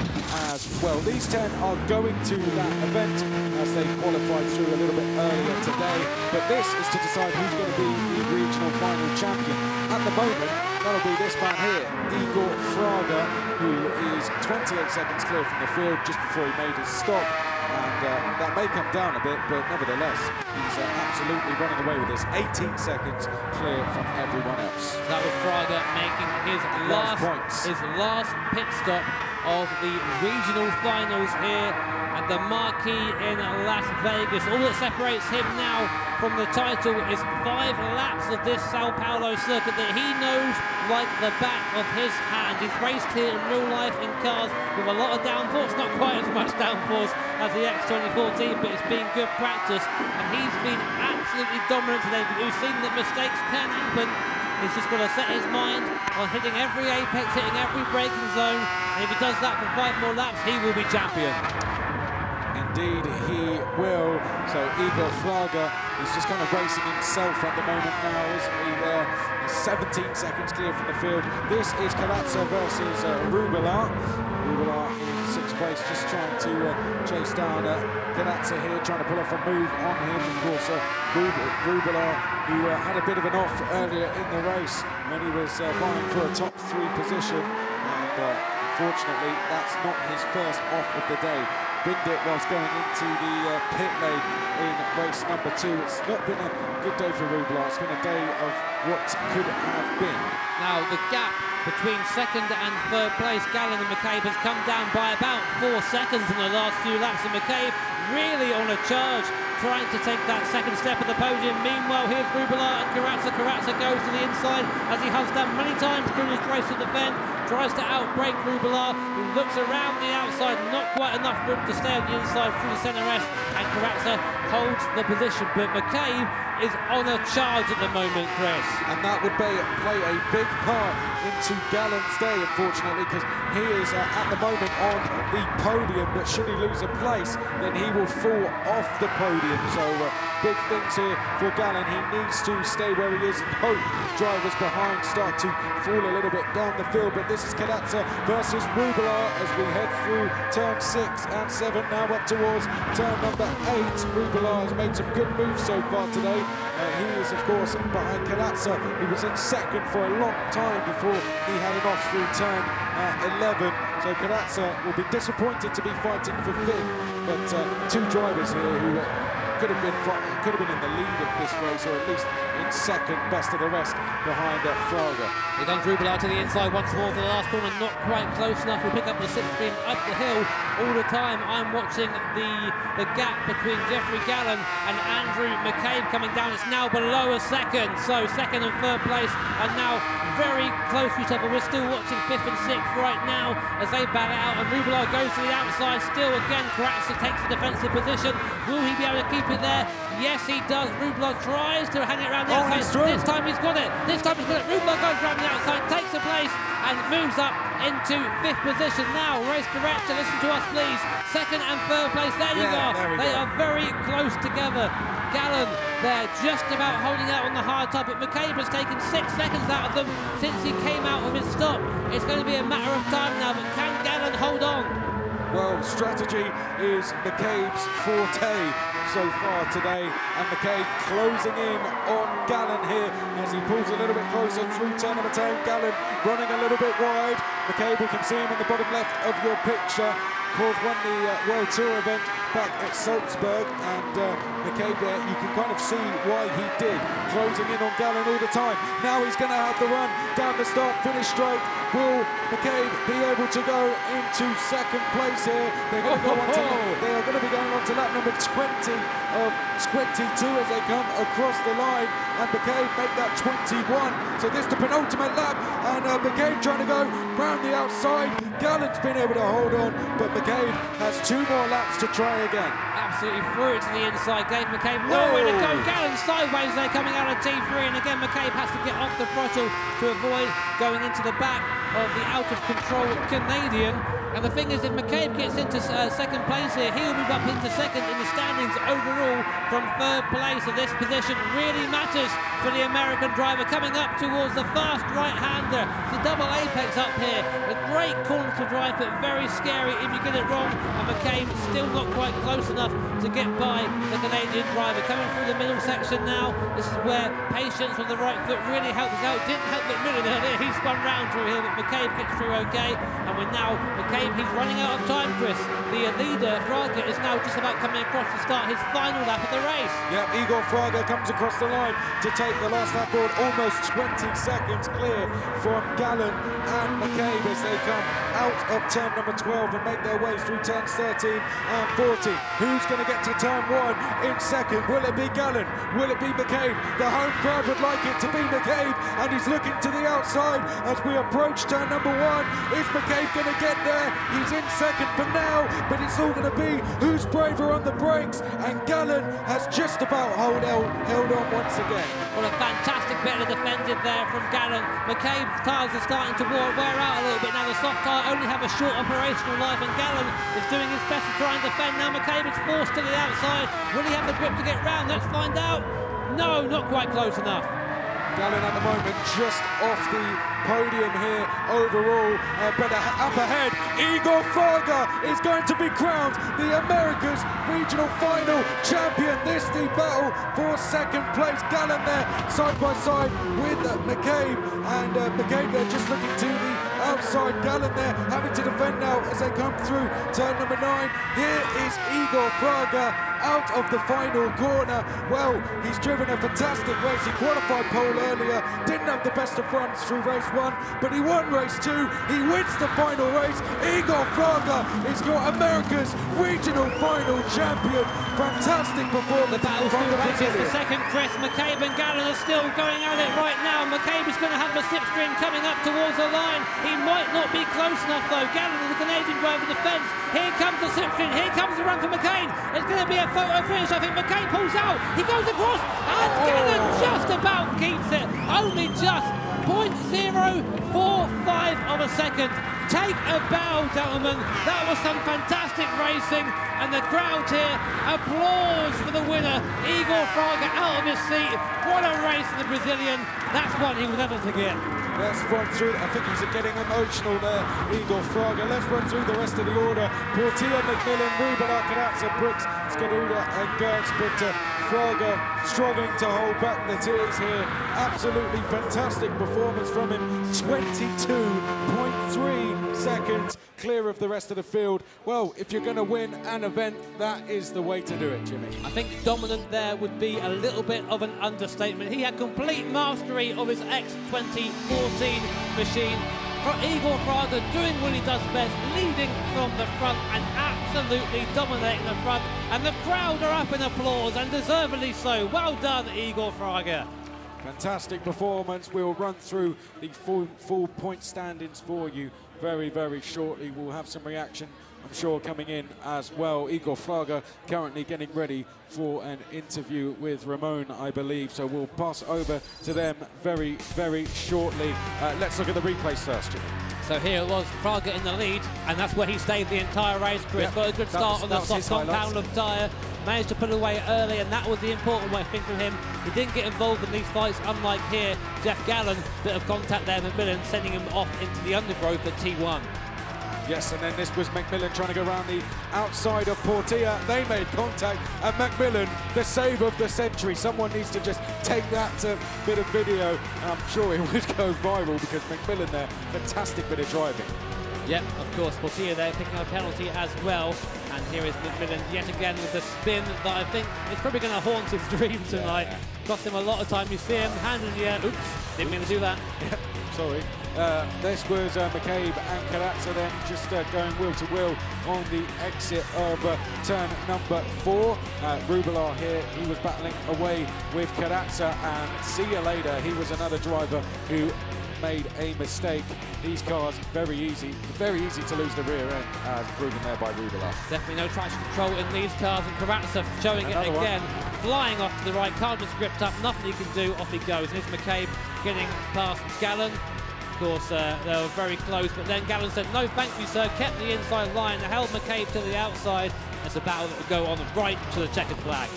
as well. These 10 are going to that event as they qualified through a little bit earlier today, but this is to decide who's going to be the regional final champion. At the moment, that'll be this man here, Igor Fraga, who is 28 seconds clear from the field just before he made his stop. And that may come down a bit, but nevertheless, he's absolutely running away with this. 18 seconds clear from everyone else. That was Fraga making his last pit stop of the regional finals here at the Marquee in Las Vegas. All that separates him now from the title is 5 laps of this Sao Paulo circuit that he knows like the back of his hand. He's raced here in real life in cars with a lot of downforce, not quite as much downforce as the X2014, but it's been good practice, and he's been absolutely dominant today. But we've seen that mistakes can happen. He's just got to set his mind on hitting every apex, hitting every braking zone, and if he does that for 5 more laps, he will be champion. Indeed, he will. So Igor Fraga is just kind of racing himself at the moment now, isn't he? There, 17 seconds clear from the field. This is Carazza versus Rubilar. Rubilar in 6th place, just trying to chase down Carazza here, trying to pull off a move on him. Of course, Rubilar, who had a bit of an off earlier in the race when he was vying for a top 3 position, and unfortunately, that's not his first off of the day. Binned it whilst going into the pit lane in race number 2. It's not been a good day for Rubilar. It's been a day of what could have been. Now, the gap between 2nd and 3rd place, Gallon and McCabe, has come down by about 4 seconds in the last few laps, and McCabe really on a charge, trying to take that 2nd step of the podium. Meanwhile, here's Rubilar and Carazza. Carazza goes to the inside as he has done many times through his race to defend. Tries to outbrake Rubilar, who looks around the outside, not quite enough room to stay on the inside through the centre S, and Carazza holds the position. But McCabe is on a charge at the moment, Chris. And that would play a big part into Gallen's day, unfortunately, because he is at the moment on the podium, but should he lose a place, then he will fall off the podium. So big things here for Gallen. He needs to stay where he is and hope drivers behind start to fall a little bit down the field. But this is Canazza versus Rubelar as we head through turn 6 and 7, now up towards turn number 8. Rubelar has made some good moves so far today. He is, of course, behind Canazza, who was in second for a long time before he had an off through turn 11. So Canazza will be disappointed to be fighting for 5th, but two drivers here who could have been in the lead of this race, or at least in second, best of the rest behind Fraga. He done Rubelar to the inside once more for the last corner, not quite close enough. We'll pick up the slipstream up the hill. All the time I'm watching the gap between Jeffrey Gallen and Andrew McCabe coming down. It's now below a second, so second and third place are now very close to each other. We're still watching 5th and 6th right now as they battle out, and Rubelar goes to the outside. Still again, Canazza takes the defensive position. Will he be able to keep it there? Yes, he does. Rubelar tries to hang it around the outside. This time he's got it. Rubelar goes around the outside, takes the place, and moves up into 5th position. Now, race director, listen to us, please. Second and third place. There you go. They are very close together. Gallen there just about holding out on the hard top, but McCabe has taken 6 seconds out of them since he came out of his stop. It's going to be a matter of time now, but can Gallen hold on? Well, strategy is McCabe's forte so far today, and McCabe closing in on Gallen here as he pulls a little bit closer through turn number 10. Gallen running a little bit wide. McCabe, we can see him in the bottom left of your picture. Of course, won the World Tour event back at Salzburg, and McCabe there, you can kind of see why he did, closing in on Gallen all the time. Now he's going to have the run down the start-finish straight. Will McCabe be able to go into second place here? They're going to go on to, they are going to be going on to lap number 20 of 22 as they come across the line, and McCabe make that 21. So this is the penultimate lap, and McCabe trying to go round the outside. Gallen's been able to hold on, but McCabe has 2 more laps to try again. Absolutely threw it to the inside, gave McCabe nowhere to go. Gallen sideways there coming out of T3, and again McCabe has to get off the throttle to avoid going into the back of the out-of-control Canadian. And the thing is, if McCabe gets into second place here, he'll move up into second in the standings overall from third place. So this position really matters for the American driver coming up towards the fast right-hander. The double apex up here. A great corner to drive, but very scary if you get it wrong. And McCabe still not quite close enough to get by the Canadian driver. Coming through the middle section now. This is where patience on the right foot really helped us out. Didn't help McMillan earlier. He spun round through here, but McCabe gets through okay. And we're now, McCabe, he's running out of time, Chris. The leader, Fraga, is now just about coming across to start his final lap of the race. Yep, Igor Fraga comes across the line to take the last lap board, almost 20 seconds clear from Gallen and McCabe as they come out of turn number 12 and make their way through turns 13 and 14. Who's going to get to turn 1 in second? Will it be Gallen? Will it be McCabe? The home crowd would like it to be McCabe, and he's looking to the outside as we approach turn number 1. Is McCabe going to get there? He's in second for now, but it's all going to be who's braver on the brakes, and Gallen has just about held on once again. Well, a fantastic bit of defended there from Gallen. McCabe's tyres are starting to wear out a little bit now. The soft tyre only have a short operational life, and Gallen is doing his best to try and defend. Now McCabe is forced to the outside. Will he have the grip to get round? Let's find out. No, not quite close enough. Gallen at the moment just off the podium here overall, but up ahead, Igor Fraga is going to be crowned the America's regional final champion. This the battle for second place. Gallen there side by side with McCabe, and McCabe there just looking to the outside. Gallen there having to defend now as they come through turn number 9. Here is Igor Fraga out of the final corner. Well, he's driven a fantastic race. He qualified pole earlier, didn't have the best of runs through race 1, but he won race 2. He wins the final race. Igor Fraga is your America's regional final champion. Fantastic performance. The battle still rages for second, Chris. McCabe and Gallen are still going at it right now. McCabe is going to have the slipstream coming up towards the line. He might might not be close enough though. Gallon and the Canadian driver defends. Here comes the slipstream. Here comes the run for McCain. It's going to be a photo finish. I think McCain pulls out. He goes across and Gallon just about keeps it. Only just 0.045 of a second. Take a bow, gentlemen. That was some fantastic racing, and the crowd here applause for the winner, Igor Fraga, out of his seat. What a race for the Brazilian. That's one he will never forget. Let's run through, I think he's getting emotional there, Igor Fraga. Let's run through the rest of the order. Portilla, McMillan, Rubala, Carazza, Brooks, Skaruda and Gertz, but Fraga struggling to hold back the tears here. Absolutely fantastic performance from him. 22.3 seconds clear of the rest of the field. Well, if you're going to win an event, that is the way to do it, Jimmy. I think dominant there would be a little bit of an understatement. He had complete mastery of his X2014 machine. Igor Fraga doing what he does best, leading from the front and absolutely dominating the front. And the crowd are up in applause, and deservedly so. Well done, Igor Fraga. Fantastic performance. We'll run through the full point standings for you very, very shortly. We'll have some reaction, I'm sure, coming in as well. Igor Fraga currently getting ready for an interview with Ramon, I believe. So we'll pass over to them very, very shortly. Let's look at the replays first, Jimmy. So here it was, Fraga in the lead, and that's where he stayed the entire race. Chris got a good start on the soft compound of tyre, managed to put it away early, and that was the important way, I think, from him. He didn't get involved in these fights, unlike here. Jeff Gallen, bit of contact there in McMillan, sending him off into the undergrowth at T1. Yes, and then this was McMillan trying to go around the outside of Portilla. They made contact, and McMillan, the save of the century. Someone needs to just take that bit of video, and I'm sure it would go viral because McMillan there, fantastic bit of driving. Yep, of course, Portilla there picking up a penalty as well. And here is McMillan yet again with the spin that I think is probably going to haunt his dream tonight. Cost him a lot of time. You see him handing the oops, didn't mean to do that. Sorry. This was McCabe and Carazza then just going wheel to wheel on the exit of turn number 4. Rubala here, he was battling away with Carazza, and see you later. He was another driver who made a mistake. These cars, very easy to lose the rear end, as proven there by Rubala. Definitely no traction control in these cars, and Carazza showing it again. Flying off to the right, can't just grip up, nothing he can do, off he goes. And it's McCabe getting past Gallen. Of course, they were very close, but then Gallen said, no, thank you, sir, kept the inside line, held McCabe to the outside. It's a battle that would go on right to the checkered flag.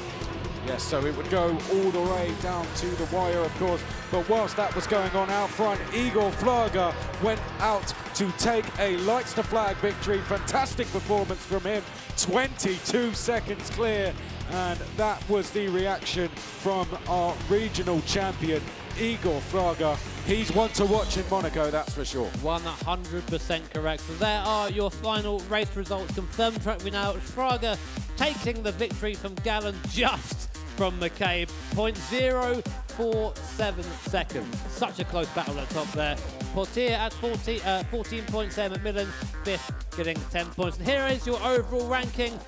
Yes, so it would go all the way down to the wire, of course. But whilst that was going on out front, Igor Fraga went out to take a lights to flag victory. Fantastic performance from him. 22 seconds clear. And that was the reaction from our regional champion, Igor Fraga. He's one to watch in Monaco, that's for sure. 100% correct. So there are your final race results confirmed. Track we now, Fraga taking the victory from Gallen just from McCabe. 0.047 seconds. Such a close battle at the top there. Portilla at 14.7, McMillan 5th, getting 10 points. And here is your overall ranking.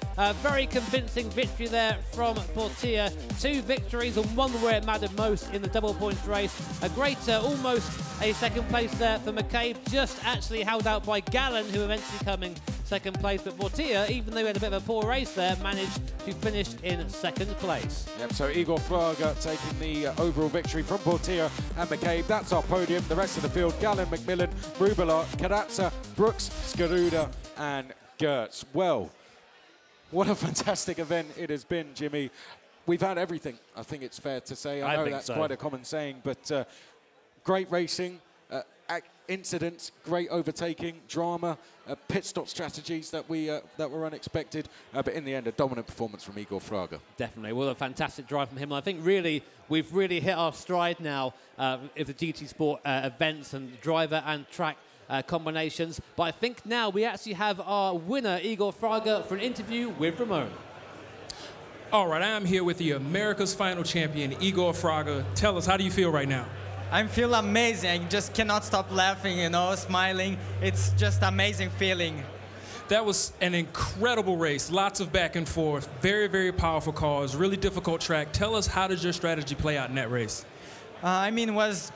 Very convincing victory there from Portilla. 2 victories and 1 where it mattered most in the double points race. A great, almost a second place there for McCabe, just actually held out by Gallen, who eventually coming second place. But Portilla, even though he had a bit of a poor race there, managed to finish in second place. Yep, so Igor Fraga taking the overall victory from Portilla and McCabe. That's our podium. The rest of the field, Gallen, McMillan, Rubala, Carazza, Brooks, Skaruda and Gertz. Well, what a fantastic event it has been, Jimmy. We've had everything, I think it's fair to say. I know that's quite a common saying, but great racing, incidents, great overtaking, drama, pit stop strategies that were unexpected, but in the end, a dominant performance from Igor Fraga. Definitely, well, a fantastic drive from him. I think really we've really hit our stride now of the GT Sport events and driver and track combinations. But I think now we actually have our winner, Igor Fraga, for an interview with Ramon. All right, I'm here with the America's final champion, Igor Fraga. Tell us, how do you feel right now? I feel amazing. I just cannot stop laughing, you know, smiling. It's just amazing feeling. That was an incredible race. Lots of back and forth. Very, very powerful cars. Really difficult track. Tell us, how did your strategy play out in that race? I mean, it was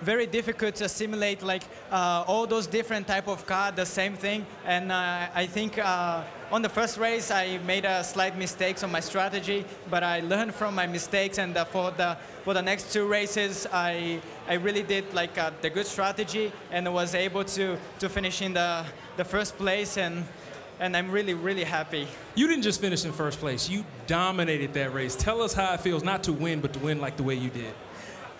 very difficult to simulate like all those different type of car, the same thing. And I think on the first race, I made a slight mistakes on my strategy, but I learned from my mistakes. And for the next 2 races, I really did like the good strategy and was able to finish in the first place. And I'm really, really happy. You didn't just finish in first place. You dominated that race. Tell us how it feels not to win, but to win like the way you did.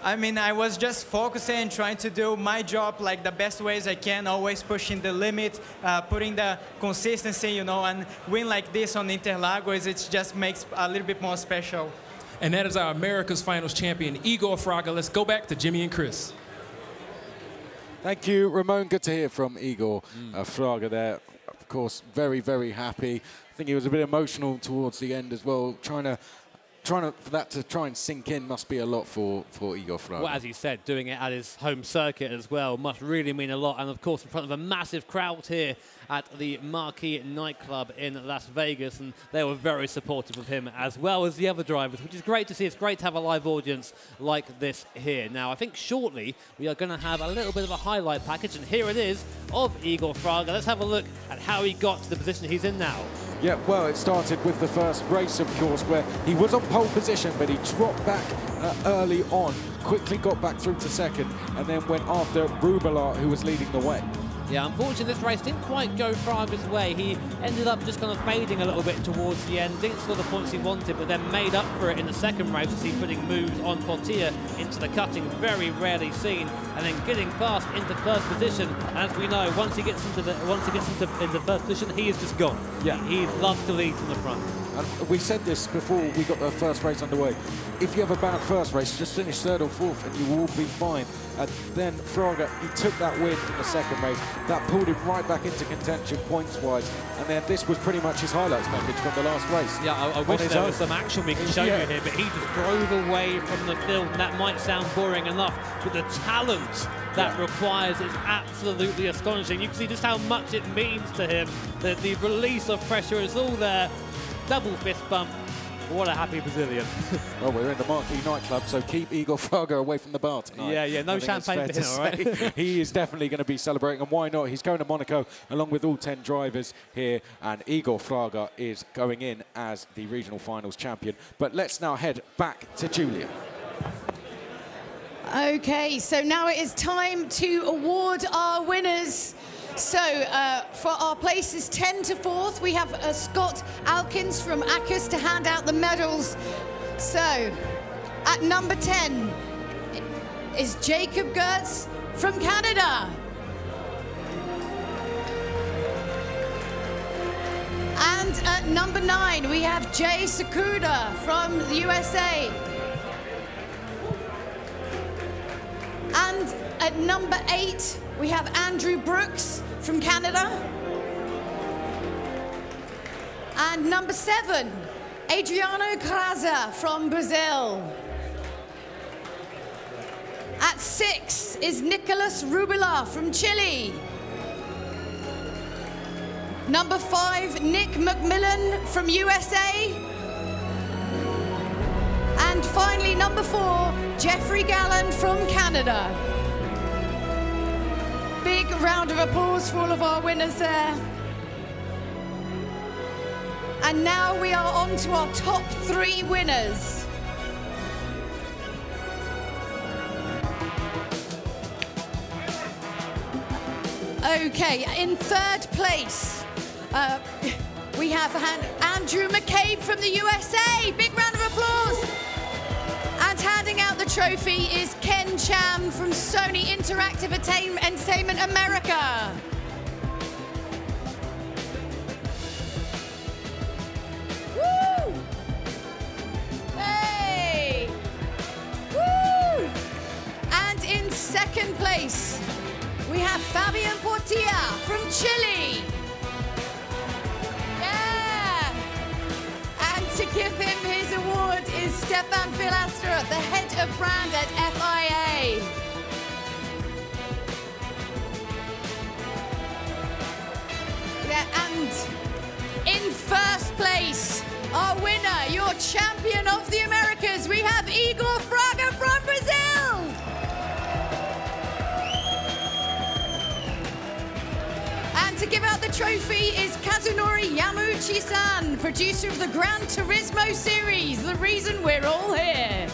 I mean, I was just focusing, trying to do my job like the best ways I can, always pushing the limit, putting the consistency, you know, and win like this on Interlagos, it just makes a little bit more special. And that is our America's Finals champion, Igor Fraga. Let's go back to Jimmy and Chris. Thank you, Ramon. Good to hear from Igor Fraga there. Of course, very, very happy. I think he was a bit emotional towards the end as well, for that to try and sink in must be a lot for Igor Fraga. Well, as he said, doing it at his home circuit as well must really mean a lot. And, of course, in front of a massive crowd here at the Marquee nightclub in Las Vegas. And they were very supportive of him as well as the other drivers, which is great to see. It's great to have a live audience like this here. Now, I think shortly we are going to have a little bit of a highlight package. And here it is of Igor Fraga. Let's have a look at how he got to the position he's in now. Yeah, well, it started with the first race, of course, where he was on pole position, but he dropped back early on, quickly got back through to second, and then went after Rubelar, who was leading the way. Yeah, unfortunately, this race didn't quite go far of his way. He ended up just kind of fading a little bit towards the end. Didn't score the points he wanted, but then made up for it in the second race as he putting moves on Portilla into the cutting, very rarely seen, and then getting past into first position. As we know, once he gets into first position, he is just gone. Yeah, he loves to lead from the front. And we said this before we got the first race underway. If you have a bad first race, just finish third or fourth and you will be fine. And then Fraga, he took that win in the second race. That pulled him right back into contention points-wise. And then this was pretty much his highlights package from the last race. Yeah, I wish there was some action we could show you here, but he just drove away from the field. And that might sound boring enough, but the talent that requires is absolutely astonishing. You can see just how much it means to him. The release of pressure is all there. Double fist bump. What a happy Brazilian. Well, we're in the Marquee nightclub, so keep Igor Fraga away from the bar tonight. Yeah, no champagne for him, all right? He is definitely going to be celebrating, and why not? He's going to Monaco along with all 10 drivers here, and Igor Fraga is going in as the regional finals champion. But let's now head back to Julia. Okay, so now it is time to award our winners. So, for our places 10 to 4th, we have Scott Alkins from Akers to hand out the medals. So, at number 10 is Jacob Gertz from Canada. And at number 9, we have Jay Sakuda from the USA. And at number 8, we have Andrew Brooks from Canada. And number 7, Adriano Graza from Brazil. At 6 is Nicolas Rubelar from Chile. Number 5, Nick McMillan from USA. And finally, number 4, Jeffrey Galland from Canada. Big round of applause for all of our winners there. And now we are on to our top 3 winners. Okay, in 3rd place, we have Andrew McCabe from the USA. Big round of applause. And handing out the trophy is Ken Cham from Sony Interactive Entertainment America. Woo! Hey! Woo! And in 2nd place, we have Fabian Portilla from Chile. Yeah! And to give him his award is Stefan Filastra, the head of brand at FIA. Yeah, and in 1st place, our winner, your champion of the Americas, we have Igor Fraga from Brazil. to give out the trophy is Kazunori Yamauchi-san, producer of the Gran Turismo series, the reason we're all here.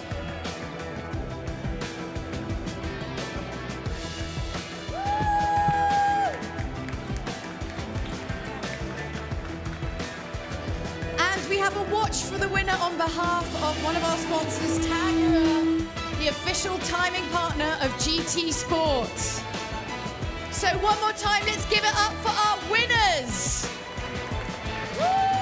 And we have a watch for the winner on behalf of one of our sponsors, Tag, the official timing partner of GT Sports. So one more time, let's give it up for our winners. Woo!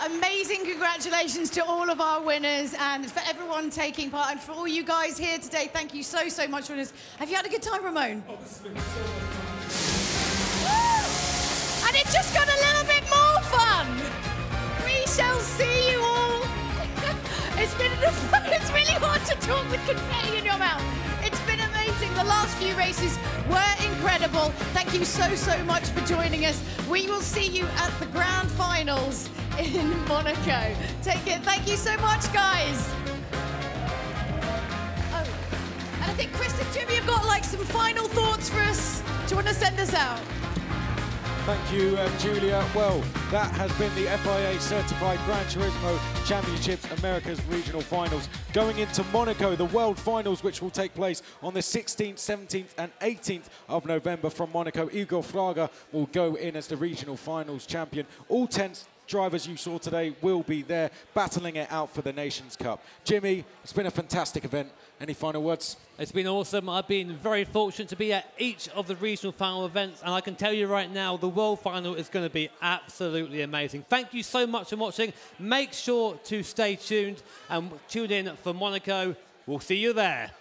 Amazing congratulations to all of our winners and for everyone taking part and for all you guys here today. Thank you so, so much for this. Have you had a good time, Ramon? Oh, this has been so much fun. And it just got a little bit more fun. We shall see you all. It's really hard to talk with confetti in your mouth. It's been amazing. The last few races were incredible. Thank you so, so much for joining us. We will see you at the Grand Finals in Monaco. Take care. Thank you so much, guys. Oh, and I think Chris and Jimmy have got like some final thoughts for us. Do you want to send us out? Thank you, Julia. Well, that has been the FIA Certified Gran Turismo Championships America's Regional Finals. Going into Monaco, the World Finals, which will take place on the 16th, 17th and 18th of November from Monaco. Igor Fraga will go in as the Regional Finals champion. All 10 drivers you saw today will be there battling it out for the Nations Cup. Jimmy, it's been a fantastic event. Any final words? It's been awesome. I've been very fortunate to be at each of the regional final events, and I can tell you right now, the World Final is going to be absolutely amazing. Thank you so much for watching. Make sure to stay tuned and tune in for Monaco. We'll see you there.